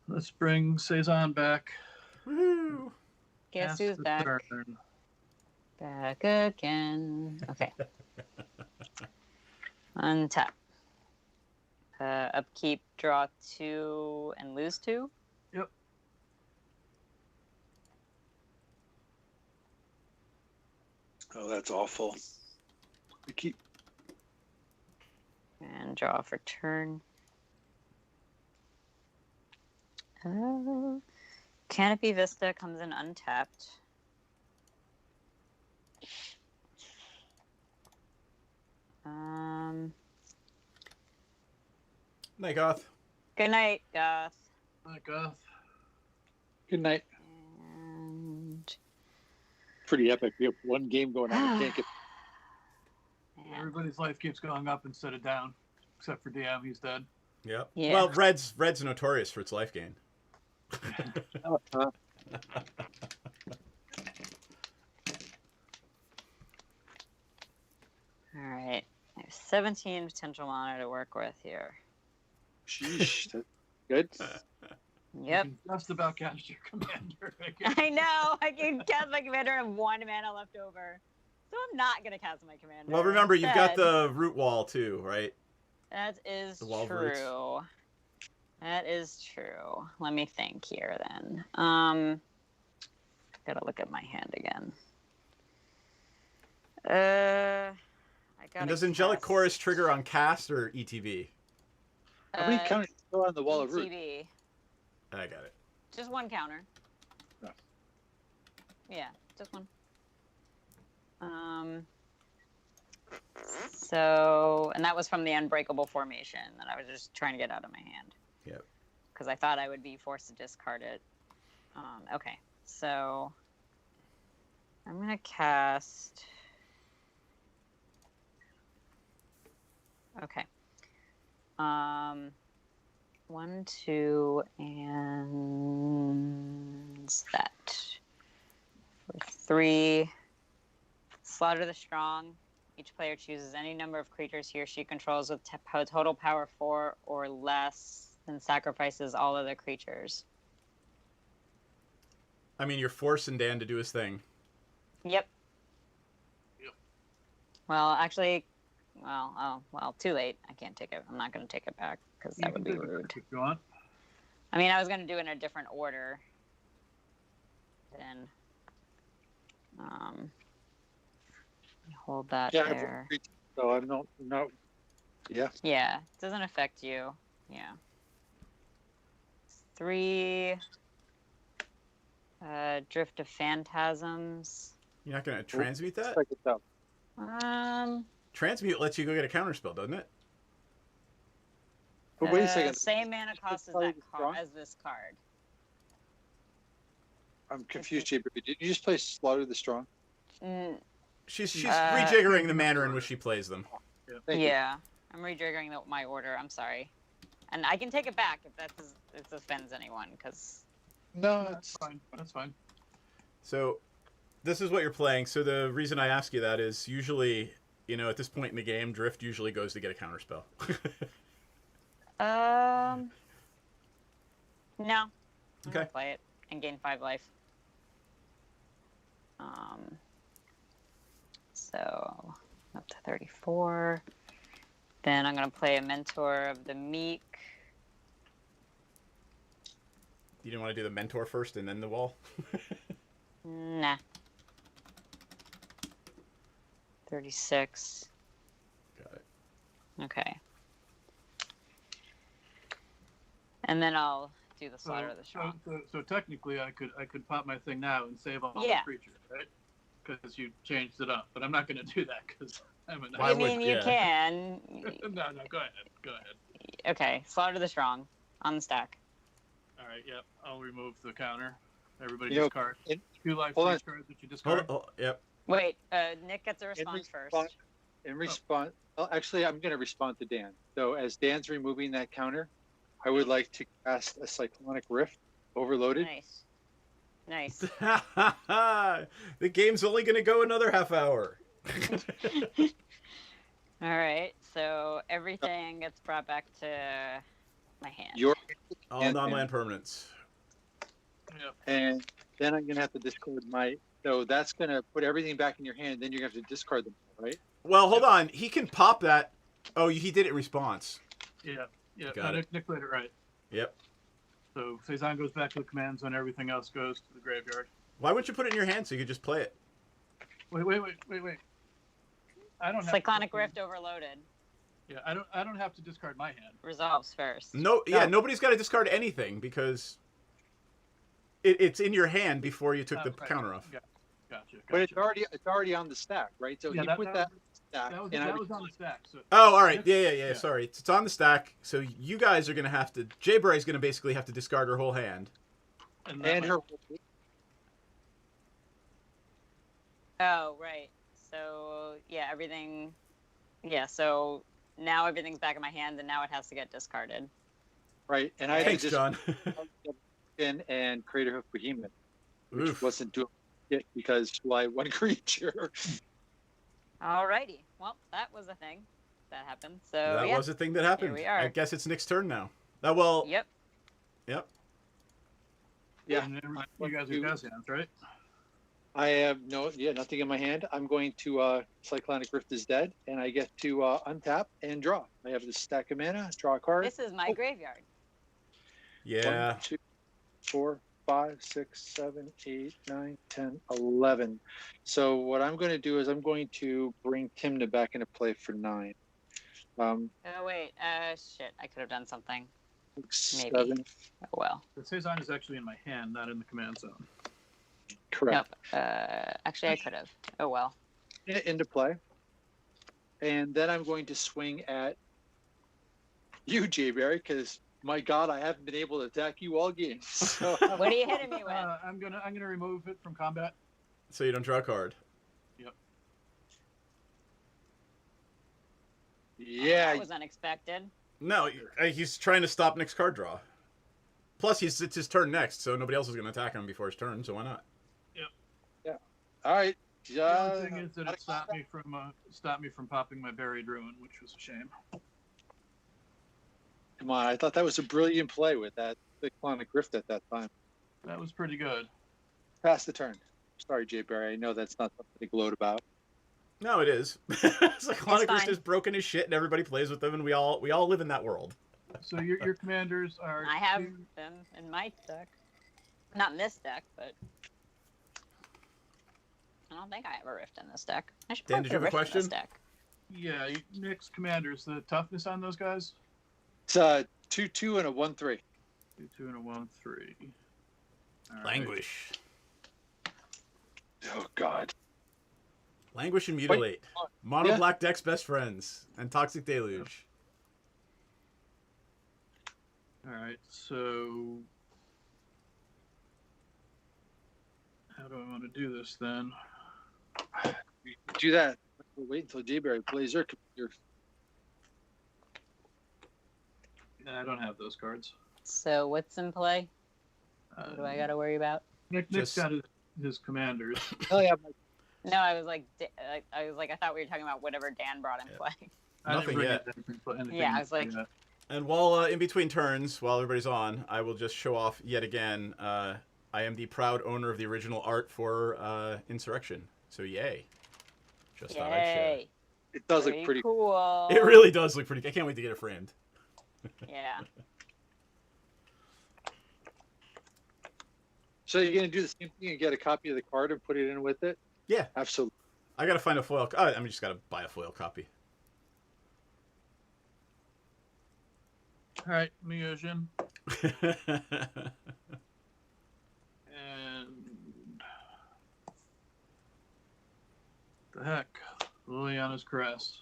[SPEAKER 4] Let's bring Cezanne back.
[SPEAKER 2] Woohoo!
[SPEAKER 3] Guess
[SPEAKER 4] Pass
[SPEAKER 3] who's
[SPEAKER 4] the
[SPEAKER 3] back?
[SPEAKER 4] turn.
[SPEAKER 3] Back again. Okay. Untap. Upkeep, draw 2 and lose 2.
[SPEAKER 4] Yep.
[SPEAKER 1] Oh, that's awful. We keep.
[SPEAKER 3] And draw for turn. Canopy Vista comes in untapped.
[SPEAKER 2] Night, Goth.
[SPEAKER 3] Good night, Goth.
[SPEAKER 4] Hi, Goth.
[SPEAKER 1] Good night.
[SPEAKER 3] And
[SPEAKER 1] Pretty epic. We have one game going on. We can't get.
[SPEAKER 3] man.
[SPEAKER 4] Everybody's life keeps going up instead of down, except for DM. He's dead.
[SPEAKER 2] Yep.
[SPEAKER 3] Yeah.
[SPEAKER 2] Well, Red's notorious for its life gain.
[SPEAKER 3] All right. I have 17 potential mana to work with here.
[SPEAKER 1] Sheesh. That's good.
[SPEAKER 3] Yep.
[SPEAKER 4] You can just about cast your commander again.
[SPEAKER 3] I know. I can cast my commander and have 1 mana left over. So I'm not going to cast my commander.
[SPEAKER 2] Well, remember, you've got
[SPEAKER 3] Instead,
[SPEAKER 2] the root wall, too, right?
[SPEAKER 3] That is
[SPEAKER 2] the wall of roots.
[SPEAKER 3] true. That is true. Let me think here then. Gotta look at my hand again. I got.
[SPEAKER 2] And does Angelic Chorus trigger on cast or ETB?
[SPEAKER 1] How many counters still on the wall of root?
[SPEAKER 3] ETB.
[SPEAKER 2] I got it.
[SPEAKER 3] Just 1 counter.
[SPEAKER 1] Oh.
[SPEAKER 3] Yeah, just 1. So, and that was from the Unbreakable Formation that I was just trying to get out of my hand.
[SPEAKER 2] Yep.
[SPEAKER 3] Because I thought I would be forced to discard it. Okay, so I'm gonna cast. Okay. 1, 2, and that. For 3. Slaughter the Strong. Each player chooses any number of creatures he or she controls with total power 4 or less, and sacrifices all other creatures.
[SPEAKER 2] I mean, you're forcing Dan to do his thing.
[SPEAKER 3] Yep.
[SPEAKER 4] Yep.
[SPEAKER 3] Well, actually, too late. I can't take it. I'm not going to take it back because that would be rude.
[SPEAKER 4] If you want.
[SPEAKER 3] I mean, I was going to do it in a different order. Then, hold that there.
[SPEAKER 1] So I'm not. Yeah.
[SPEAKER 3] Yeah, it doesn't affect you. Yeah. 3 Drift of Phantasms.
[SPEAKER 2] You're not going to transmute that?
[SPEAKER 1] Check it out.
[SPEAKER 2] Transmute lets you go get a counterspell, doesn't it?
[SPEAKER 1] But wait a second.
[SPEAKER 3] Same mana cost as that card, as this card.
[SPEAKER 1] I'm confused, JB. Did you just play Slaughter the Strong?
[SPEAKER 2] She's rejiggering the manner in which she plays them.
[SPEAKER 1] Thank you.
[SPEAKER 3] Yeah, I'm rejiggering my order. I'm sorry, and I can take it back if it offends anyone. Because
[SPEAKER 1] No,
[SPEAKER 4] That's
[SPEAKER 1] it's
[SPEAKER 4] fine. That's fine.
[SPEAKER 2] So, this is what you're playing. So the reason I ask you that is usually, at this point in the game, Drift usually goes to get a counterspell.
[SPEAKER 3] no. I'm
[SPEAKER 2] Okay.
[SPEAKER 3] gonna play it and gain 5 life. So up to 34. Then I'm going to play a Mentor of the Meek.
[SPEAKER 2] You didn't want to do the mentor first and then the wall?
[SPEAKER 3] Nah. 36.
[SPEAKER 2] Got it.
[SPEAKER 3] Okay. And then I'll do the Slaughter of the Strong.
[SPEAKER 4] So technically, I could pop my thing now and save all the creatures, right? Because you changed it up. But I'm not going to do that because I'm a.
[SPEAKER 3] I mean, you can.
[SPEAKER 4] No, go ahead. Go ahead.
[SPEAKER 3] Okay, Slaughter the Strong on the stack.
[SPEAKER 4] All right. Yep. I'll remove the counter. Everybody discard 2 life cards that you discard.
[SPEAKER 2] Yep.
[SPEAKER 3] Wait, Nick gets a response first.
[SPEAKER 1] In response, well, actually, I'm going to respond to Dan. So as Dan's removing that counter, I would like to cast a Cyclonic Rift, overloaded.
[SPEAKER 3] Nice.
[SPEAKER 2] The game's only going to go another half hour.
[SPEAKER 3] All right, so everything gets brought back to my hand.
[SPEAKER 2] All non-land permanents.
[SPEAKER 4] Yep.
[SPEAKER 1] And then I'm going to have to discard my... So that's going to put everything back in your hand. Then you're going to have to discard them, right?
[SPEAKER 2] Well, hold on. He can pop that. Oh, he did it in response.
[SPEAKER 4] Yeah.
[SPEAKER 2] Got it.
[SPEAKER 4] Nick played it right.
[SPEAKER 2] Yep.
[SPEAKER 4] So Cezanne goes back to the command zone. Everything else goes to the graveyard.
[SPEAKER 2] Why wouldn't you put it in your hand so you could just play it?
[SPEAKER 4] Wait. I don't have
[SPEAKER 3] Cyclonic Rift overloaded.
[SPEAKER 4] Yeah, I don't have to discard my hand.
[SPEAKER 3] Resolves first.
[SPEAKER 2] Nobody's got to discard anything because it's in your hand before you took the counter off.
[SPEAKER 4] Gotcha.
[SPEAKER 1] But it's already on the stack, right? So you put that on the stack.
[SPEAKER 4] That was on the stack. So.
[SPEAKER 2] Oh, all right. Yeah. Sorry. It's on the stack. So you guys are going to have to... Jaybray's going to basically have to discard her whole hand.
[SPEAKER 1] And her...
[SPEAKER 3] Oh, right. So, yeah, everything... Yeah, so now everything's back in my hand, and now it has to get discarded.
[SPEAKER 1] Right, and I
[SPEAKER 2] Thanks, John.
[SPEAKER 1] and Crater Hoof Behemoth, which
[SPEAKER 2] Oof.
[SPEAKER 1] wasn't doing it because why one creature.
[SPEAKER 3] Alrighty. Well, that was a thing that happened. So
[SPEAKER 2] That was a thing that happened.
[SPEAKER 3] Here we are.
[SPEAKER 2] I guess it's Nick's turn now.
[SPEAKER 3] Yep.
[SPEAKER 2] Yep.
[SPEAKER 1] Yeah.
[SPEAKER 4] And you guys are Gaussians, right?
[SPEAKER 1] I have nothing in my hand. I'm going to Cyclonic Rift is dead, and I get to untap and draw. I have this stack of mana, draw a card.
[SPEAKER 3] This is my graveyard.
[SPEAKER 2] Yeah.
[SPEAKER 1] 1, 2, 4, 5, 6, 7, 8, 9, 10, 11. So what I'm going to do is I'm going to bring Timna back into play for 9.
[SPEAKER 3] Oh, wait. Shit. I could have done something.
[SPEAKER 1] 6,
[SPEAKER 3] Maybe.
[SPEAKER 1] 7.
[SPEAKER 3] Oh, well.
[SPEAKER 4] The Cezanne is actually in my hand, not in the command zone.
[SPEAKER 1] Correct.
[SPEAKER 3] Nope. Actually, I could have. Oh, well.
[SPEAKER 1] Into play. And then I'm going to swing at you, Jayberry, because my God, I haven't been able to attack you all game. So,
[SPEAKER 3] What are you hitting me with?
[SPEAKER 4] I'm gonna remove it from combat.
[SPEAKER 2] So you don't draw a card.
[SPEAKER 4] Yep.
[SPEAKER 1] yeah.
[SPEAKER 3] That was unexpected.
[SPEAKER 2] No, he's trying to stop Nick's card draw. Plus, it's his turn next, so nobody else is going to attack him before his turn, so why not?
[SPEAKER 1] All right.
[SPEAKER 4] The only thing is that it stopped me from popping my Buried Ruin, which was a shame.
[SPEAKER 1] Come on, I thought that was a brilliant play with that Cyclonic Rift at that time.
[SPEAKER 4] That was pretty good.
[SPEAKER 1] Pass the turn. Sorry, Jayberry. I know that's not something to gloat about.
[SPEAKER 2] No, it is. Cyclonic Rift
[SPEAKER 3] fine.
[SPEAKER 2] is broken as shit, and everybody plays with them, and we all live in that world.
[SPEAKER 4] So your commanders are.
[SPEAKER 3] I have them in my deck. Not in this deck, but I don't think I have a Rift in this deck. I should
[SPEAKER 2] Dan,
[SPEAKER 3] probably
[SPEAKER 2] did you have a
[SPEAKER 3] put Rift in this
[SPEAKER 2] question?
[SPEAKER 3] deck.
[SPEAKER 4] Yeah, Nick's commanders. The toughness on those guys.
[SPEAKER 1] It's 2/2 and a 1/3.
[SPEAKER 4] 2 and a 1/3. All right.
[SPEAKER 2] Languish.
[SPEAKER 1] Oh God.
[SPEAKER 2] Languish and Mutilate. Mono Black Deck's best friends. And Toxic Deluge.
[SPEAKER 4] All right. So how do I want to do this then?
[SPEAKER 1] Do that. We'll wait until Jayberry plays her computer.
[SPEAKER 4] I don't have those cards.
[SPEAKER 3] So what's in play? What do I got to worry about?
[SPEAKER 4] Nick's got his commanders.
[SPEAKER 1] Oh yeah.
[SPEAKER 3] No, I was like, I thought we were talking about whatever Dan brought in play.
[SPEAKER 2] Nothing yet.
[SPEAKER 3] Yeah, I was like-
[SPEAKER 2] And while in between turns, while everybody's on, I will just show off yet again. I am the proud owner of the original art for Insurrection. So yay. just thought I'd share.
[SPEAKER 3] Yay.
[SPEAKER 1] It does look pretty.
[SPEAKER 3] cool.
[SPEAKER 2] It really does look pretty. I can't wait to get it framed.
[SPEAKER 3] Yeah.
[SPEAKER 1] So you're gonna do the same thing and get a copy of the card and put it in with it?
[SPEAKER 2] Yeah.
[SPEAKER 1] Absolutely.
[SPEAKER 2] I gotta find a foil. I just gotta buy a foil copy.
[SPEAKER 4] All right, Myojin. And the heck, Liliana's Caress.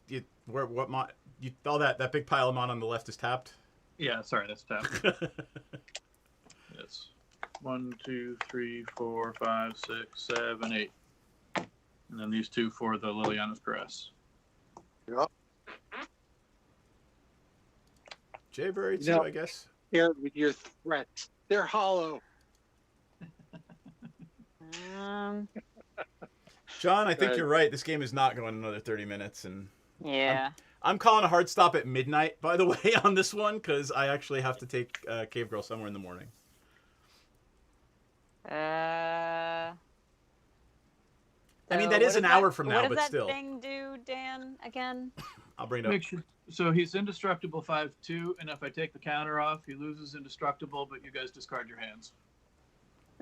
[SPEAKER 2] That big pile of mon on the left is tapped.
[SPEAKER 4] Yeah, sorry, that's tapped. Yes. 1, 2, 3, 4, 5, 6, 7, 8. And then these two for the Liliana's Caress.
[SPEAKER 1] Yep.
[SPEAKER 2] Jayberry too,
[SPEAKER 1] No.
[SPEAKER 2] I guess.
[SPEAKER 1] Scared with your threats. They're hollow.
[SPEAKER 2] John, I think
[SPEAKER 1] Right.
[SPEAKER 2] you're right. This game is not going another 30 minutes, and
[SPEAKER 3] Yeah.
[SPEAKER 2] I'm calling a hard stop at midnight, by the way, on this one, because I actually have to take Cave Girl somewhere in the morning. I mean, that is an hour from now,
[SPEAKER 3] what
[SPEAKER 2] but
[SPEAKER 3] does
[SPEAKER 2] still.
[SPEAKER 3] that thing do, Dan, again?
[SPEAKER 2] I'll bring it up.
[SPEAKER 4] Make sure, so he's indestructible 5/2, and if I take the counter off, he loses indestructible, but you guys discard your hands.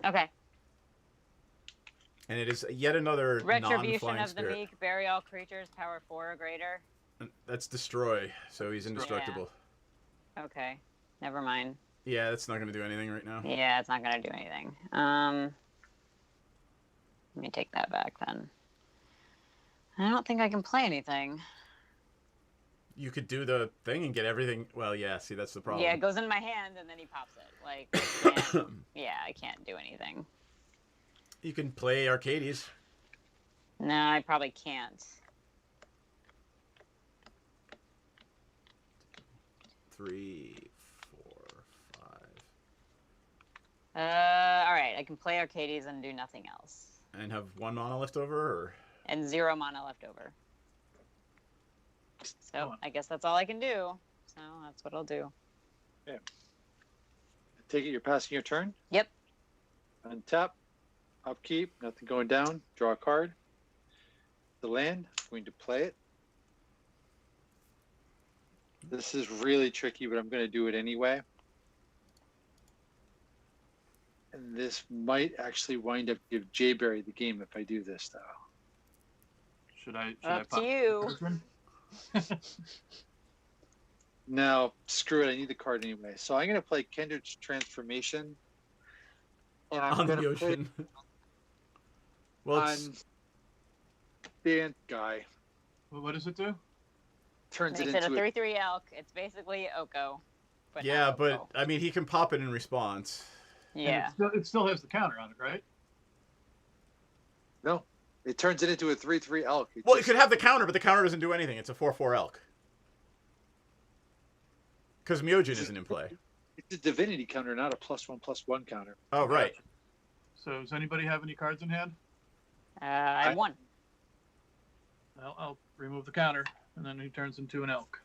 [SPEAKER 3] Okay.
[SPEAKER 2] And it is yet another
[SPEAKER 3] Retribution
[SPEAKER 2] non-flying
[SPEAKER 3] of the
[SPEAKER 2] spirit.
[SPEAKER 3] Meek. Bury all creatures, power 4 or greater.
[SPEAKER 2] That's destroy, so he's indestructible.
[SPEAKER 3] Okay. Never mind.
[SPEAKER 2] Yeah, that's not going to do anything right now.
[SPEAKER 3] Yeah, it's not going to do anything. Let me take that back then. I don't think I can play anything.
[SPEAKER 2] You could do the thing and get everything. Well, yeah, see, that's the problem.
[SPEAKER 3] Yeah, it goes in my hand and then he pops it. Like, I can't do anything.
[SPEAKER 2] You can play Arcades.
[SPEAKER 3] No, I probably can't.
[SPEAKER 2] 3, 4, 5.
[SPEAKER 3] All right, I can play Arcades and do nothing else.
[SPEAKER 2] And have 1 mana left over, or?
[SPEAKER 3] And 0 mana left over. So I guess that's all I can do. So that's what I'll do.
[SPEAKER 1] Yeah. Take it you're passing your turn.
[SPEAKER 3] Yep.
[SPEAKER 1] Untap. Upkeep. Nothing going down. Draw a card. The land. I'm going to play it. This is really tricky, but I'm going to do it anyway. And this might actually wind up give Jayberry the game if I do this, though.
[SPEAKER 4] Should I
[SPEAKER 3] Up
[SPEAKER 4] pop
[SPEAKER 3] to you.
[SPEAKER 1] No, screw it. I need the card anyway. So I'm going to play Kindred's Transformation. And I'm
[SPEAKER 2] On
[SPEAKER 1] going
[SPEAKER 2] the
[SPEAKER 1] to play
[SPEAKER 2] ocean. Well,
[SPEAKER 1] on
[SPEAKER 2] it's...
[SPEAKER 1] the guy.
[SPEAKER 4] What does it do?
[SPEAKER 1] Turns
[SPEAKER 3] Makes
[SPEAKER 1] it
[SPEAKER 3] it a
[SPEAKER 1] into a
[SPEAKER 3] 3/3 elk. It's basically Oko. But
[SPEAKER 2] yeah,
[SPEAKER 3] not
[SPEAKER 2] but,
[SPEAKER 3] Oko.
[SPEAKER 2] I mean, he can pop it in response.
[SPEAKER 4] And
[SPEAKER 3] Yeah.
[SPEAKER 4] it still has the counter on it, right?
[SPEAKER 1] No, it turns it into a 3/3 elk.
[SPEAKER 2] Well, it could have the counter, but the counter doesn't do anything. It's a 4/4 elk. Because Myojin isn't in play.
[SPEAKER 1] It's a divinity counter, not a +1/+1 counter.
[SPEAKER 2] Oh, right.
[SPEAKER 4] So does anybody have any cards in hand?
[SPEAKER 3] I have 1.
[SPEAKER 4] I'll remove the counter, and then he turns into an elk.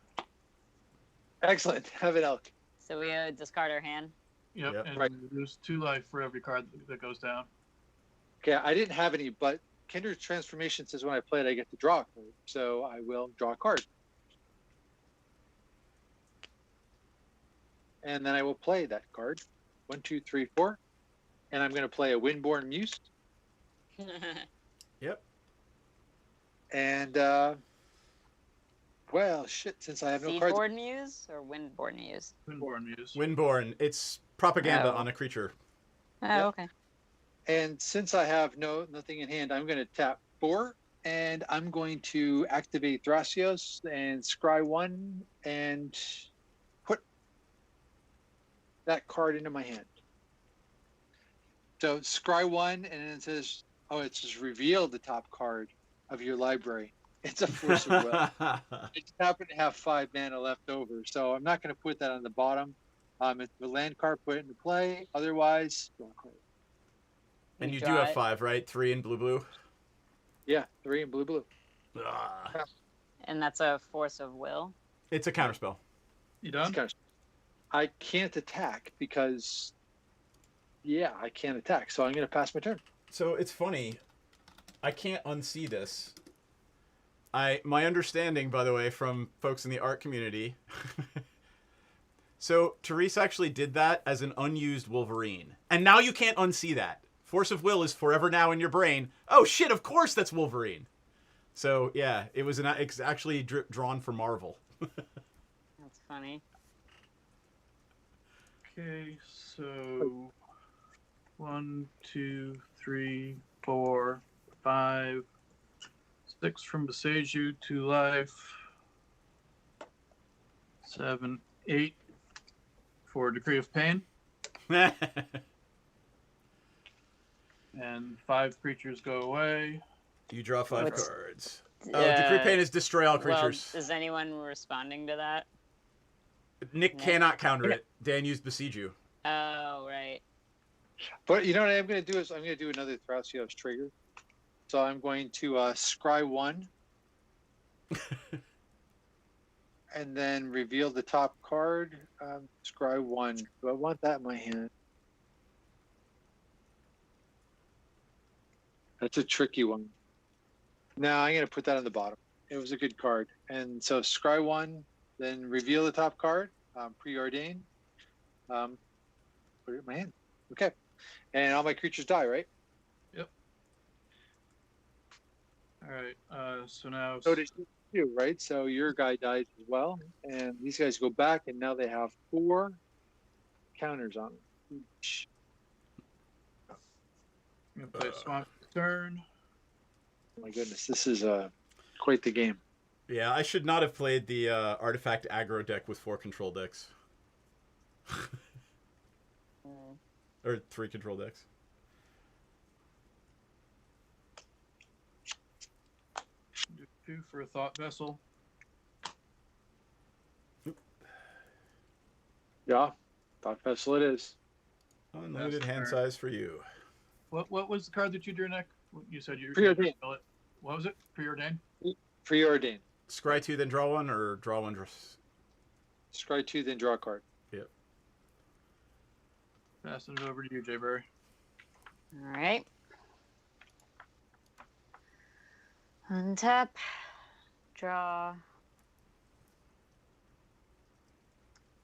[SPEAKER 1] Excellent. Have an elk.
[SPEAKER 3] So we discard our hand.
[SPEAKER 4] Yep,
[SPEAKER 2] Yep.
[SPEAKER 4] and
[SPEAKER 1] Right.
[SPEAKER 4] there's 2 life for every card that goes down.
[SPEAKER 1] Okay, I didn't have any, but Kindred's Transformation says when I play it, I get to draw a card. So I will draw a card. And then I will play that card. 1, 2, 3, 4. And I'm going to play a Windborn Muse.
[SPEAKER 2] Yep.
[SPEAKER 1] And, well, shit, since I have no cards.
[SPEAKER 3] Seaboard Muse or Windborn Muse?
[SPEAKER 4] Windborn Muse.
[SPEAKER 2] Windborn. It's propaganda
[SPEAKER 3] Oh.
[SPEAKER 2] on a creature.
[SPEAKER 3] Oh,
[SPEAKER 1] Yep.
[SPEAKER 3] okay.
[SPEAKER 1] And since I have nothing in hand, I'm going to tap 4. And I'm going to activate Thrasios and scry 1 and put that card into my hand. So scry 1, and then it says, oh, it says reveal the top card of your library. It's a Force of Will. I just happen to have 5 mana left over, so I'm not going to put that on the bottom. If the land card, put it into play. Otherwise, draw a card.
[SPEAKER 2] And you do
[SPEAKER 3] draw
[SPEAKER 2] have
[SPEAKER 3] it.
[SPEAKER 2] 5, right? 3 in blue.
[SPEAKER 1] Yeah, 3 in blue.
[SPEAKER 2] Ah.
[SPEAKER 3] And that's a Force of Will.
[SPEAKER 2] It's a counterspell.
[SPEAKER 4] You
[SPEAKER 1] It's
[SPEAKER 4] done?
[SPEAKER 1] kind of- I can't attack because, yeah, I can't attack. So I'm going to pass my turn.
[SPEAKER 2] So it's funny. I can't unsee this. My understanding, by the way, from folks in the art community. So Therese actually did that as an unused Wolverine, and now you can't unsee that. Force of Will is forever now in your brain. Oh shit! Of course that's Wolverine. So yeah, it was it's actually drawn for Marvel.
[SPEAKER 3] That's funny.
[SPEAKER 4] Okay, so 1, 2, 3, 4, 5, 6 from Beseju, 2 life, 7, 8 for Decree of Pain, and 5 creatures go away.
[SPEAKER 2] You draw 5
[SPEAKER 3] What's-
[SPEAKER 2] cards. Oh, Decree Pain is destroy all creatures.
[SPEAKER 3] Well, is anyone responding to that?
[SPEAKER 2] Nick
[SPEAKER 3] No.
[SPEAKER 2] cannot counter it. Dan used Beseju.
[SPEAKER 3] Oh, right.
[SPEAKER 1] But you know what I'm going to do is I'm going to do another Thrasios trigger. So I'm going to scry 1. And then reveal the top card. Scry 1. Do I want that in my hand? That's a tricky one. No, I'm going to put that on the bottom. It was a good card. And so scry 1, then reveal the top card, preordain. Put it in my hand. Okay. And all my creatures die, right?
[SPEAKER 4] Yep. All right. So now.
[SPEAKER 1] So did you, right? So your guy dies as well. And these guys go back, and now they have 4 counters on them each.
[SPEAKER 4] I'm gonna play Swamp turn.
[SPEAKER 1] Oh my goodness, this is quite the game.
[SPEAKER 2] Yeah, I should not have played the artifact aggro deck with 4 control decks. Or 3 control decks.
[SPEAKER 4] Do 2 for a Thought Vessel.
[SPEAKER 1] Yeah, Thought Vessel it is.
[SPEAKER 2] Unlimited
[SPEAKER 4] That's
[SPEAKER 2] hand
[SPEAKER 4] fair.
[SPEAKER 2] size for you.
[SPEAKER 4] What was the card that you drew, Nick? You said you
[SPEAKER 1] Preordain.
[SPEAKER 4] What was it? Preordain?
[SPEAKER 1] Preordain.
[SPEAKER 2] Scry 2, then draw 1, or draw 1?
[SPEAKER 1] Scry 2, then draw a card.
[SPEAKER 2] Yep.
[SPEAKER 4] Passing it over to you, Jay Berry.
[SPEAKER 3] All right. Untap. Draw.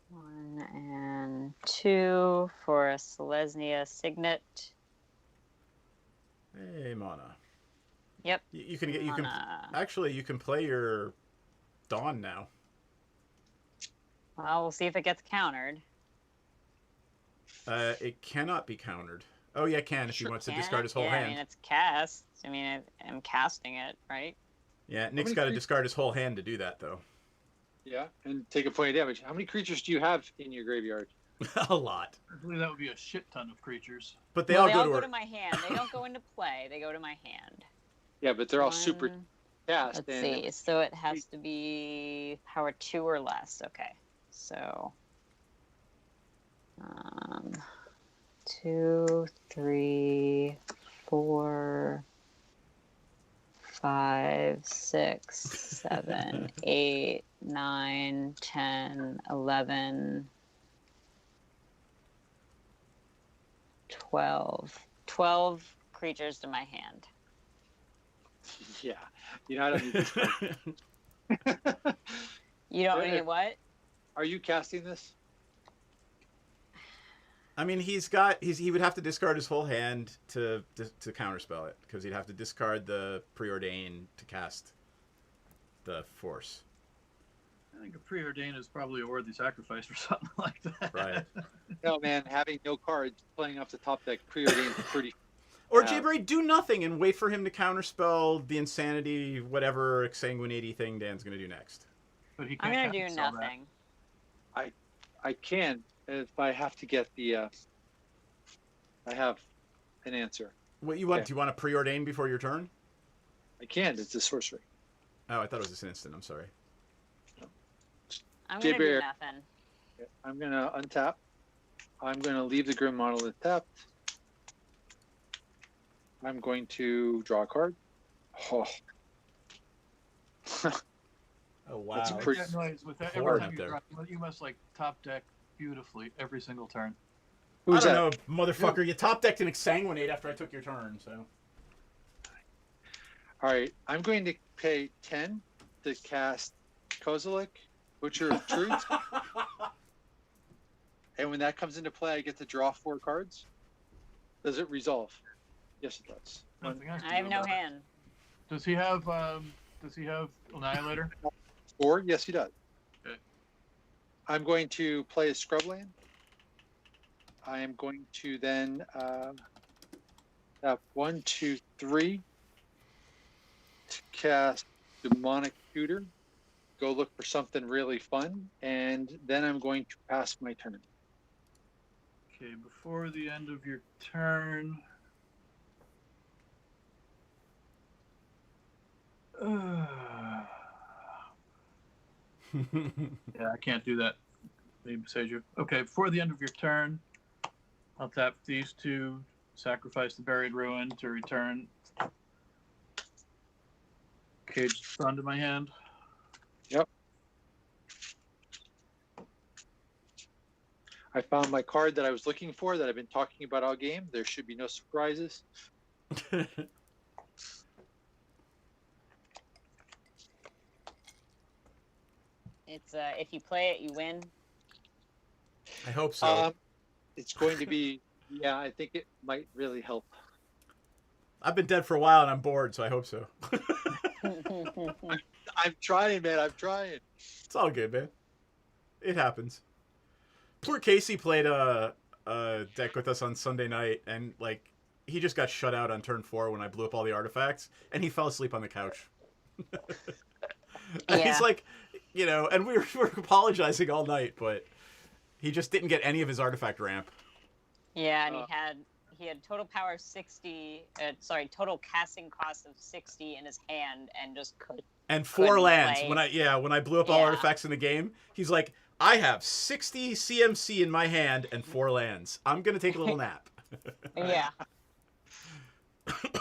[SPEAKER 3] 1 and 2 for a Selesnya Signet.
[SPEAKER 2] Hey, mana.
[SPEAKER 3] Yep.
[SPEAKER 2] You can get. You can
[SPEAKER 3] Mana.
[SPEAKER 2] actually. You can play your Dawn now.
[SPEAKER 3] Well, we'll see if it gets countered.
[SPEAKER 2] It cannot be countered. Oh yeah, it can if he
[SPEAKER 1] Sure
[SPEAKER 2] wants to
[SPEAKER 3] Can
[SPEAKER 2] discard
[SPEAKER 3] it?
[SPEAKER 2] his whole
[SPEAKER 3] yeah,
[SPEAKER 2] hand.
[SPEAKER 3] I mean, it's cast. I mean, I'm casting it, right?
[SPEAKER 2] Yeah, Nick's
[SPEAKER 1] many
[SPEAKER 2] got to
[SPEAKER 1] cre-
[SPEAKER 2] discard his whole hand to do that though.
[SPEAKER 1] Yeah, and take a point of damage. How many creatures do you have in your graveyard?
[SPEAKER 2] A lot,
[SPEAKER 4] I believe that would be a shit ton of creatures.
[SPEAKER 2] but they
[SPEAKER 3] Well,
[SPEAKER 2] all
[SPEAKER 3] they
[SPEAKER 2] go
[SPEAKER 3] all
[SPEAKER 2] to
[SPEAKER 3] go
[SPEAKER 2] her.
[SPEAKER 3] to my hand. They don't go into play. They go to my hand.
[SPEAKER 1] Yeah, but they're all super
[SPEAKER 3] One,
[SPEAKER 1] cast.
[SPEAKER 3] Let's
[SPEAKER 1] and
[SPEAKER 3] see. So it has to be power 2 or less. Okay. So 2, 3, 4, 5, 6, 7, 8, 9, 10, 11, 12. 12 creatures to my hand.
[SPEAKER 1] Yeah, you know I don't need this card.
[SPEAKER 3] You don't
[SPEAKER 1] Right.
[SPEAKER 3] need what?
[SPEAKER 1] Are you casting this?
[SPEAKER 2] I mean, he would have to discard his whole hand to counterspell it because he'd have to discard the preordain to cast the force.
[SPEAKER 4] I think a Preordain is probably a worthy sacrifice for something like that.
[SPEAKER 2] Right.
[SPEAKER 1] No, man. Having no cards, playing off the top deck, preordained pretty.
[SPEAKER 2] Or
[SPEAKER 1] Yeah.
[SPEAKER 2] Jayberry, do nothing and wait for him to counterspell the insanity, whatever exsanguinity thing Dan's gonna do next.
[SPEAKER 4] But he
[SPEAKER 3] I'm
[SPEAKER 4] can't
[SPEAKER 3] gonna do
[SPEAKER 4] sell that.
[SPEAKER 3] nothing.
[SPEAKER 1] I can if I have to get the. I have an answer.
[SPEAKER 2] What you want?
[SPEAKER 1] Okay.
[SPEAKER 2] Do you want to preordain before your turn?
[SPEAKER 1] I can. It's a sorcery.
[SPEAKER 2] Oh, I thought it was just an instant. I'm sorry.
[SPEAKER 3] I'm gonna do
[SPEAKER 1] Jaybear.
[SPEAKER 3] nothing.
[SPEAKER 1] I'm gonna untap. I'm gonna leave the Grim Monolith tapped. I'm going to draw a card. Oh.
[SPEAKER 2] Oh wow.
[SPEAKER 1] That's
[SPEAKER 4] Make
[SPEAKER 1] pretty
[SPEAKER 4] that noise with that
[SPEAKER 2] hard
[SPEAKER 4] every time
[SPEAKER 2] up
[SPEAKER 4] you
[SPEAKER 2] there.
[SPEAKER 4] drop. You must like top deck beautifully every single turn.
[SPEAKER 1] Who's
[SPEAKER 2] I
[SPEAKER 1] that?
[SPEAKER 2] don't know, motherfucker. You top decked an exsanguinate after I took your turn, so.
[SPEAKER 1] All right, I'm going to pay 10 to cast Kozilek, Butcher of Truth. And when that comes into play, I get to draw 4 cards. Does it resolve? Yes, it does.
[SPEAKER 4] Nothing else to
[SPEAKER 3] I have
[SPEAKER 4] do
[SPEAKER 3] no
[SPEAKER 4] about it.
[SPEAKER 3] hand.
[SPEAKER 4] Does he have Annihilator?
[SPEAKER 1] 4? Yes, he does.
[SPEAKER 4] Okay.
[SPEAKER 1] I'm going to play a Scrubland. I am going to then have 1, 2, 3 to cast Demonic Tutor. Go look for something really fun, and then I'm going to pass my turn.
[SPEAKER 4] Okay, before the end of your turn. Yeah, I can't do that. Maybe Seiju. Okay, before the end of your turn, I'll tap these 2, sacrifice the Buried Ruin to return Caged Sun to my hand.
[SPEAKER 1] Yep. I found my card that I was looking for that I've been talking about all game. There should be no surprises.
[SPEAKER 3] It's if you play it, you win.
[SPEAKER 2] I hope so.
[SPEAKER 1] It's going to be, yeah, I think it might really help.
[SPEAKER 2] I've been dead for a while and I'm bored, so I hope so.
[SPEAKER 1] I'm trying, man. I'm trying.
[SPEAKER 2] It's all good, man. It happens. Poor Casey played a deck with us on Sunday night, and like he just got shut out on turn 4 when I blew up all the artifacts, and he fell asleep on the couch. And he's like, you know, and we were apologizing all night, but he just didn't get any of his artifact ramp.
[SPEAKER 3] Yeah, and he had total power 60. Total casting cost of 60 in his hand, and just couldn't.
[SPEAKER 2] And 4 lands.
[SPEAKER 3] Play.
[SPEAKER 2] When I blew up all artifacts in the game, he's like, I have 60 CMC in my hand and 4 lands. I'm gonna take a little nap.
[SPEAKER 3] Yeah.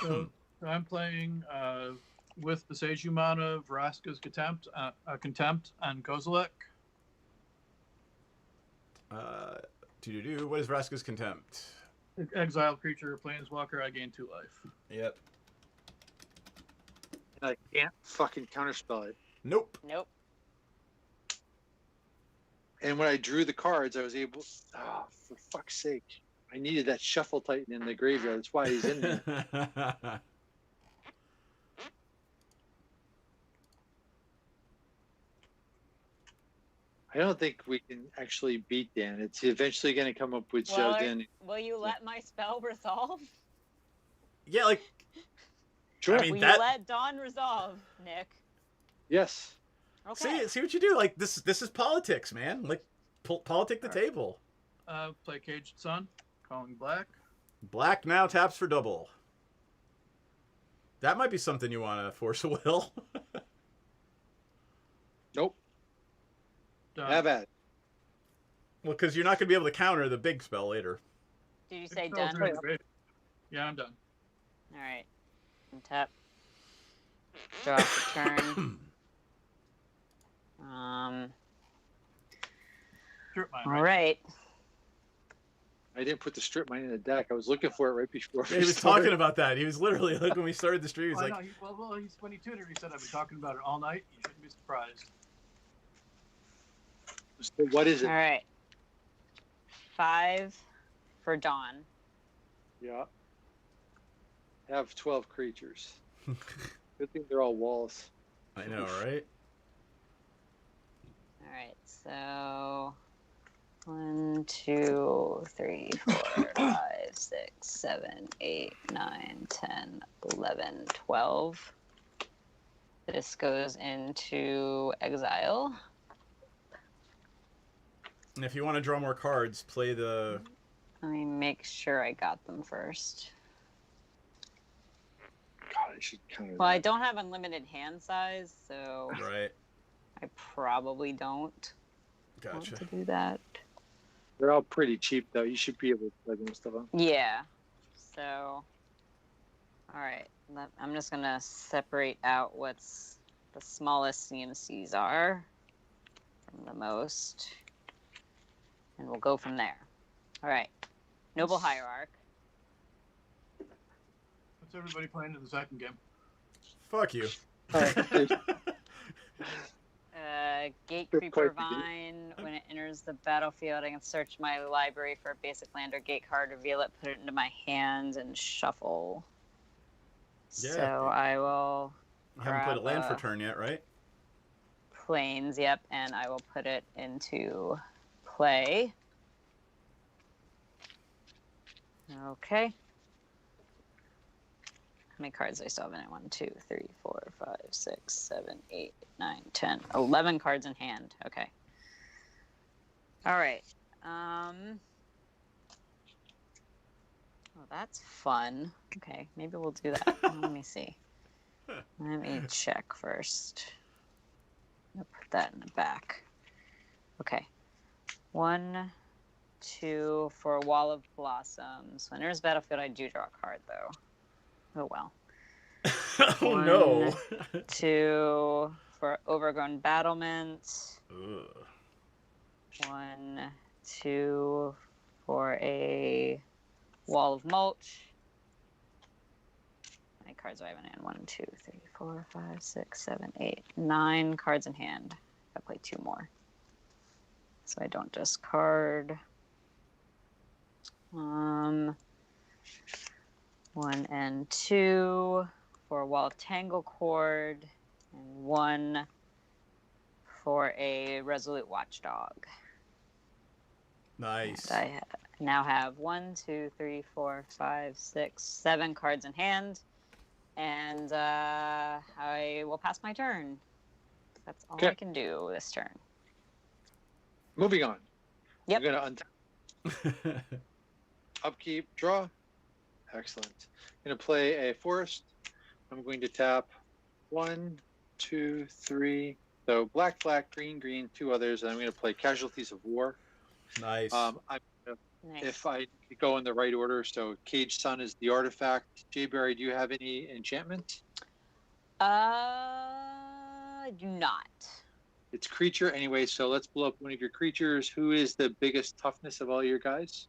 [SPEAKER 4] So I'm playing with the Seiju mana, Vraska's Contempt, and Kozilek.
[SPEAKER 2] What is Vraska's Contempt?
[SPEAKER 4] Exile creature, planeswalker, I gain 2 life.
[SPEAKER 2] Yep.
[SPEAKER 1] I can't fucking counterspell it.
[SPEAKER 2] Nope.
[SPEAKER 1] And when I drew the cards, I was able. Oh, for fuck's sake! I needed that Shuffle Titan in the graveyard. That's why he's in there. I don't think we can actually beat Dan. It's eventually going to come up with Jodin.
[SPEAKER 3] Will you let my spell resolve?
[SPEAKER 2] Yeah, like.
[SPEAKER 1] Sure.
[SPEAKER 2] I mean,
[SPEAKER 3] Will you let Dawn resolve, Nick?
[SPEAKER 1] Yes.
[SPEAKER 3] Okay.
[SPEAKER 2] See what you do. Like this is politics, man. Like politic the table.
[SPEAKER 4] Play Caged Sun, calling black.
[SPEAKER 2] Black now taps for double. That might be something you want to force a will.
[SPEAKER 1] Nope.
[SPEAKER 4] Done.
[SPEAKER 1] Have at it.
[SPEAKER 2] Well, because you're not going to be able to counter the big spell later.
[SPEAKER 3] Did you say
[SPEAKER 4] Spell's
[SPEAKER 3] done?
[SPEAKER 4] already ready. Yeah, I'm done.
[SPEAKER 3] All right. Tap. Draw for turn.
[SPEAKER 4] Strip mine,
[SPEAKER 3] All right.
[SPEAKER 1] I didn't put the strip mine in the deck. I was looking for it right before.
[SPEAKER 2] Yeah, he was talking about that. He was literally like when we started the stream. He was like,
[SPEAKER 4] when he tutored, he said, "I've been talking about it all night. You shouldn't be surprised."
[SPEAKER 1] So what is it?
[SPEAKER 3] All right. 5 for Dawn.
[SPEAKER 1] Yeah. Have 12 creatures. Good thing they're all walls.
[SPEAKER 2] I know, right?
[SPEAKER 3] All right. So 1, 2, 3, 4, 5, 6, 7, 8, 9, 10, 11, 12. This goes into exile.
[SPEAKER 2] And if you want to draw more cards, play the.
[SPEAKER 3] Let me make sure I got them first.
[SPEAKER 1] God, I should counter
[SPEAKER 3] Well, I
[SPEAKER 1] that.
[SPEAKER 3] don't have unlimited hand size, so
[SPEAKER 2] Right.
[SPEAKER 3] I probably don't want
[SPEAKER 2] Gotcha.
[SPEAKER 3] to do that.
[SPEAKER 1] They're all pretty cheap, though. You should be able to play most of them.
[SPEAKER 3] Yeah. So, all right. I'm just going to separate out what's the smallest CMCs are from the most. And we'll go from there. All right. Noble Hierarch.
[SPEAKER 4] What's everybody playing in the second game?
[SPEAKER 2] Fuck you.
[SPEAKER 1] All right.
[SPEAKER 3] Gate
[SPEAKER 1] Good
[SPEAKER 3] Creeper
[SPEAKER 1] quite the game.
[SPEAKER 3] Vine. When it enters the battlefield, I can search my library for a basic land or gate card, reveal it, put it into my hand, and shuffle.
[SPEAKER 2] Yeah.
[SPEAKER 3] So I will
[SPEAKER 2] You haven't played a
[SPEAKER 3] grab
[SPEAKER 2] land for turn yet, right?
[SPEAKER 3] Plains, yep, and I will put it into play. Okay. How many cards do I still have in it? 1, 2, 3, 4, 5, 6, 7, 8, 9, 10, 11 cards in hand. Okay. All right. Oh, that's fun. Okay, maybe we'll do that. Let me see. Let me check first. I'll put that in the back. Okay. 1, 2 for Wall of Blossoms. When there's battlefield, I do draw a card, though. Oh, well.
[SPEAKER 2] Oh no.
[SPEAKER 3] 2 for Overgrown Battlement.
[SPEAKER 2] Ugh.
[SPEAKER 3] 1, 2 for a Wall of Mulch. How many cards do I have in hand? 1, 2, 3, 4, 5, 6, 7, 8, 9 cards in hand. I play 2 more, so I don't discard. 1 and 2 for a Wall of Tangle Cord, and 1 for a Resolute Watchdog.
[SPEAKER 2] Nice.
[SPEAKER 3] And I now have 1, 2, 3, 4, 5, 6, 7 cards in hand, and I will pass my turn. That's all I can do this turn.
[SPEAKER 1] Moving on.
[SPEAKER 3] Yep.
[SPEAKER 1] I'm going to untap. Upkeep, draw. Excellent. I'm going to play a forest. I'm going to tap 1, 2, 3. So black, green, 2 others, and I'm going to play Casualties of War.
[SPEAKER 2] Nice.
[SPEAKER 3] Nice.
[SPEAKER 1] If I go in the right order, so Cage Sun is the artifact. Jay Barry, do you have any enchantment?
[SPEAKER 3] I do not.
[SPEAKER 1] It's creature anyway, so let's blow up one of your creatures. Who is the biggest toughness of all your guys?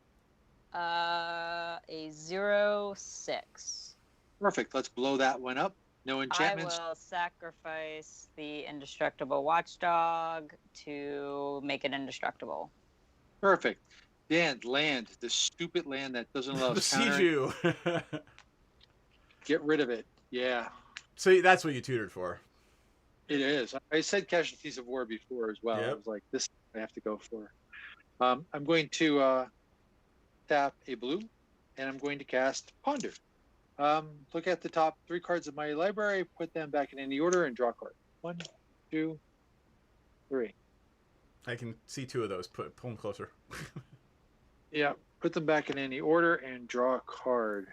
[SPEAKER 3] A 0/6.
[SPEAKER 1] Perfect. Let's blow that one up. No enchantments.
[SPEAKER 3] I will sacrifice the indestructible watchdog to make it indestructible.
[SPEAKER 1] Perfect. Dan, land, the stupid land that doesn't allow us countering.
[SPEAKER 2] you.
[SPEAKER 1] Get rid of it. Yeah,
[SPEAKER 2] So that's what you tutored for.
[SPEAKER 1] it is. I said Casualties of War before as well. I
[SPEAKER 2] Yep.
[SPEAKER 1] was like, this I have to go for. I'm going to tap a blue, and I'm going to cast Ponder. Look at the top 3 cards of my library, put them back in any order, and draw a card. 1, 2, 3.
[SPEAKER 2] I can see 2 of those. Pull them closer.
[SPEAKER 1] Yeah, put them back in any order and draw a card.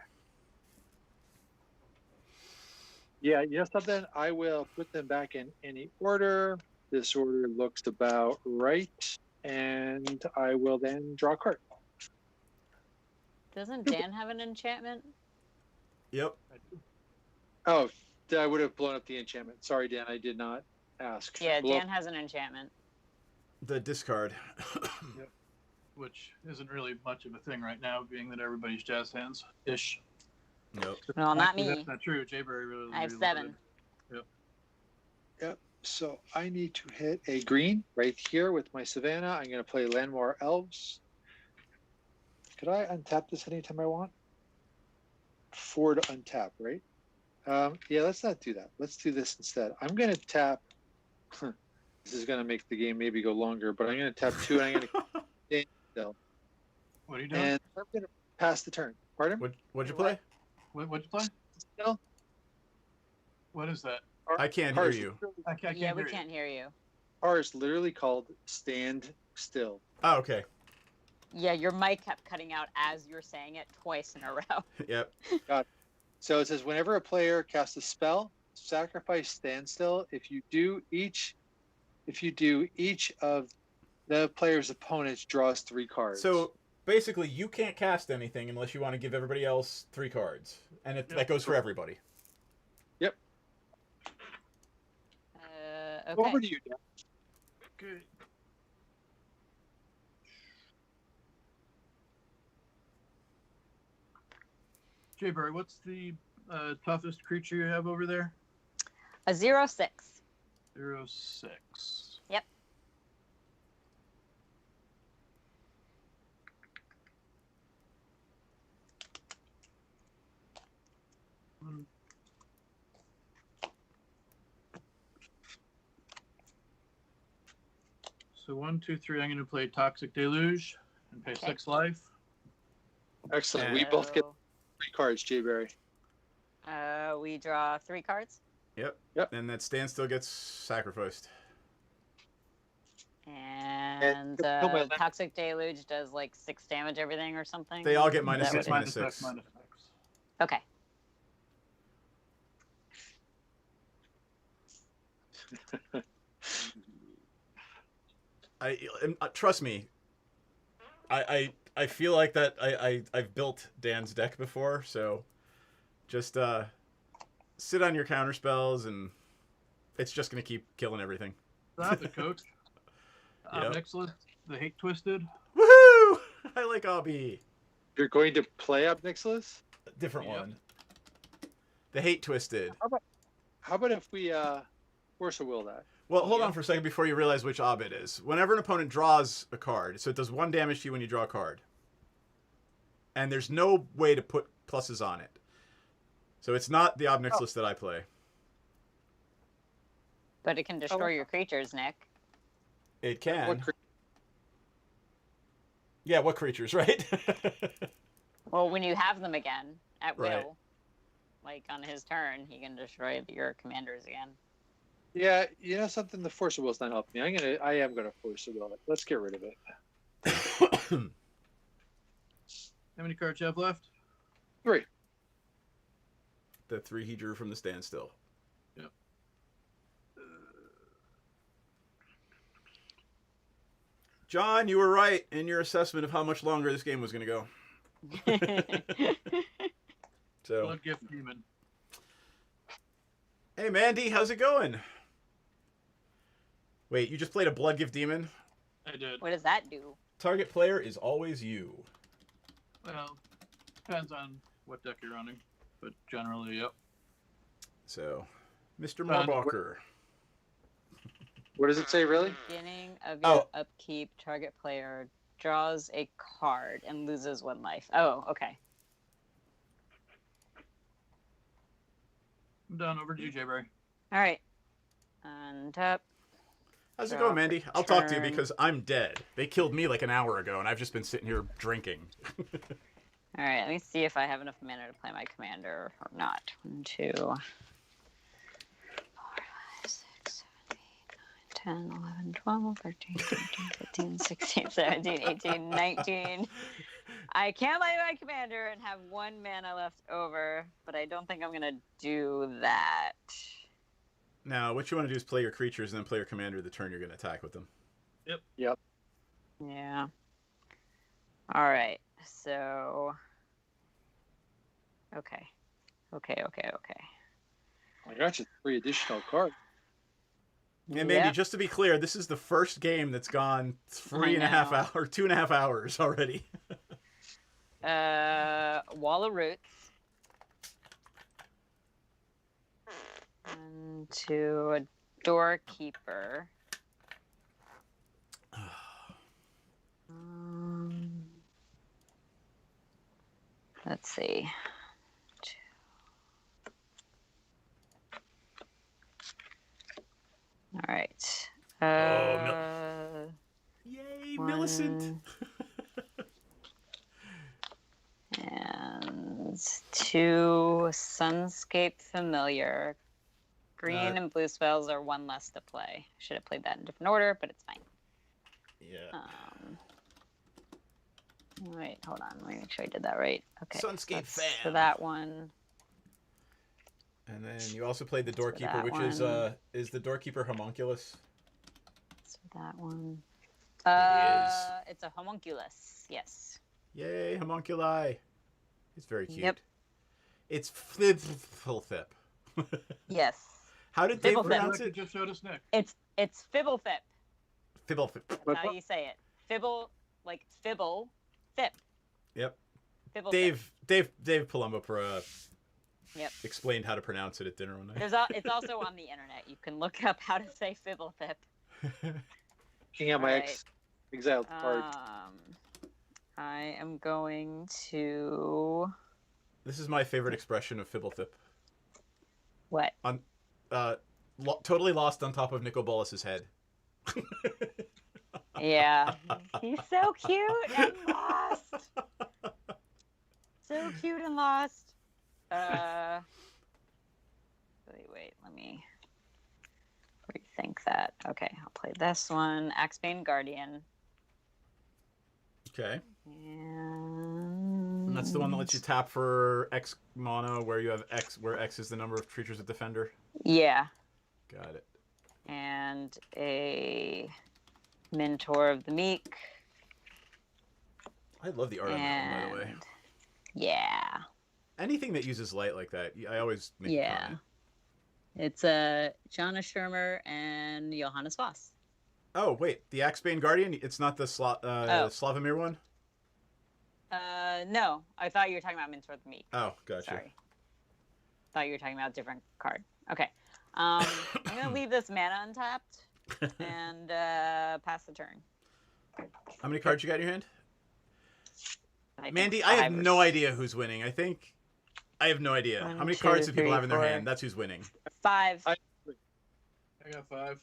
[SPEAKER 1] Yeah, you know something? I will put them back in any order. This order looks about right, and I will then draw a card.
[SPEAKER 3] Doesn't Dan have an enchantment?
[SPEAKER 2] Yep.
[SPEAKER 1] Oh, I would have blown up the enchantment. Sorry, Dan, I did not ask.
[SPEAKER 3] Yeah,
[SPEAKER 1] Blow
[SPEAKER 3] Dan has an enchantment.
[SPEAKER 2] The discard.
[SPEAKER 4] Which isn't really much of a thing right now, being that everybody's jazz hands ish.
[SPEAKER 2] Nope.
[SPEAKER 3] Well, not
[SPEAKER 4] Actually,
[SPEAKER 3] me.
[SPEAKER 4] That's not true. Jayberry really.
[SPEAKER 3] I have
[SPEAKER 4] really
[SPEAKER 3] 7.
[SPEAKER 4] Yep.
[SPEAKER 1] Yep. So I need to hit a green right here with my Savannah. I'm going to play Landmore Elves. Could I untap this anytime I want? 4 to untap, right? Yeah, let's not do that. Let's do this instead. I'm going to tap. This is going to make the game maybe go longer, but I'm going to tap 2 and I'm going to stand still.
[SPEAKER 4] What are you doing?
[SPEAKER 1] And I'm going to pass the turn. Pardon?
[SPEAKER 2] What'd you play?
[SPEAKER 4] What'd you play?
[SPEAKER 1] Still?
[SPEAKER 4] What is that?
[SPEAKER 2] I can't hear you.
[SPEAKER 4] I can't
[SPEAKER 3] Yeah, we
[SPEAKER 4] hear you.
[SPEAKER 3] can't hear you.
[SPEAKER 1] R is literally called stand still.
[SPEAKER 2] Oh, okay.
[SPEAKER 3] Yeah, your mic kept cutting out as you're saying it twice in a row.
[SPEAKER 2] Yep.
[SPEAKER 1] So it says whenever a player casts a spell, sacrifice standstill. If you do, each of the player's opponents draws 3 cards.
[SPEAKER 2] So basically, you can't cast anything unless you want to give everybody else 3 cards, and that goes for everybody.
[SPEAKER 1] Yep.
[SPEAKER 3] Okay.
[SPEAKER 1] Over to you, Dan.
[SPEAKER 4] Okay. Jayberry, what's the toughest creature you have over there?
[SPEAKER 3] A 0-6.
[SPEAKER 4] 0-6.
[SPEAKER 3] Yep.
[SPEAKER 4] So 1, 2, 3. I'm going to play Toxic Deluge and pay
[SPEAKER 3] Okay.
[SPEAKER 4] 6 life.
[SPEAKER 1] Excellent. We both get 3 cards, Jayberry.
[SPEAKER 3] We draw 3 cards.
[SPEAKER 2] Yep.
[SPEAKER 1] Yep.
[SPEAKER 2] And that standstill gets sacrificed.
[SPEAKER 3] And Toxic Deluge does like 6 damage everything or something.
[SPEAKER 2] They all get
[SPEAKER 3] Is
[SPEAKER 2] minus
[SPEAKER 3] that
[SPEAKER 2] 6,
[SPEAKER 3] what it
[SPEAKER 2] minus 6.
[SPEAKER 4] -6.
[SPEAKER 3] Okay.
[SPEAKER 2] Trust me. I feel like that I've built Dan's deck before, so just sit on your counter spells and it's just gonna keep killing everything.
[SPEAKER 4] Stop it, coach.
[SPEAKER 2] Yep.
[SPEAKER 4] Excellent. The Hate Twisted.
[SPEAKER 2] Woohoo! I like Obby.
[SPEAKER 1] You're going to play Obnixilis?
[SPEAKER 2] Different
[SPEAKER 4] Yep.
[SPEAKER 2] one. The Hate Twisted.
[SPEAKER 1] How about if we Force a Will that?
[SPEAKER 2] Well, hold on for a second before you realize which Ob it is. Whenever an opponent draws a card, so it does 1 damage to you when you draw a card. And there's no way to put pluses on it. So it's not the Obnixilis that I play.
[SPEAKER 3] But it can destroy your creatures, Nick.
[SPEAKER 2] It can.
[SPEAKER 1] What
[SPEAKER 2] Yeah, what creatures, right?
[SPEAKER 3] Well, when you have them again at will,
[SPEAKER 2] Right.
[SPEAKER 3] like on his turn, he can destroy your commanders again.
[SPEAKER 1] Yeah, you know something? The Force of Will's not helping me. I am gonna Force a Will it. Let's get rid of it.
[SPEAKER 4] How many cards you have left?
[SPEAKER 1] 3.
[SPEAKER 2] The 3 he drew from the standstill.
[SPEAKER 4] Yep.
[SPEAKER 2] John, you were right in your assessment of how much longer this game was going to go. So,
[SPEAKER 4] Blood Gift Demon.
[SPEAKER 2] hey Mandy, how's it going? Wait, you just played a Blood Gift Demon?
[SPEAKER 4] I did.
[SPEAKER 3] What does that do?
[SPEAKER 2] Target player is always you.
[SPEAKER 4] Well, depends on what deck you're running, but generally, yep.
[SPEAKER 2] So, Mr. Marbalker.
[SPEAKER 1] What does it say, really?
[SPEAKER 3] Beginning of your upkeep, target player draws a card and loses 1 life. Oh, okay.
[SPEAKER 4] I'm done. Over to you, Jayberry.
[SPEAKER 3] All right. And up.
[SPEAKER 2] How's it
[SPEAKER 3] Draw
[SPEAKER 2] going, Mandy? I'll talk to you
[SPEAKER 3] turn.
[SPEAKER 2] because I'm dead. They killed me like an hour ago, and I've just been sitting here drinking.
[SPEAKER 3] All right. Let me see if I have enough mana to play my commander or not. 1, 2, 4, 5, 6, 7, 8, 9, 10, 11, 12, 13, 14, 15, 16, 17, 18, 19. I can play my commander and have 1 mana left over, but I don't think I'm going to do that.
[SPEAKER 2] Now, what you want to do is play your creatures and then play your commander the turn you're going to attack with them.
[SPEAKER 1] Yep.
[SPEAKER 3] Yeah. All right. So. Okay.
[SPEAKER 1] I got you 3 additional cards.
[SPEAKER 2] And Mandy, just to be clear, this is the first game that's gone 3.5 hours, or 2.5 hours already.
[SPEAKER 3] Wall of Roots. And to a Doorkeeper. Let's see. All right.
[SPEAKER 2] Yay, Millicent!
[SPEAKER 3] And 2 Sunscape Familiar. Green and blue spells are 1 less to play. Should have played that in different order, but it's fine.
[SPEAKER 2] Yeah.
[SPEAKER 3] Wait, hold on. Let me make sure I did that right. Okay.
[SPEAKER 2] Sunscape
[SPEAKER 3] that's
[SPEAKER 2] Fam.
[SPEAKER 3] for that one.
[SPEAKER 2] And then you also played the Doorkeeper,
[SPEAKER 3] that
[SPEAKER 2] which
[SPEAKER 3] one.
[SPEAKER 2] is the Doorkeeper homunculus?
[SPEAKER 3] So that one.
[SPEAKER 2] It
[SPEAKER 3] It's a homunculus. Yes.
[SPEAKER 2] Yay, homunculi. It's very cute.
[SPEAKER 3] Yep.
[SPEAKER 2] It's Flip.
[SPEAKER 3] Yes.
[SPEAKER 2] How did they
[SPEAKER 3] Fibblethip.
[SPEAKER 2] pronounce
[SPEAKER 4] Like you
[SPEAKER 2] it?
[SPEAKER 4] just showed us, Nick.
[SPEAKER 3] It's Fibblethip.
[SPEAKER 2] Fibble.
[SPEAKER 3] That's how you say it. Fibble, like Fibble, Thip.
[SPEAKER 2] Yep.
[SPEAKER 3] Fibblethip.
[SPEAKER 2] Dave Palumbo
[SPEAKER 3] Yep.
[SPEAKER 2] explained how to pronounce it at dinner one night.
[SPEAKER 3] It's also on the internet. You can look up how to say Fibblethip.
[SPEAKER 1] Looking at my
[SPEAKER 3] Alright.
[SPEAKER 1] exiled card.
[SPEAKER 3] I am going to
[SPEAKER 2] This is my favorite expression of Fibblethip.
[SPEAKER 3] what?
[SPEAKER 2] Totally lost on top of Nicol Bolas's head.
[SPEAKER 3] Yeah, he's so cute and lost. So cute and lost. Wait. Let me rethink that. Okay, I'll play this one. Axebane Guardian.
[SPEAKER 2] Okay.
[SPEAKER 3] And
[SPEAKER 2] that's the one that lets you tap for X mana, where you have X, where X is the number of creatures with Defender.
[SPEAKER 3] Yeah.
[SPEAKER 2] Got it.
[SPEAKER 3] And a Mentor of the Meek.
[SPEAKER 2] I love the art on that one, by the way.
[SPEAKER 3] Yeah.
[SPEAKER 2] Anything that uses light like that, I always make a comment.
[SPEAKER 3] It's Jana Shermer and Johannes Voss.
[SPEAKER 2] Oh, wait. The Axebane Guardian? It's not the Slavomir one?
[SPEAKER 3] No. I thought you were talking about Mentor of the Meek.
[SPEAKER 2] Oh, gotcha.
[SPEAKER 3] Sorry. Thought you were talking about a different card. Okay. I'm going to leave this mana untapped and pass the turn.
[SPEAKER 2] How many cards you got in your hand? Mandy,
[SPEAKER 3] I
[SPEAKER 2] I have no idea who's winning. I have no idea.
[SPEAKER 3] One,
[SPEAKER 2] How many
[SPEAKER 3] two,
[SPEAKER 2] cards do people
[SPEAKER 3] three,
[SPEAKER 2] have in their
[SPEAKER 3] four.
[SPEAKER 2] hand? That's who's winning.
[SPEAKER 3] 5.
[SPEAKER 4] I got 5.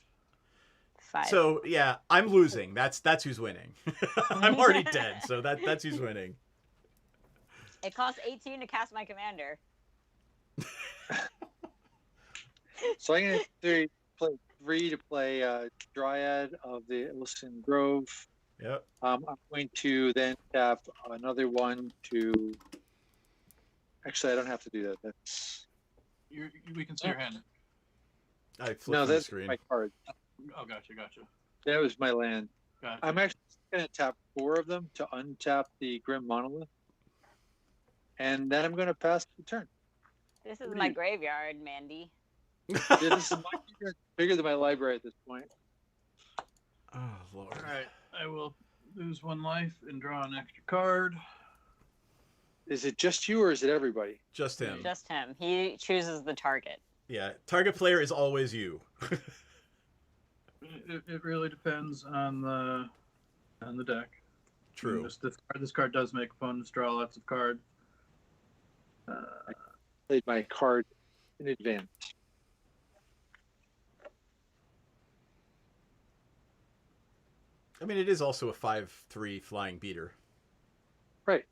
[SPEAKER 3] 5.
[SPEAKER 2] So, yeah, I'm losing. That's who's winning. I'm already dead, so that's who's winning.
[SPEAKER 3] It costs 18 to cast my commander.
[SPEAKER 1] So I'm going to play 3 to play Dryad of the Illusion Grove.
[SPEAKER 2] Yep.
[SPEAKER 1] I'm going to then tap another one to. Actually, I don't have to do that. That's
[SPEAKER 4] We can see your hand.
[SPEAKER 2] I flipped
[SPEAKER 1] no,
[SPEAKER 2] the
[SPEAKER 1] that's
[SPEAKER 2] screen.
[SPEAKER 1] my card.
[SPEAKER 4] Oh, gotcha.
[SPEAKER 1] That was my land.
[SPEAKER 4] Gotcha.
[SPEAKER 1] I'm actually going to tap 4 of them to untap the Grim Monolith, and then I'm going to pass the turn.
[SPEAKER 3] This is my graveyard, Mandy.
[SPEAKER 1] Yeah, this is bigger than my library at this point.
[SPEAKER 2] Oh, Lord.
[SPEAKER 4] All right. I will lose 1 life and draw an extra card.
[SPEAKER 1] Is it just you or is it everybody?
[SPEAKER 2] Just him.
[SPEAKER 3] Just him. He chooses the target.
[SPEAKER 2] Yeah, target player is always you.
[SPEAKER 4] It really depends on the deck.
[SPEAKER 2] True.
[SPEAKER 4] This card does make opponents draw lots of cards.
[SPEAKER 1] I played my card in advance.
[SPEAKER 2] I mean, it is also a 5/3 flying beater.
[SPEAKER 1] Right.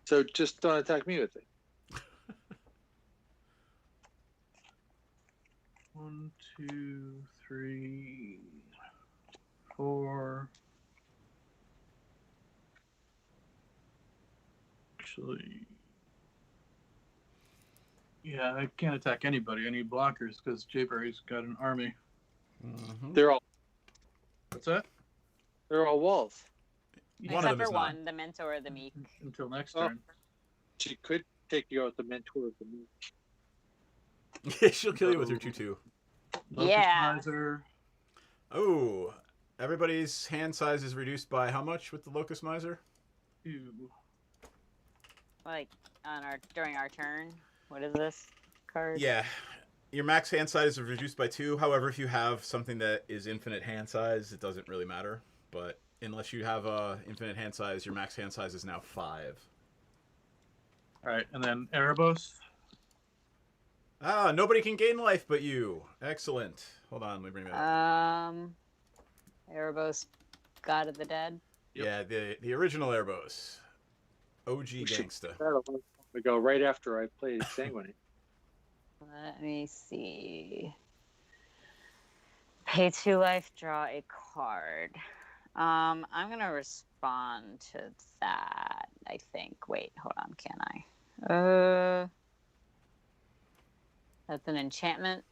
[SPEAKER 1] So just don't attack me with it.
[SPEAKER 4] 1, 2, 3, 4. Actually, yeah, I can't attack anybody. I need blockers because Jayberry's got an army.
[SPEAKER 2] Mm-hmm.
[SPEAKER 1] They're all
[SPEAKER 4] What's that?
[SPEAKER 1] walls.
[SPEAKER 2] One of them
[SPEAKER 3] Except for
[SPEAKER 2] is not.
[SPEAKER 3] one, the Mentor of the Meek.
[SPEAKER 4] Until next
[SPEAKER 1] Oh.
[SPEAKER 4] turn.
[SPEAKER 1] She could take you out the Mentor of the Moon.
[SPEAKER 2] Yeah, she'll kill you with her 2/2.
[SPEAKER 3] Yeah.
[SPEAKER 4] Locust Miser.
[SPEAKER 2] Oh, everybody's hand size is reduced by how much with the Locust Miser?
[SPEAKER 4] 2.
[SPEAKER 3] Like during our turn. What is this card?
[SPEAKER 2] Yeah. Your max hand size is reduced by 2. However, if you have something that is infinite hand size, it doesn't really matter. But unless you have infinite hand size, your max hand size is now 5.
[SPEAKER 4] All right, and then Erebos.
[SPEAKER 2] Ah, nobody can gain life but you. Excellent. Hold on, let me bring that up.
[SPEAKER 3] Erebos, God of the Dead.
[SPEAKER 2] Yeah, the original Erebos. OG
[SPEAKER 1] We should-
[SPEAKER 2] gangsta.
[SPEAKER 1] We go right after I played Sanguinary.
[SPEAKER 3] Let me see. Pay 2 life, draw a card. I'm gonna respond to that, I think. Wait, hold on, can I? That's an enchantment.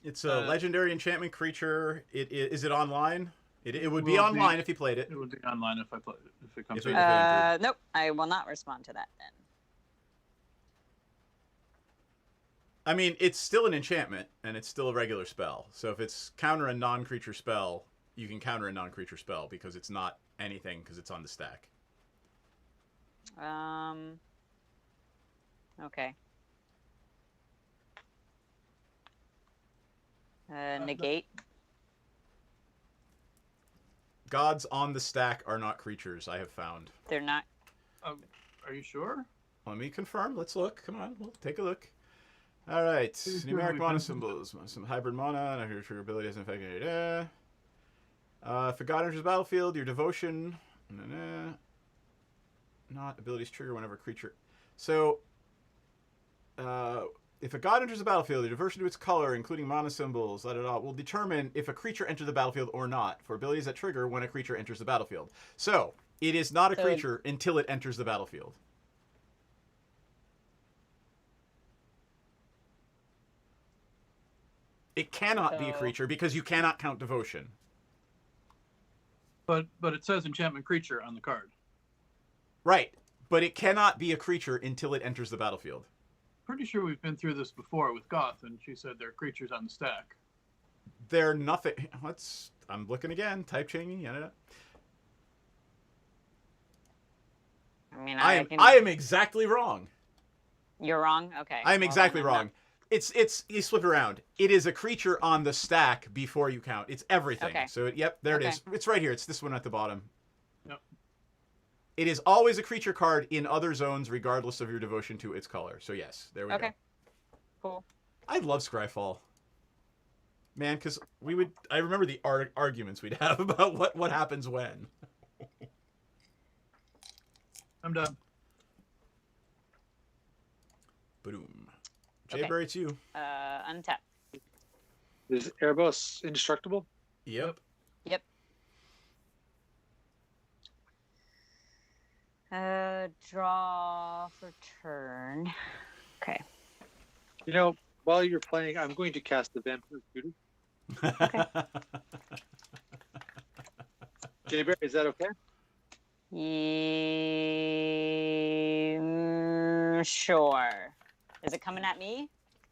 [SPEAKER 2] It's a legendary enchantment creature. Is it online? It would be
[SPEAKER 4] Will
[SPEAKER 2] online
[SPEAKER 4] be-
[SPEAKER 2] if you played it.
[SPEAKER 4] It would be online if I play if it comes
[SPEAKER 2] If it-
[SPEAKER 4] out.
[SPEAKER 3] Nope, I will not respond to that then.
[SPEAKER 2] I mean, it's still an enchantment, and it's still a regular spell. So if it's counter a non-creature spell, you can counter a non-creature spell because it's not anything because it's on the stack.
[SPEAKER 3] Okay. Negate.
[SPEAKER 2] Gods on the stack are not creatures, I have found.
[SPEAKER 3] They're not.
[SPEAKER 4] Are you sure?
[SPEAKER 2] Let me confirm. Let's look. Come on, we'll take a look. All right. Numeric mana symbols. Some hybrid mana. Not your ability doesn't affect it. If a god enters the battlefield, your devotion. Not abilities trigger whenever a creature. So, if a god enters the battlefield, your devotion to its color, including mana symbols, will determine if a creature enters the battlefield or not for abilities that trigger when a creature enters the battlefield. So, it is not a creature until it enters the battlefield. It cannot be a creature because you cannot count devotion.
[SPEAKER 4] But it says enchantment creature on the card.
[SPEAKER 2] Right, but it cannot be a creature until it enters the battlefield.
[SPEAKER 4] Pretty sure we've been through this before with Goth, and she said there are creatures on the stack.
[SPEAKER 2] They're nothing. I'm looking again. Type changing. Yeah.
[SPEAKER 3] I mean,
[SPEAKER 2] I am exactly wrong.
[SPEAKER 3] You're wrong. Okay.
[SPEAKER 2] I am exactly wrong. It's you flip it around. It is a creature on the stack before you count. It's everything.
[SPEAKER 3] Okay.
[SPEAKER 2] So yep, there it is. It's right here. It's this one at the bottom.
[SPEAKER 4] Yep.
[SPEAKER 2] It is always a creature card in other zones, regardless of your devotion to its color. So yes, there we go.
[SPEAKER 3] Okay. Cool.
[SPEAKER 2] I love Scryfall. Man, because I remember the arguments we'd have about what happens when.
[SPEAKER 4] I'm done.
[SPEAKER 2] Boom. Jayberry, it's you.
[SPEAKER 3] Untap.
[SPEAKER 1] Is Erebos indestructible?
[SPEAKER 2] Yep.
[SPEAKER 3] Yep. Draw for turn. Okay.
[SPEAKER 1] You know, while you're playing, I'm going to cast the Vampire Tutor. Jayberry, is that okay?
[SPEAKER 3] Sure. Is it coming at me?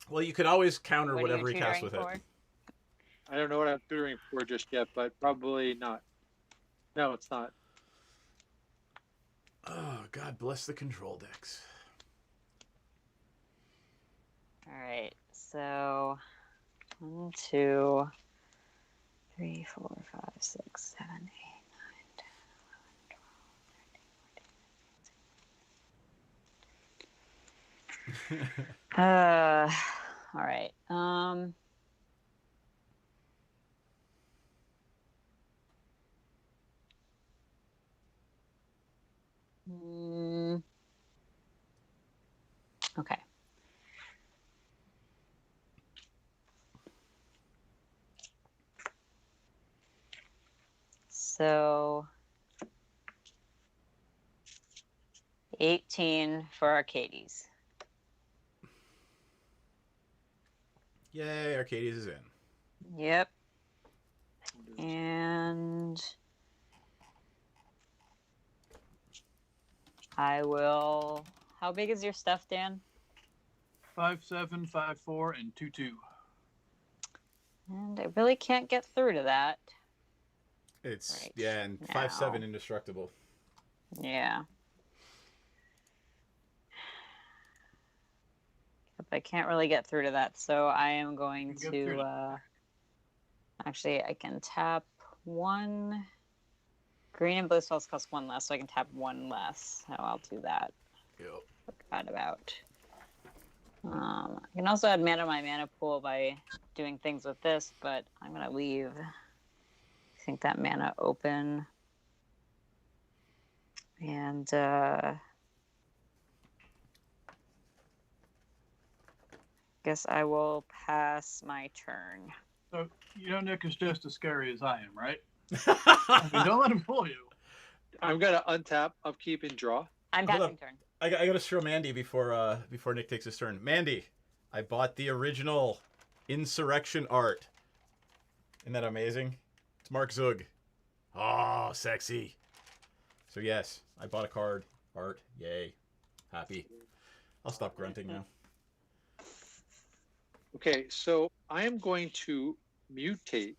[SPEAKER 2] Well, you could always counter
[SPEAKER 3] What are
[SPEAKER 2] whatever
[SPEAKER 3] you
[SPEAKER 2] he casts with
[SPEAKER 3] tutoring
[SPEAKER 2] it.
[SPEAKER 3] for?
[SPEAKER 1] I don't know what I'm tutoring for just yet, but probably not. No, it's not.
[SPEAKER 2] Oh, God bless the control decks.
[SPEAKER 3] All right. So 1, 2, 3, 4, 5, 6, 7, 8, 9, 10, 11, 12, 13, 14. All right. Okay. So 18 for Arcades.
[SPEAKER 2] Yay, Arcades is in.
[SPEAKER 3] Yep. And I will. How big is your stuff, Dan?
[SPEAKER 4] 5'7", 5'4", and 2'2".
[SPEAKER 3] And I really can't get through to that.
[SPEAKER 2] It's
[SPEAKER 3] Right.
[SPEAKER 2] yeah, and
[SPEAKER 3] Now.
[SPEAKER 2] 5'7" indestructible.
[SPEAKER 3] Yeah. Yep, I can't really get through to that, so I am going
[SPEAKER 4] You can get through
[SPEAKER 3] to. Actually, I can tap one. Green and blue spells cost 1 less, so I can tap 1 less. So I'll do that.
[SPEAKER 2] Yep.
[SPEAKER 3] Forgot about. I can also add mana to my mana pool by doing things with this, but I'm gonna leave. I think that mana open. And guess I will pass my turn.
[SPEAKER 4] So, Nick is just as scary as I am, right? I mean, don't let him fool you.
[SPEAKER 1] I'm going to untap, upkeep, and draw.
[SPEAKER 3] I'm
[SPEAKER 2] Hold
[SPEAKER 3] passing
[SPEAKER 2] up.
[SPEAKER 3] turn.
[SPEAKER 2] I gotta show Mandy before Nick takes his turn. Mandy, I bought the original Insurrection art. Isn't that amazing? It's Mark Zug. Oh, sexy. So yes, I bought a card. Art. Yay. Happy. I'll stop grunting now.
[SPEAKER 1] Okay, so I am going to mutate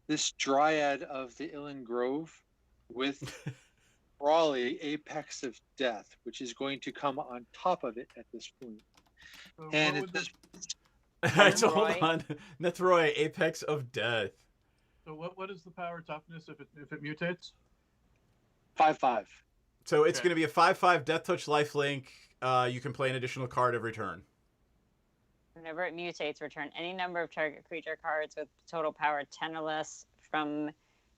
[SPEAKER 1] this Dryad of the Illan Grove with Brawly, Apex of Death, which is going to come on top of it at this point.
[SPEAKER 4] So
[SPEAKER 1] And
[SPEAKER 4] what would
[SPEAKER 2] So hold
[SPEAKER 3] Nethroy.
[SPEAKER 2] on. Nethroy, Apex of Death.
[SPEAKER 4] So what is the power toughness if it mutates?
[SPEAKER 1] 5/5.
[SPEAKER 2] So it's
[SPEAKER 4] Okay.
[SPEAKER 2] going to be a 5/5 Death Touch lifelink. You can play an additional card every turn.
[SPEAKER 3] Whenever it mutates, return any number of target creature cards with total power 10 or less from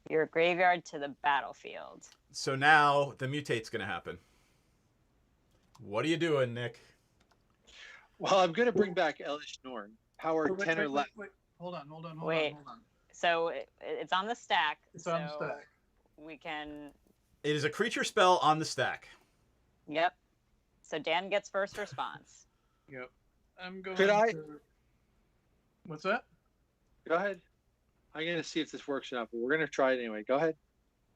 [SPEAKER 3] your graveyard to the battlefield.
[SPEAKER 2] So now the mutate's going to happen. What are you doing, Nick?
[SPEAKER 1] Well, I'm going to bring back Elish Norn. Power
[SPEAKER 4] Wait,
[SPEAKER 1] 10 or less.
[SPEAKER 4] wait. Hold on.
[SPEAKER 3] Wait. So it's on the stack.
[SPEAKER 4] It's on the stack.
[SPEAKER 3] We can.
[SPEAKER 2] It is a creature spell on the stack.
[SPEAKER 3] Yep. So Dan gets first response.
[SPEAKER 4] Yep. I'm going
[SPEAKER 1] Could I-
[SPEAKER 4] to... What's that?
[SPEAKER 1] Go ahead. I'm going to see if this works or not, but we're going to try it anyway. Go ahead.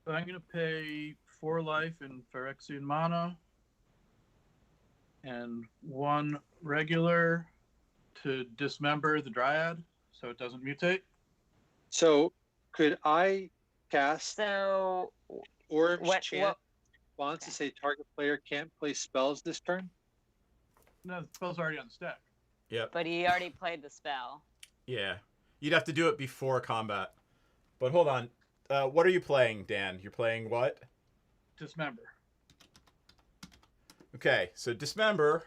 [SPEAKER 4] So I'm going to pay 4 life in Phyrexian mana and 1 regular to dismember the Dryad so it doesn't mutate.
[SPEAKER 1] So could I cast
[SPEAKER 3] So
[SPEAKER 1] Orange
[SPEAKER 3] what-
[SPEAKER 1] Chant
[SPEAKER 3] what-
[SPEAKER 1] response to say target player can't play spells this turn?
[SPEAKER 4] No, the spell's already on the stack.
[SPEAKER 2] Yep.
[SPEAKER 3] but he already played the spell.
[SPEAKER 2] Yeah. You'd have to do it before combat. But hold on. What are you playing, Dan? You're playing what?
[SPEAKER 4] Dismember.
[SPEAKER 2] Okay, so Dismember.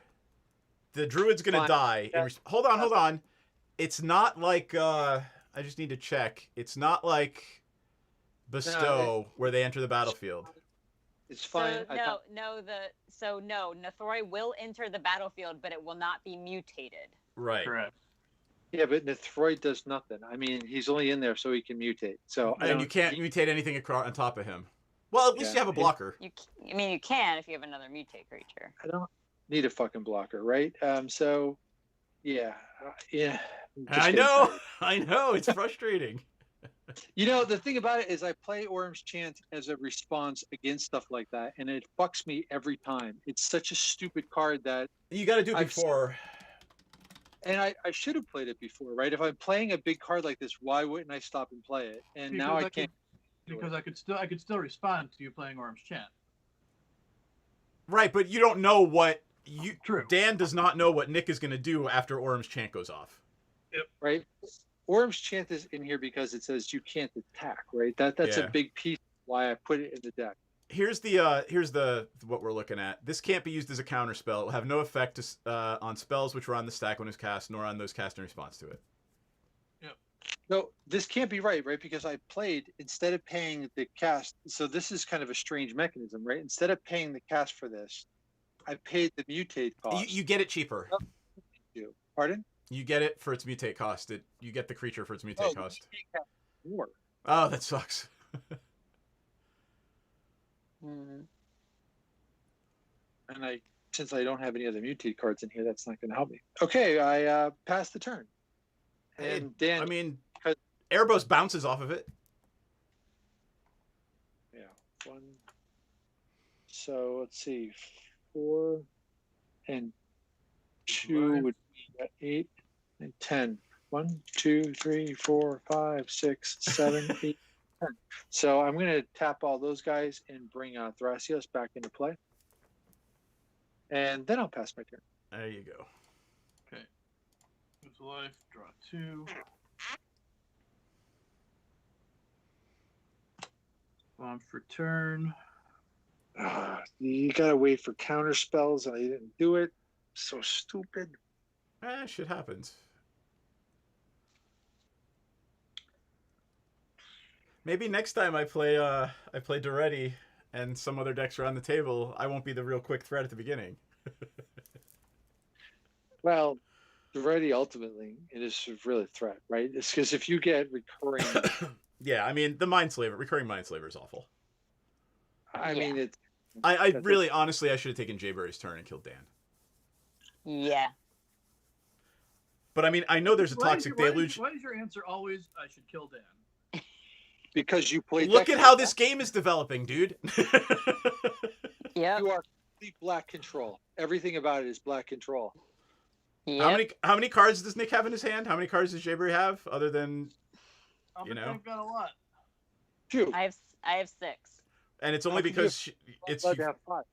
[SPEAKER 2] The druid's going to
[SPEAKER 1] Fine.
[SPEAKER 2] die.
[SPEAKER 1] Yeah.
[SPEAKER 2] Hold on. It's not like... I just need to check. It's not like Bestow, where they enter the battlefield.
[SPEAKER 1] It's fine.
[SPEAKER 3] So no, Nethroy will enter the battlefield, but it will not be mutated.
[SPEAKER 2] Right.
[SPEAKER 4] Correct.
[SPEAKER 1] Yeah, but Nethroid does nothing. I mean, he's only in there so he can mutate. So
[SPEAKER 2] And you can't mutate anything on top of him. Well, at least
[SPEAKER 1] Yeah.
[SPEAKER 2] you have a blocker.
[SPEAKER 3] You can if you have another mutate creature.
[SPEAKER 1] I don't need a fucking blocker, right? So, yeah. Yeah. I'm just
[SPEAKER 2] I
[SPEAKER 1] getting
[SPEAKER 2] know.
[SPEAKER 1] tired.
[SPEAKER 2] I know. It's frustrating.
[SPEAKER 1] You know, the thing about it is I play Orim's Chant as a response against stuff like that, and it fucks me every time. It's such a stupid card that,
[SPEAKER 2] You got to do it
[SPEAKER 1] I've-
[SPEAKER 2] before.
[SPEAKER 1] and I should have played it before, right? If I'm playing a big card like this, why wouldn't I stop and play it? And now I can't.
[SPEAKER 4] Because I could still respond to you playing Orm's Chant.
[SPEAKER 2] Right, but you don't know what...
[SPEAKER 4] True.
[SPEAKER 2] Dan does not know what Nick is going to do after Orm's Chant goes off.
[SPEAKER 1] Right? Orim's Chant is in here because it says you can't attack, right? That's
[SPEAKER 2] Yeah.
[SPEAKER 1] a big piece of why I put it in the deck.
[SPEAKER 2] Here's the what we're looking at. This can't be used as a counter spell. It will have no effect on spells which were on the stack when it was cast, nor on those cast in response to it.
[SPEAKER 1] No, this can't be right? Because I played, instead of paying the cast, so this is kind of a strange mechanism, right? Instead of paying the cast for this, I paid the mutate cost.
[SPEAKER 2] You get it cheaper.
[SPEAKER 1] Pardon?
[SPEAKER 2] You get it for its mutate cost. You get the creature for its mutate
[SPEAKER 1] the
[SPEAKER 2] cost.
[SPEAKER 1] mutate cost is more.
[SPEAKER 2] Oh, that sucks.
[SPEAKER 3] Hmm.
[SPEAKER 1] And since I don't have any other mutate cards in here, that's not going to help me. Okay, I passed the turn. And Dan,
[SPEAKER 2] I mean,
[SPEAKER 1] because-
[SPEAKER 2] Erebos bounces off of it.
[SPEAKER 1] yeah, one. So let's see, 4 and 2
[SPEAKER 4] Right.
[SPEAKER 1] would be 8 and 10. 1, 2, 3, 4, 5, 6, 7, 8, 10. So I'm going to tap all those guys and bring Thrasios back into play. And then I'll pass my turn.
[SPEAKER 2] There you go.
[SPEAKER 4] Lose a life, draw 2. On for turn.
[SPEAKER 1] You got to wait for counter spells, and I didn't do it. So stupid.
[SPEAKER 2] Shit happens. Maybe next time I play Doretti and some other decks are on the table, I won't be the real quick threat at the beginning.
[SPEAKER 1] Well, already ultimately it is really a threat, right? It's because if you get recurring,
[SPEAKER 2] Yeah, I mean the recurring Mindslaver is awful.
[SPEAKER 1] I
[SPEAKER 3] Yeah.
[SPEAKER 1] mean it's.
[SPEAKER 2] I
[SPEAKER 1] That's
[SPEAKER 2] really, honestly, I should have taken Jayberry's turn and killed Dan.
[SPEAKER 3] Yeah.
[SPEAKER 2] But I mean, I know there's a
[SPEAKER 4] Why is
[SPEAKER 2] toxic
[SPEAKER 4] your-
[SPEAKER 2] deluge.
[SPEAKER 4] Why is your answer always, I should kill Dan?
[SPEAKER 1] Because you play.
[SPEAKER 2] Look
[SPEAKER 1] deck
[SPEAKER 2] at how
[SPEAKER 1] like
[SPEAKER 2] this
[SPEAKER 1] that,
[SPEAKER 2] game is developing, dude.
[SPEAKER 3] Yep.
[SPEAKER 1] You are complete black control. Everything about it is black control.
[SPEAKER 3] Yep.
[SPEAKER 2] How many cards does Nick have in his hand? How many cards does Jayberry have, other than?
[SPEAKER 4] I'll
[SPEAKER 2] You
[SPEAKER 4] bet
[SPEAKER 2] know?
[SPEAKER 4] I've got a lot.
[SPEAKER 1] 2.
[SPEAKER 3] I have 6.
[SPEAKER 2] And it's only
[SPEAKER 1] How can you
[SPEAKER 2] because it's
[SPEAKER 1] Allowed to have 5.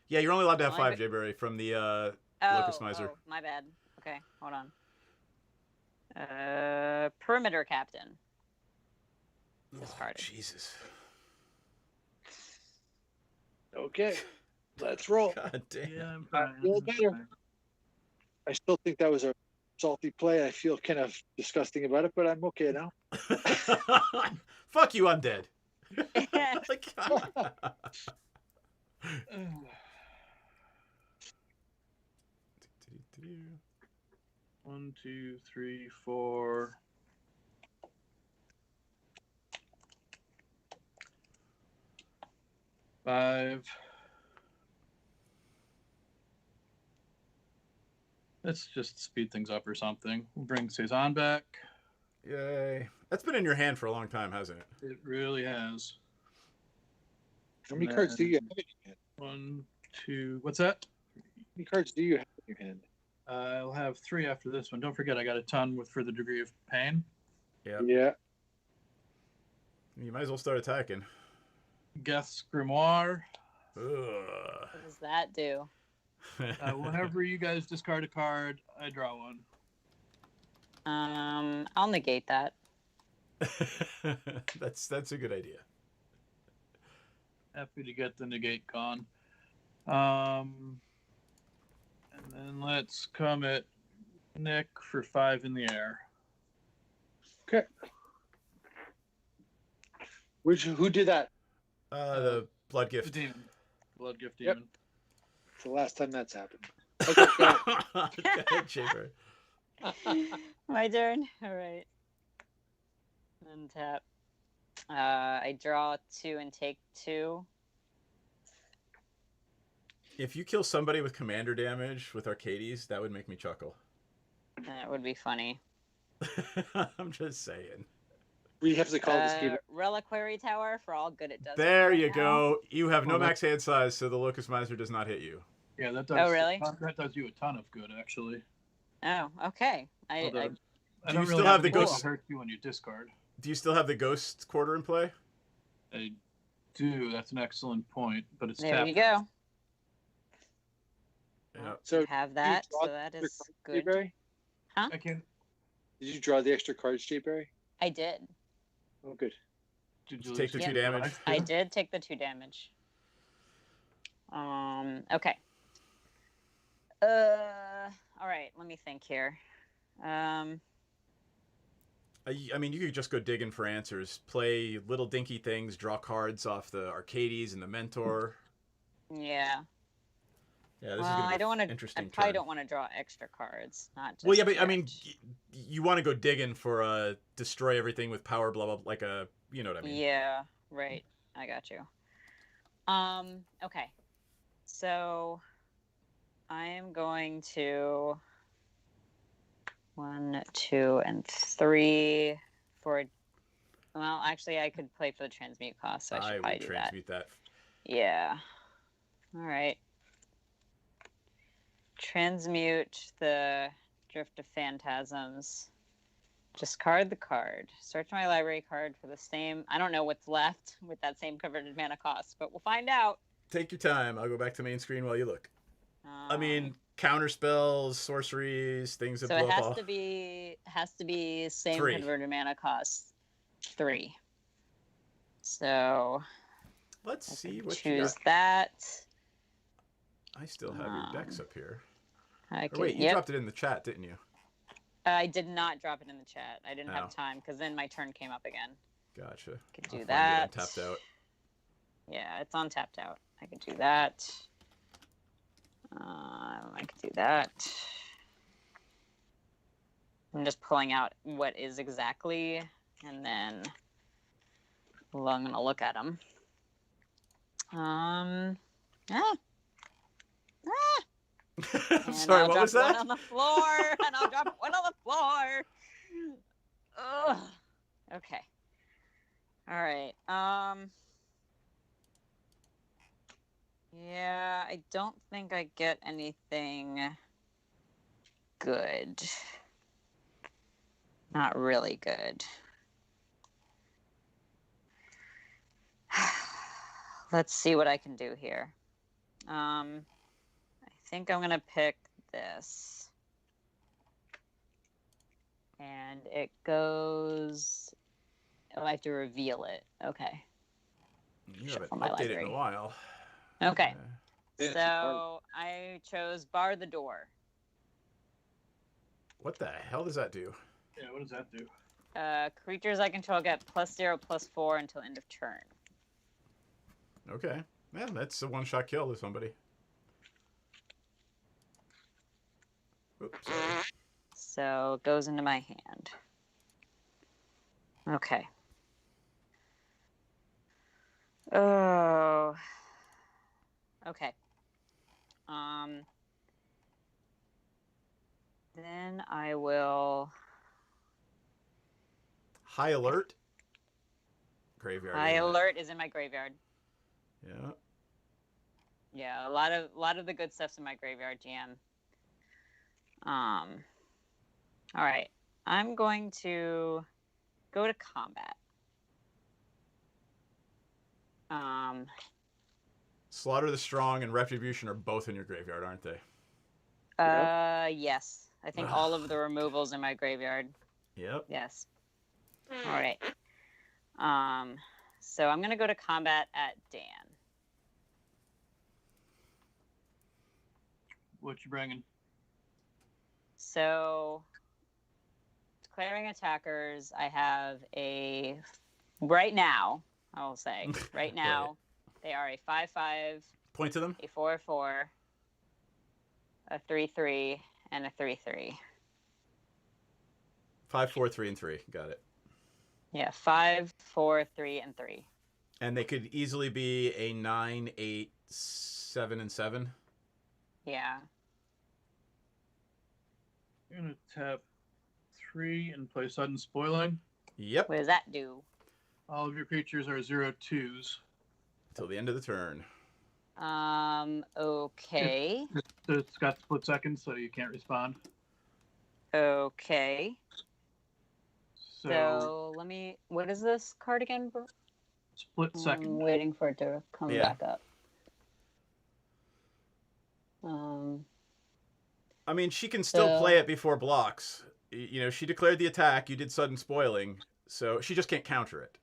[SPEAKER 2] yeah, you're only allowed to have
[SPEAKER 3] Only
[SPEAKER 2] 5 Jayberry from the
[SPEAKER 3] Oh,
[SPEAKER 2] Locust Miser.
[SPEAKER 3] oh, my bad. Okay, hold on. perimeter captain. Discarded.
[SPEAKER 2] Jesus.
[SPEAKER 1] Okay, let's roll.
[SPEAKER 2] God damn.
[SPEAKER 4] Yeah, I'm
[SPEAKER 1] I
[SPEAKER 4] trying.
[SPEAKER 1] feel
[SPEAKER 4] I'm
[SPEAKER 1] better.
[SPEAKER 4] trying.
[SPEAKER 1] I still think that was a salty play. I feel kind of disgusting about it, but I'm okay now.
[SPEAKER 2] Fuck you, I'm dead. Like,
[SPEAKER 4] 1, 2, 3, 4. Five. Let's just speed things up or something. We'll bring Cezanne back.
[SPEAKER 2] Yay. That's been in your hand for a long time, hasn't it?
[SPEAKER 4] It really has.
[SPEAKER 1] How many cards do you have in your hand?
[SPEAKER 4] 1, 2. What's that?
[SPEAKER 1] How many cards do you have in your hand?
[SPEAKER 4] I'll have 3 after this one. Don't forget, I got a ton with for the degree of pain.
[SPEAKER 2] Yeah.
[SPEAKER 1] Yeah.
[SPEAKER 2] You might as well start attacking.
[SPEAKER 4] Geth's Grimoire.
[SPEAKER 2] Ugh.
[SPEAKER 3] What does that do?
[SPEAKER 4] Whenever you guys discard a card, I draw one.
[SPEAKER 3] I'll negate that.
[SPEAKER 2] That's a good idea.
[SPEAKER 4] Happy to get the negate gone. And then let's come at Nick for 5 in the air.
[SPEAKER 1] Okay. Who did that?
[SPEAKER 2] The blood
[SPEAKER 4] The
[SPEAKER 2] gift.
[SPEAKER 4] demon. Blood gift
[SPEAKER 1] Yep.
[SPEAKER 4] demon.
[SPEAKER 1] It's the last time that's happened. Okay, go
[SPEAKER 2] Okay, Chamber.
[SPEAKER 3] My turn. All right. Untap. I draw 2 and take 2.
[SPEAKER 2] If you kill somebody with commander damage with Arcades, that would make me chuckle.
[SPEAKER 3] That would be funny.
[SPEAKER 2] I'm just saying.
[SPEAKER 1] We have to call this game.
[SPEAKER 3] Reliquary Tower for all good it does.
[SPEAKER 2] There
[SPEAKER 3] right
[SPEAKER 2] you
[SPEAKER 3] now.
[SPEAKER 2] go. You have no
[SPEAKER 4] Well,
[SPEAKER 2] max hand size, so the Locust Miser does not hit you.
[SPEAKER 4] Yeah, that does.
[SPEAKER 3] Oh, really?
[SPEAKER 4] That does you a ton of good, actually.
[SPEAKER 3] Oh, okay.
[SPEAKER 4] Although,
[SPEAKER 3] I
[SPEAKER 4] I
[SPEAKER 2] Do
[SPEAKER 4] don't
[SPEAKER 2] you
[SPEAKER 4] really
[SPEAKER 2] still have the
[SPEAKER 4] a goal
[SPEAKER 2] ghost-
[SPEAKER 4] to hurt you when you discard.
[SPEAKER 2] Do you still have the Ghost Quarter in play?
[SPEAKER 4] I do. That's an excellent point, but it's
[SPEAKER 3] there
[SPEAKER 4] tapped.
[SPEAKER 3] you go.
[SPEAKER 2] Yeah.
[SPEAKER 1] So
[SPEAKER 3] Have that.
[SPEAKER 1] draw
[SPEAKER 3] So
[SPEAKER 1] the
[SPEAKER 3] that
[SPEAKER 1] extra
[SPEAKER 3] is
[SPEAKER 1] cards,
[SPEAKER 3] good.
[SPEAKER 1] Jayberry?
[SPEAKER 4] I can.
[SPEAKER 1] Did you draw the extra cards, Jayberry?
[SPEAKER 3] I did.
[SPEAKER 1] Oh, good.
[SPEAKER 4] Did
[SPEAKER 2] Just take the 2 damage.
[SPEAKER 3] I did take the 2 damage. Okay. All right. Let me think here.
[SPEAKER 2] I mean, you could just go digging for answers. Play little dinky things, draw cards off the Arcades and the Mentor.
[SPEAKER 3] Yeah.
[SPEAKER 2] Yeah, this
[SPEAKER 3] Well,
[SPEAKER 2] is gonna be
[SPEAKER 3] I don't want to. I
[SPEAKER 2] interesting
[SPEAKER 3] probably
[SPEAKER 2] turn.
[SPEAKER 3] don't want to draw extra cards. Not just
[SPEAKER 2] Well, yeah, but I mean,
[SPEAKER 3] yet.
[SPEAKER 2] you want to go digging for destroy everything with power, blah blah, like a, you know what I mean?
[SPEAKER 3] Yeah. Right. I got you. Okay. So I am going to 1, 2, and 3 for. Well, actually, I could play for the transmute cost, so I should probably
[SPEAKER 2] would
[SPEAKER 3] do
[SPEAKER 2] transmute that.
[SPEAKER 3] Yeah. All right. Transmute the Drift of Phantasms. Discard the card. Search my library card for the same. I don't know what's left with that same converted mana cost, but we'll find out.
[SPEAKER 2] Take your time. I'll go back to main screen while you look. I mean,
[SPEAKER 3] Um,
[SPEAKER 2] counter spells, sorceries, things that
[SPEAKER 3] so
[SPEAKER 2] blow
[SPEAKER 3] it
[SPEAKER 2] up
[SPEAKER 3] has
[SPEAKER 2] all.
[SPEAKER 3] to be same
[SPEAKER 2] 3.
[SPEAKER 3] converted mana cost 3. So
[SPEAKER 2] Let's
[SPEAKER 3] I
[SPEAKER 2] see
[SPEAKER 3] can
[SPEAKER 2] what you
[SPEAKER 3] choose
[SPEAKER 2] got.
[SPEAKER 3] that.
[SPEAKER 2] I still have your decks up here.
[SPEAKER 3] I
[SPEAKER 2] Or
[SPEAKER 3] could,
[SPEAKER 2] wait, you
[SPEAKER 3] yep.
[SPEAKER 2] dropped it in the chat, didn't you?
[SPEAKER 3] I did not drop it in the chat. I didn't
[SPEAKER 2] Oh.
[SPEAKER 3] have time because then my turn came up again.
[SPEAKER 2] Gotcha.
[SPEAKER 3] Could
[SPEAKER 2] I'll
[SPEAKER 3] do
[SPEAKER 2] find it
[SPEAKER 3] that.
[SPEAKER 2] on tapped out.
[SPEAKER 3] Yeah, it's on tapped out. I could do that. I could do that. I'm just pulling out what is exactly, and then well, I'm gonna look at them. And
[SPEAKER 2] Sorry,
[SPEAKER 3] I'll
[SPEAKER 2] what
[SPEAKER 3] drop
[SPEAKER 2] was that?
[SPEAKER 3] One on the floor, and I'll drop one on the floor. Ugh. Okay. All right. Yeah, I don't think I get anything good. Not really good. Let's see what I can do here. I think I'm gonna pick this. And it goes. Oh, I have to reveal it. Okay.
[SPEAKER 2] You haven't
[SPEAKER 3] Shuffle my
[SPEAKER 2] updated in
[SPEAKER 3] library.
[SPEAKER 2] a while.
[SPEAKER 3] Okay.
[SPEAKER 1] Yeah,
[SPEAKER 3] So I chose bar the door.
[SPEAKER 2] What the hell does that do?
[SPEAKER 4] Yeah, what does that do?
[SPEAKER 3] Creatures I control get +0/+4 until end of turn.
[SPEAKER 2] Okay. Yeah, that's a one-shot kill to somebody. Oops, sorry.
[SPEAKER 3] So it goes into my hand. Okay. Oh. Okay. Then I will.
[SPEAKER 2] High alert. Graveyard.
[SPEAKER 3] High
[SPEAKER 2] isn't it?
[SPEAKER 3] alert is in my graveyard.
[SPEAKER 2] Yeah.
[SPEAKER 3] Yeah, a lot of the good stuff's in my graveyard, GM. All right. I'm going to go to combat.
[SPEAKER 2] Slaughter the Strong and Retribution are both in your graveyard, aren't they?
[SPEAKER 3] Yes. I think all of the removals in my graveyard.
[SPEAKER 2] Yep.
[SPEAKER 3] Yes. All right. So I'm gonna go to combat at Dan.
[SPEAKER 4] What you bringing?
[SPEAKER 3] So declaring attackers, I have a right now. I will say right now they are a 5/5,
[SPEAKER 2] Point to them.
[SPEAKER 3] a 4/4, a 3/3, and a 3/3.
[SPEAKER 2] 5, 4, 3, and 3. Got it.
[SPEAKER 3] Yeah, 5, 4, 3, and 3.
[SPEAKER 2] And they could easily be a 9, 8, 7, and 7.
[SPEAKER 3] Yeah.
[SPEAKER 4] You're gonna tap 3 and play sudden spoiling.
[SPEAKER 2] Yep.
[SPEAKER 3] What does that do?
[SPEAKER 4] All of your creatures are 0/2s.
[SPEAKER 2] Till the end of the turn.
[SPEAKER 3] Okay.
[SPEAKER 4] It's got split seconds, so you can't respond.
[SPEAKER 3] Okay.
[SPEAKER 4] So
[SPEAKER 3] So let me. What is this card again?
[SPEAKER 4] split
[SPEAKER 3] I'm
[SPEAKER 4] second.
[SPEAKER 3] waiting for it to come
[SPEAKER 2] Yeah.
[SPEAKER 3] back up.
[SPEAKER 2] I mean, she can still play it before blocks. You know, she declared the attack. You did sudden spoiling, so she just can't counter it.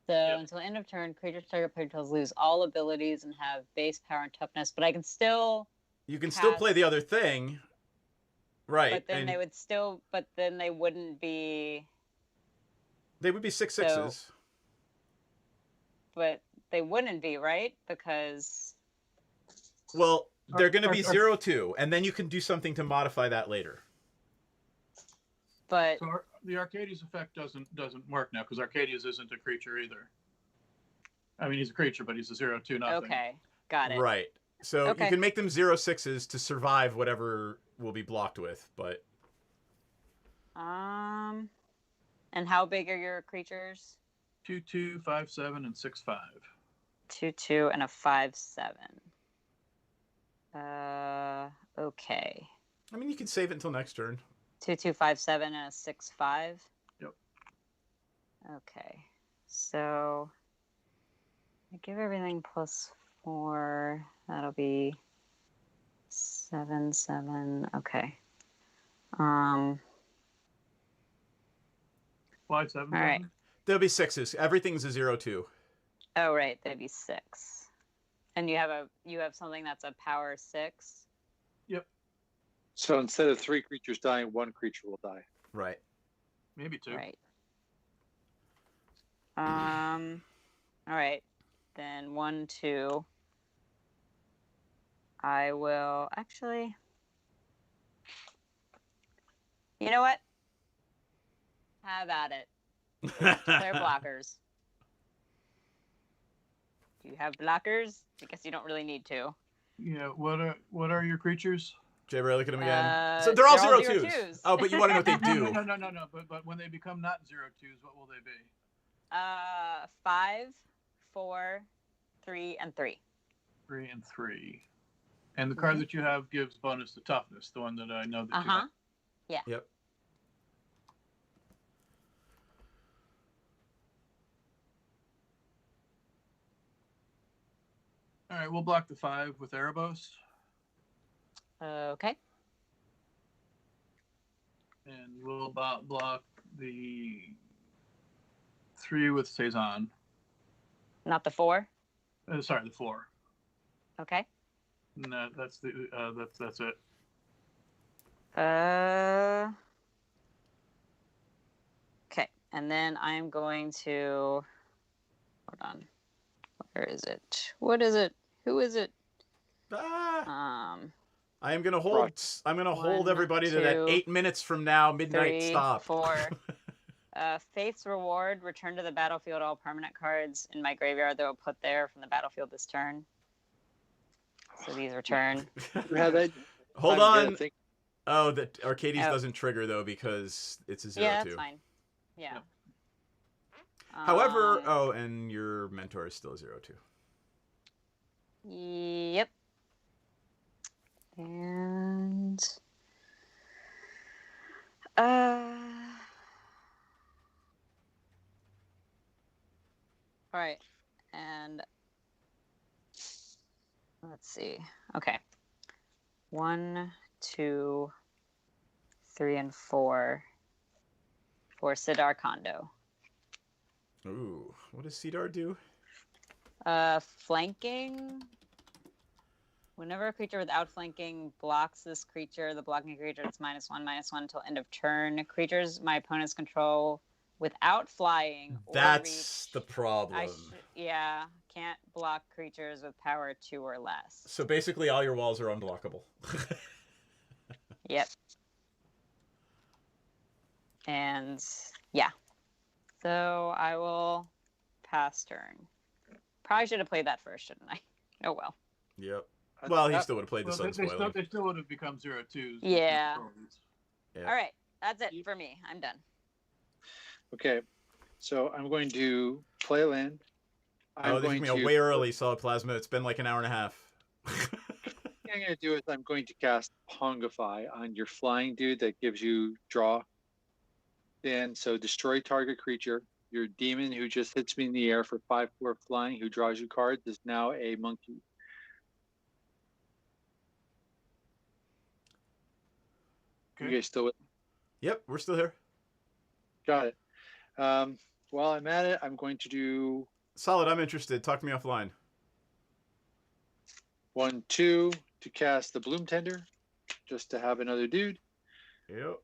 [SPEAKER 3] So
[SPEAKER 4] Yep.
[SPEAKER 3] until end of turn, creatures target player controls lose all abilities and have base power and toughness. But I can still.
[SPEAKER 2] You can still play
[SPEAKER 3] cast-
[SPEAKER 2] the other thing, right?
[SPEAKER 3] But then
[SPEAKER 2] and
[SPEAKER 3] they would still. But then they wouldn't be.
[SPEAKER 2] they would be 6 6s.
[SPEAKER 3] But they wouldn't be, right? Because.
[SPEAKER 2] Well, they're going to be
[SPEAKER 4] Or-
[SPEAKER 2] 0/2, and then you can do something to modify that later.
[SPEAKER 3] But
[SPEAKER 4] So the Arcadius effect doesn't work now because Arcadius isn't a creature either. I mean, he's a creature, but he's a 0/2 nothing.
[SPEAKER 3] okay, got it.
[SPEAKER 2] Right. So
[SPEAKER 3] Okay.
[SPEAKER 2] you can make them 0/6s to survive whatever will be blocked with, but
[SPEAKER 3] And how big are your creatures?
[SPEAKER 4] 2/2, 5/7, and 6/5.
[SPEAKER 3] 2/2 and a 5/7. Okay.
[SPEAKER 2] I mean, you can save it until next turn.
[SPEAKER 3] 2/2, 5/7, and a 6/5.
[SPEAKER 4] Yep.
[SPEAKER 3] Okay. So I give everything +4. That'll be 7, 7. Okay.
[SPEAKER 4] 5, 7,
[SPEAKER 3] All right.
[SPEAKER 4] 7.
[SPEAKER 2] There'll be 6s. Everything's a 0/2.
[SPEAKER 3] Oh right, that'd be 6. And you have something that's a power 6.
[SPEAKER 1] So instead of 3 creatures dying, 1 creature will die.
[SPEAKER 2] Right.
[SPEAKER 4] Maybe 2.
[SPEAKER 3] Right. All right. Then 1, 2. I will actually. You know what? Have at it. They're blockers. Do you have blockers? I guess you don't really need to.
[SPEAKER 4] Yeah. What are your creatures?
[SPEAKER 2] Jay, Ray, look at them again. So they're all 0/2s.
[SPEAKER 3] 0/2s.
[SPEAKER 2] Oh, but you want to know what they do.
[SPEAKER 4] No. But when they become not 0/2s, what will they be?
[SPEAKER 3] 5, 4, 3, and 3.
[SPEAKER 4] 3 and 3. And the card that you have gives bonus to toughness. The one that I know that you have.
[SPEAKER 2] Yep.
[SPEAKER 4] All right, we'll block the 5 with Erebos.
[SPEAKER 3] Okay.
[SPEAKER 4] And we'll block the 3 with Saison.
[SPEAKER 3] Not the 4.
[SPEAKER 4] Sorry, the 4.
[SPEAKER 3] Okay.
[SPEAKER 4] And that's it.
[SPEAKER 3] Okay, and then I'm going to hold on. Where is it? What is it? Who is it?
[SPEAKER 2] I am gonna hold. I'm gonna hold
[SPEAKER 3] 1,
[SPEAKER 2] everybody to that
[SPEAKER 3] 2,
[SPEAKER 2] 8 minutes from now, midnight
[SPEAKER 3] 3,
[SPEAKER 2] stop.
[SPEAKER 3] 4. Faith's Reward. Return to the battlefield all permanent cards in my graveyard that will put there from the battlefield this turn. So these return.
[SPEAKER 2] Hold on. Oh, the Arcades doesn't trigger though because it's a 0-2.
[SPEAKER 3] Yeah, that's fine. Yeah.
[SPEAKER 2] However, and your mentor is still 0-2.
[SPEAKER 3] Yep. And all right. And let's see. Okay. 1, 2, 3, and 4 for Sidar Kondo.
[SPEAKER 2] Ooh, what does Sidar do?
[SPEAKER 3] Flanking. Whenever a creature with outflanking blocks this creature, the blocking creature gets -1/-1 until end of turn. Creatures my opponents control without flying or
[SPEAKER 2] That's
[SPEAKER 3] reach,
[SPEAKER 2] the problem.
[SPEAKER 3] Can't block creatures with power 2 or less.
[SPEAKER 2] So basically all your walls are unblockable.
[SPEAKER 3] Yep. And yeah. So I will pass turn. Probably should have played that first, shouldn't I? Oh well.
[SPEAKER 2] Yep. Well, he still would have played the
[SPEAKER 4] Well,
[SPEAKER 2] Sun Spoiling.
[SPEAKER 4] they still would have become 0-2s.
[SPEAKER 3] Yeah.
[SPEAKER 2] Yeah.
[SPEAKER 3] All right. That's it for me. I'm done.
[SPEAKER 1] Okay. So I'm going to play a land.
[SPEAKER 2] Oh, this is going to be way early, Solid Plasma. It's been like an hour and a half.
[SPEAKER 1] What I'm going to do is I'm going to cast Pongify on your flying dude that gives you draw. And so destroy target creature. Your demon who just hits me in the air for 5/4 flying, who draws you cards, is now a monkey.
[SPEAKER 4] Okay.
[SPEAKER 1] You guys still with me?
[SPEAKER 2] Yep, we're still here.
[SPEAKER 1] Got it. While I'm at it, I'm going to do
[SPEAKER 2] Solid, I'm interested. Talk to me offline.
[SPEAKER 1] 1, 2 to cast the Bloom Tender, just to have another dude.
[SPEAKER 2] Yep.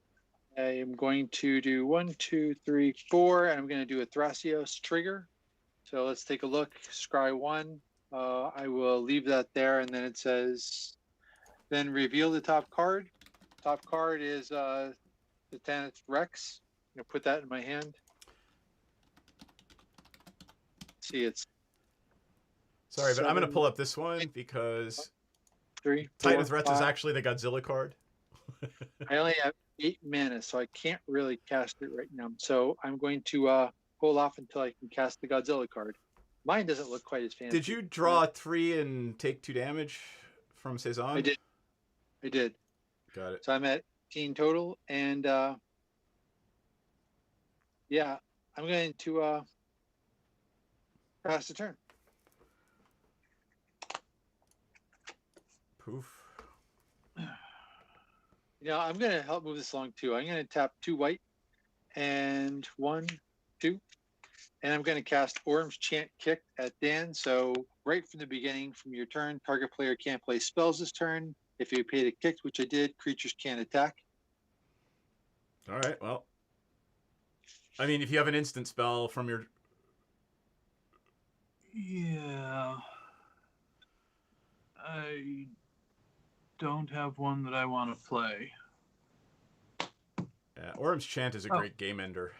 [SPEAKER 1] I am going to do 1, 2, 3, 4, and I'm going to do a Thrasios trigger. So let's take a look. Scry 1. I will leave that there, and then it says, then reveal the top card. Top card is the Tanith Rex. I'm going to put that in my hand. See, it's
[SPEAKER 2] sorry, but I'm going to
[SPEAKER 1] 7,
[SPEAKER 2] pull up this one because
[SPEAKER 1] 3, 4,
[SPEAKER 2] Titan Threats is
[SPEAKER 1] 5.
[SPEAKER 2] actually the Godzilla card.
[SPEAKER 1] I only have 8 mana, so I can't really cast it right now. So I'm going to hold off until I can cast the Godzilla card. Mine doesn't look quite as fancy.
[SPEAKER 2] Did you draw 3 and take 2 damage from Saison?
[SPEAKER 1] I did. I did.
[SPEAKER 2] Got it.
[SPEAKER 1] So I'm at 18 total, and yeah, I'm going to pass the turn.
[SPEAKER 2] Poof.
[SPEAKER 1] You know, I'm going to help move this along too. I'm going to tap 2 white and 1, 2, and I'm going to cast Orm's Chant Kick at Dan. So right from the beginning, from your turn, target player can't play spells this turn. If you paid a kick, which I did, creatures can't attack.
[SPEAKER 2] All right, well. I mean, if you have an instant spell from your...
[SPEAKER 4] Yeah. I don't have one that I want to play.
[SPEAKER 2] Yeah, Orm's Chant is a great game ender.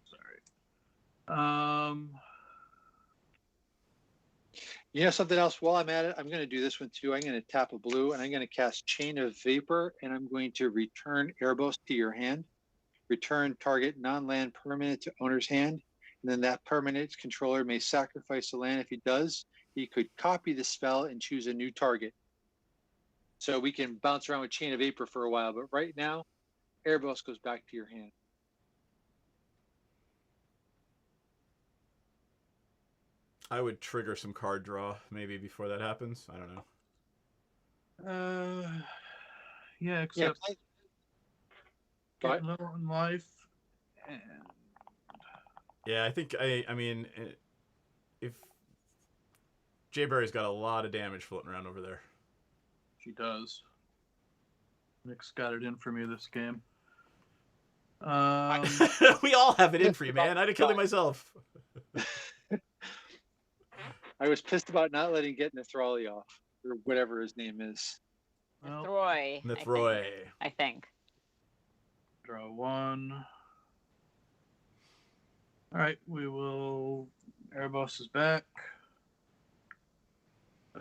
[SPEAKER 4] Sorry.
[SPEAKER 1] You know something else? While I'm at it, I'm going to do this one too. I'm going to tap a blue, and I'm going to cast Chain of Vapor, and I'm going to return Erebos to your hand. Return target non-land permanent to owner's hand, and then that permanent's controller may sacrifice a land. If he does, he could copy the spell and choose a new target. So we can bounce around with Chain of Vapor for a while, but right now, Erebos goes back to your hand.
[SPEAKER 2] I would trigger some card draw maybe before that happens. I don't know.
[SPEAKER 4] Yeah, except getting low in life. And
[SPEAKER 2] Yeah, I think I mean, if Jayberry's got a lot of damage floating around over there.
[SPEAKER 4] she does. Nick's got it in for me this game.
[SPEAKER 2] We all have it in for you, man. I'd have killed him myself.
[SPEAKER 1] I was pissed about not letting get Nithrawli off, or whatever his name is.
[SPEAKER 4] Well,
[SPEAKER 3] Throy.
[SPEAKER 2] Nithroy.
[SPEAKER 3] I think.
[SPEAKER 4] draw one. All right, we will. Erebos is back.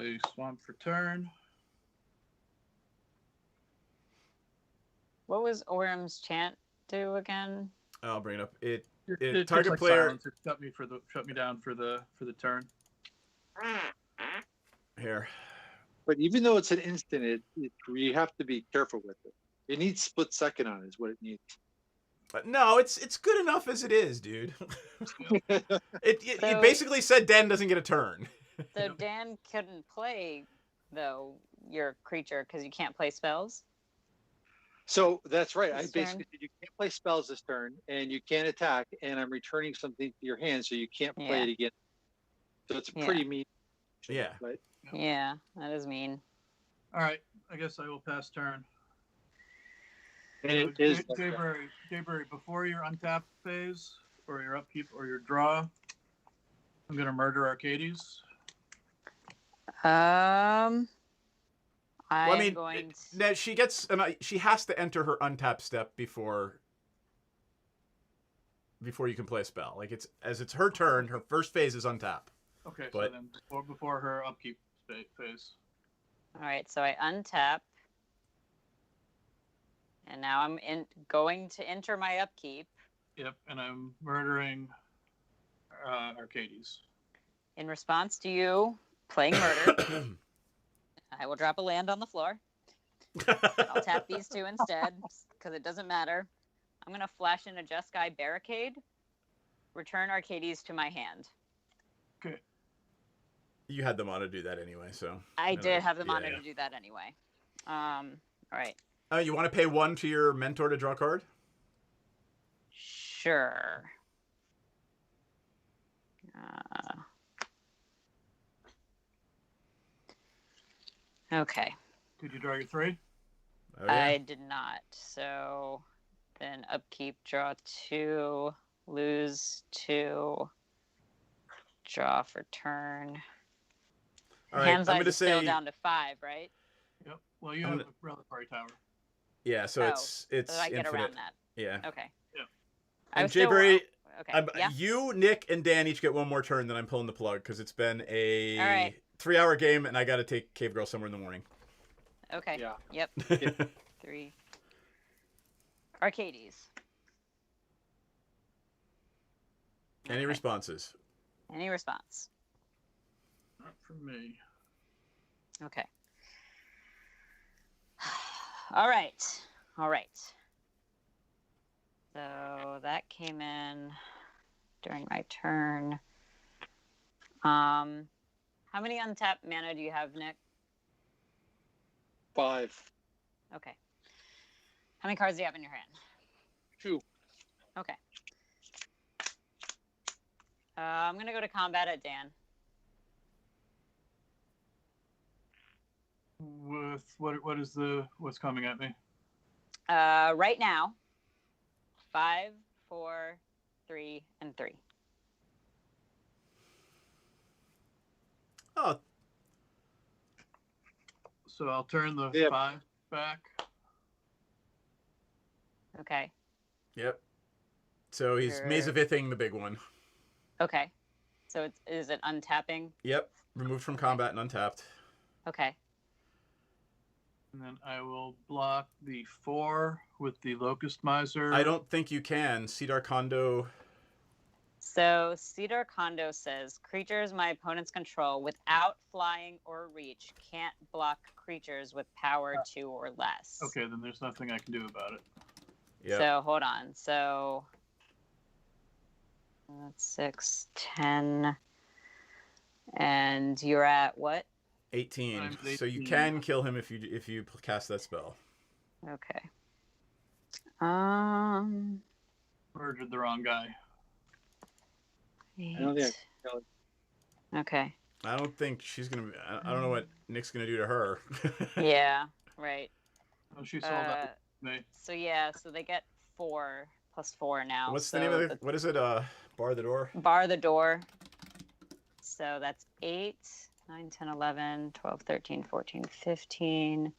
[SPEAKER 4] A swamp for turn.
[SPEAKER 3] What was Orm's chant do again?
[SPEAKER 2] I'll bring it up.
[SPEAKER 4] It
[SPEAKER 2] Target
[SPEAKER 4] tastes like
[SPEAKER 2] player.
[SPEAKER 4] silence. It shut me down for the turn.
[SPEAKER 2] Here.
[SPEAKER 1] But even though it's an instant, you have to be careful with it. It needs split second on it, is what it needs.
[SPEAKER 2] No, it's good enough as it is, dude. It
[SPEAKER 3] So-
[SPEAKER 2] basically said Dan doesn't get a turn.
[SPEAKER 3] So Dan couldn't play, though, your creature because you can't play spells.
[SPEAKER 1] So that's right. I
[SPEAKER 3] This turn.
[SPEAKER 1] basically said you can't play spells this turn, and you can't attack, and I'm returning something to your hand, so you can't play
[SPEAKER 3] Yeah.
[SPEAKER 1] it again. So it's
[SPEAKER 3] Yeah.
[SPEAKER 1] pretty mean.
[SPEAKER 2] Yeah.
[SPEAKER 1] But
[SPEAKER 3] Yeah, that is mean.
[SPEAKER 4] All right, I guess I will pass turn.
[SPEAKER 1] and it is
[SPEAKER 4] Jayberry, before your untap phase, or your upkeep, or your draw, I'm going to murder Arcades.
[SPEAKER 3] I'm
[SPEAKER 2] Well, I mean,
[SPEAKER 3] going to...
[SPEAKER 2] now she has to enter her untap step before you can play a spell. Like it's her turn, her first phase is untap.
[SPEAKER 4] Okay,
[SPEAKER 2] But-
[SPEAKER 4] so then before her upkeep phase.
[SPEAKER 3] All right, so I untap. And now I'm going to enter my upkeep.
[SPEAKER 4] Yep, and I'm murdering Arcades.
[SPEAKER 3] In response to you playing murder, I will drop a land on the floor. I'll tap these two instead because it doesn't matter. I'm going to flash in a Jeskai Barricade, return Arcades to my hand.
[SPEAKER 4] Okay.
[SPEAKER 2] You had them on to do that anyway, so.
[SPEAKER 3] I did have them on
[SPEAKER 2] yeah.
[SPEAKER 3] to do that anyway. All right.
[SPEAKER 2] You want to pay 1 to your mentor to draw a card?
[SPEAKER 3] Sure. Okay.
[SPEAKER 4] Did you draw your 3?
[SPEAKER 2] Oh, yeah.
[SPEAKER 3] I did not. So then upkeep, draw 2, lose 2, draw for turn.
[SPEAKER 2] All right,
[SPEAKER 3] Hand
[SPEAKER 2] I'm
[SPEAKER 3] size
[SPEAKER 2] gonna
[SPEAKER 3] is still
[SPEAKER 2] say
[SPEAKER 3] down to 5, right?
[SPEAKER 4] Yep. Well, you
[SPEAKER 2] I'm
[SPEAKER 4] have a reliquary tower.
[SPEAKER 2] yeah. So
[SPEAKER 3] Oh,
[SPEAKER 2] it's
[SPEAKER 3] So I get
[SPEAKER 2] infinite.
[SPEAKER 3] around that.
[SPEAKER 2] Yeah.
[SPEAKER 3] Okay.
[SPEAKER 4] Yeah.
[SPEAKER 3] I
[SPEAKER 2] And
[SPEAKER 3] was still-
[SPEAKER 2] Jayberry,
[SPEAKER 3] Okay. Yeah.
[SPEAKER 2] you, Nick, and Dan each get 1 more turn. Then I'm pulling the plug because it's been a
[SPEAKER 3] All right.
[SPEAKER 2] 3-hour game, and I got to take Cave Girl somewhere in the morning.
[SPEAKER 3] Okay.
[SPEAKER 1] yeah.
[SPEAKER 3] Yep. 3. Arcades.
[SPEAKER 2] Any
[SPEAKER 3] Okay.
[SPEAKER 2] responses?
[SPEAKER 3] Any response?
[SPEAKER 4] Not from me.
[SPEAKER 3] Okay. All right. All right. So that came in during my turn. How many untapped mana do you have, Nick?
[SPEAKER 1] 5.
[SPEAKER 3] Okay. How many cards do you have in your hand?
[SPEAKER 1] 2.
[SPEAKER 3] Okay. I'm gonna go to combat at Dan.
[SPEAKER 4] With what's coming at me?
[SPEAKER 3] Right now, 5, 4, 3, and 3.
[SPEAKER 2] Oh,
[SPEAKER 4] So I'll turn the
[SPEAKER 1] Yeah.
[SPEAKER 4] 5 back.
[SPEAKER 3] Okay.
[SPEAKER 2] yep. So he's
[SPEAKER 3] Sure.
[SPEAKER 2] Maze of Ithing, the big one.
[SPEAKER 3] Okay. So is it untapping?
[SPEAKER 2] Yep. Removed from combat and untapped.
[SPEAKER 3] Okay.
[SPEAKER 4] And then I will block the 4 with the Locust Miser.
[SPEAKER 2] I don't think you can. Cedar Condo.
[SPEAKER 3] So Cedar Condo says creatures my opponents control without flying or reach can't block creatures with power 2 or less.
[SPEAKER 4] Okay, then there's nothing I can do about it.
[SPEAKER 2] Yep.
[SPEAKER 3] So hold on. So that's 6, 10. And you're at what?
[SPEAKER 2] 18.
[SPEAKER 4] I'm
[SPEAKER 2] So you
[SPEAKER 4] 18.
[SPEAKER 2] can kill him if you cast that spell.
[SPEAKER 3] Okay.
[SPEAKER 4] Murdered the wrong guy.
[SPEAKER 1] I don't think I can kill it.
[SPEAKER 3] Okay.
[SPEAKER 2] I don't think she's gonna. I don't know what Nick's gonna do to her.
[SPEAKER 3] Yeah. Right.
[SPEAKER 4] Oh, she sold out me.
[SPEAKER 3] So yeah. So they get 4 plus 4 now.
[SPEAKER 2] What's
[SPEAKER 3] so
[SPEAKER 2] the name of the? What is it? Bar the door.
[SPEAKER 3] Bar the door. So that's 8, 9, 10, 11, 12, 13, 14, 15,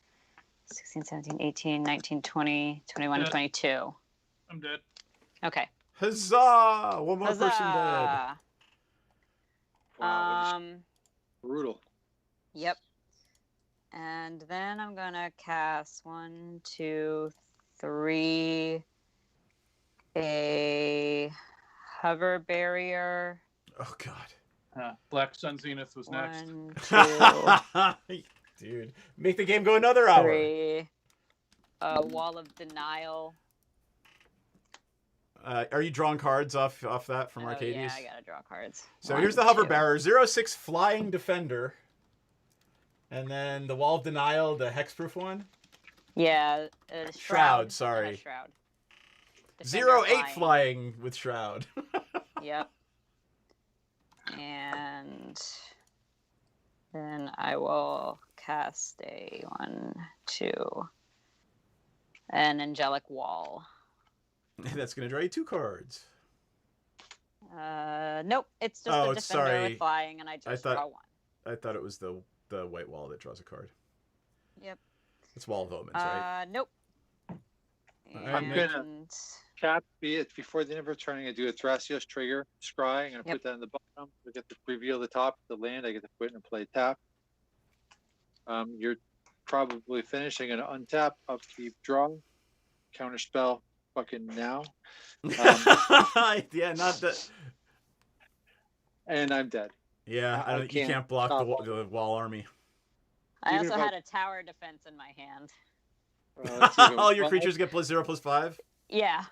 [SPEAKER 3] 16, 17, 18, 19, 20, 21,
[SPEAKER 4] Dead.
[SPEAKER 3] 22.
[SPEAKER 4] I'm dead.
[SPEAKER 3] Okay.
[SPEAKER 2] Huzzah! One more person dead.
[SPEAKER 3] Huzzah!
[SPEAKER 1] Wow, brutal.
[SPEAKER 3] Yep. And then I'm gonna cast 1, 2, 3, a hover barrier.
[SPEAKER 2] Oh God.
[SPEAKER 4] Black Sun Zenith was next.
[SPEAKER 3] 1, 2,
[SPEAKER 2] Dude, make the game go another hour.
[SPEAKER 3] 3. A wall of denial.
[SPEAKER 2] Are you drawing cards off that from
[SPEAKER 3] Oh,
[SPEAKER 2] Arcades?
[SPEAKER 3] yeah, I gotta draw cards.
[SPEAKER 2] So
[SPEAKER 3] 1,
[SPEAKER 2] here's the hover
[SPEAKER 3] 2.
[SPEAKER 2] bearer, 0/6 flying defender, and then the wall of denial, the hexproof one.
[SPEAKER 3] Yeah,
[SPEAKER 2] Shroud, sorry.
[SPEAKER 3] Shroud.
[SPEAKER 2] 0/8 flying with shroud.
[SPEAKER 3] Yep. And then I will cast a 1, 2, an angelic wall.
[SPEAKER 2] That's gonna draw you 2 cards.
[SPEAKER 3] Nope, it's just
[SPEAKER 2] Oh,
[SPEAKER 3] a defender
[SPEAKER 2] sorry.
[SPEAKER 3] with flying, and I just draw 1.
[SPEAKER 2] I thought it was the white wall that draws a card.
[SPEAKER 3] Yep.
[SPEAKER 2] It's Wall of Omens, right?
[SPEAKER 3] Nope.
[SPEAKER 1] I'm gonna tap before the end of her turn. I do a Thrasios trigger, scry. I'm gonna put that in the bottom. I get to reveal the top of the land. I get to put it and play tap. You're probably finished. I'm gonna untap, upkeep, draw, counterspell. Fucking now.
[SPEAKER 2] Yeah, not that.
[SPEAKER 1] And I'm dead.
[SPEAKER 2] Yeah, you can't block the wall army.
[SPEAKER 3] I
[SPEAKER 1] Even
[SPEAKER 3] also
[SPEAKER 1] if I-
[SPEAKER 3] had a tower defense in my hand.
[SPEAKER 2] All your creatures get +0 +5.
[SPEAKER 3] Yeah.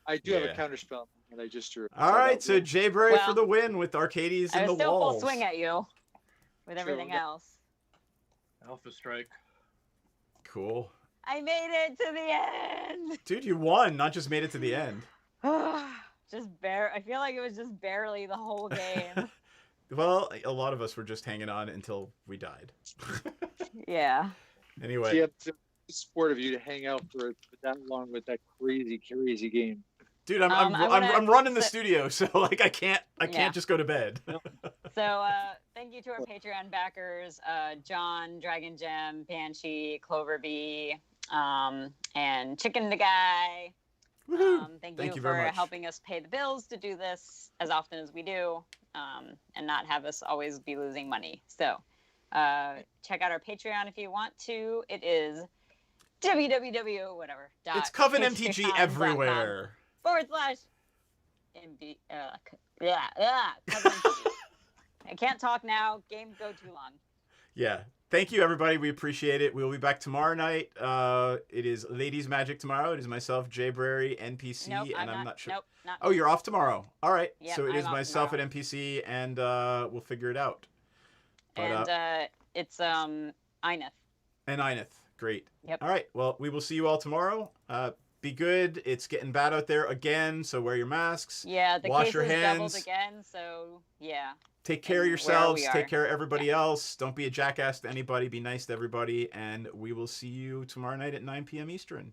[SPEAKER 1] I do have a counterspell, and I just drew.
[SPEAKER 2] All right, so Jay Bray
[SPEAKER 3] Well,
[SPEAKER 2] for the win with Arcades
[SPEAKER 3] I
[SPEAKER 2] and the
[SPEAKER 3] was still
[SPEAKER 2] walls.
[SPEAKER 3] full swing at you with
[SPEAKER 1] True.
[SPEAKER 3] everything else.
[SPEAKER 4] Alpha Strike.
[SPEAKER 2] Cool.
[SPEAKER 3] I made it to the end.
[SPEAKER 2] Dude, you won, not just made it to the end.
[SPEAKER 3] I feel like it was just barely the whole game.
[SPEAKER 2] Well, a lot of us were just hanging on until we died.
[SPEAKER 3] Yeah.
[SPEAKER 2] Anyway.
[SPEAKER 1] Yeah, it's sport of you to hang out for that long with that crazy game.
[SPEAKER 2] Dude, I'm running the studio, so like I can't just go to bed.
[SPEAKER 3] So thank you to our Patreon backers, John, Dragon Gem, Banshee, Clover Bee, and Chicken the Guy. Thank you
[SPEAKER 2] very
[SPEAKER 3] for
[SPEAKER 2] much.
[SPEAKER 3] helping us pay the bills to do this as often as we do, and not have us always be losing money. So check out our Patreon if you want to. It is www whatever.
[SPEAKER 2] It's CovenMTG everywhere.
[SPEAKER 3] /MB. CovenMTG. I can't talk now. Game go too long.
[SPEAKER 2] Yeah. Thank you, everybody. We appreciate it. We'll be back tomorrow night. It is Ladies Magic tomorrow. It is myself, Jay Brary, NPC,
[SPEAKER 3] Nope,
[SPEAKER 2] and I'm not sure.
[SPEAKER 3] Nope, not
[SPEAKER 2] Oh, you're off tomorrow. All right.
[SPEAKER 3] Yep,
[SPEAKER 2] So it is
[SPEAKER 3] I'm off
[SPEAKER 2] myself
[SPEAKER 3] tomorrow.
[SPEAKER 2] at NPC, and we'll figure it out. But,
[SPEAKER 3] And it's Ineth.
[SPEAKER 2] And Ineth. Great.
[SPEAKER 3] Yep.
[SPEAKER 2] All right. Well, we will see you all tomorrow. Be good. It's getting bad out there again, so wear your masks.
[SPEAKER 3] Yeah, the
[SPEAKER 2] Wash
[SPEAKER 3] cases
[SPEAKER 2] your hands.
[SPEAKER 3] doubled again, so yeah.
[SPEAKER 2] Take care of
[SPEAKER 3] And
[SPEAKER 2] yourselves.
[SPEAKER 3] where we
[SPEAKER 2] Take
[SPEAKER 3] are.
[SPEAKER 2] care of everybody else. Don't be a jackass to anybody. Be nice to everybody. And we will see you tomorrow night at 9 p.m. Eastern.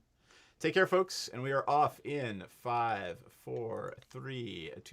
[SPEAKER 2] Take care, folks. And we are off in 5, 4, 3, 2.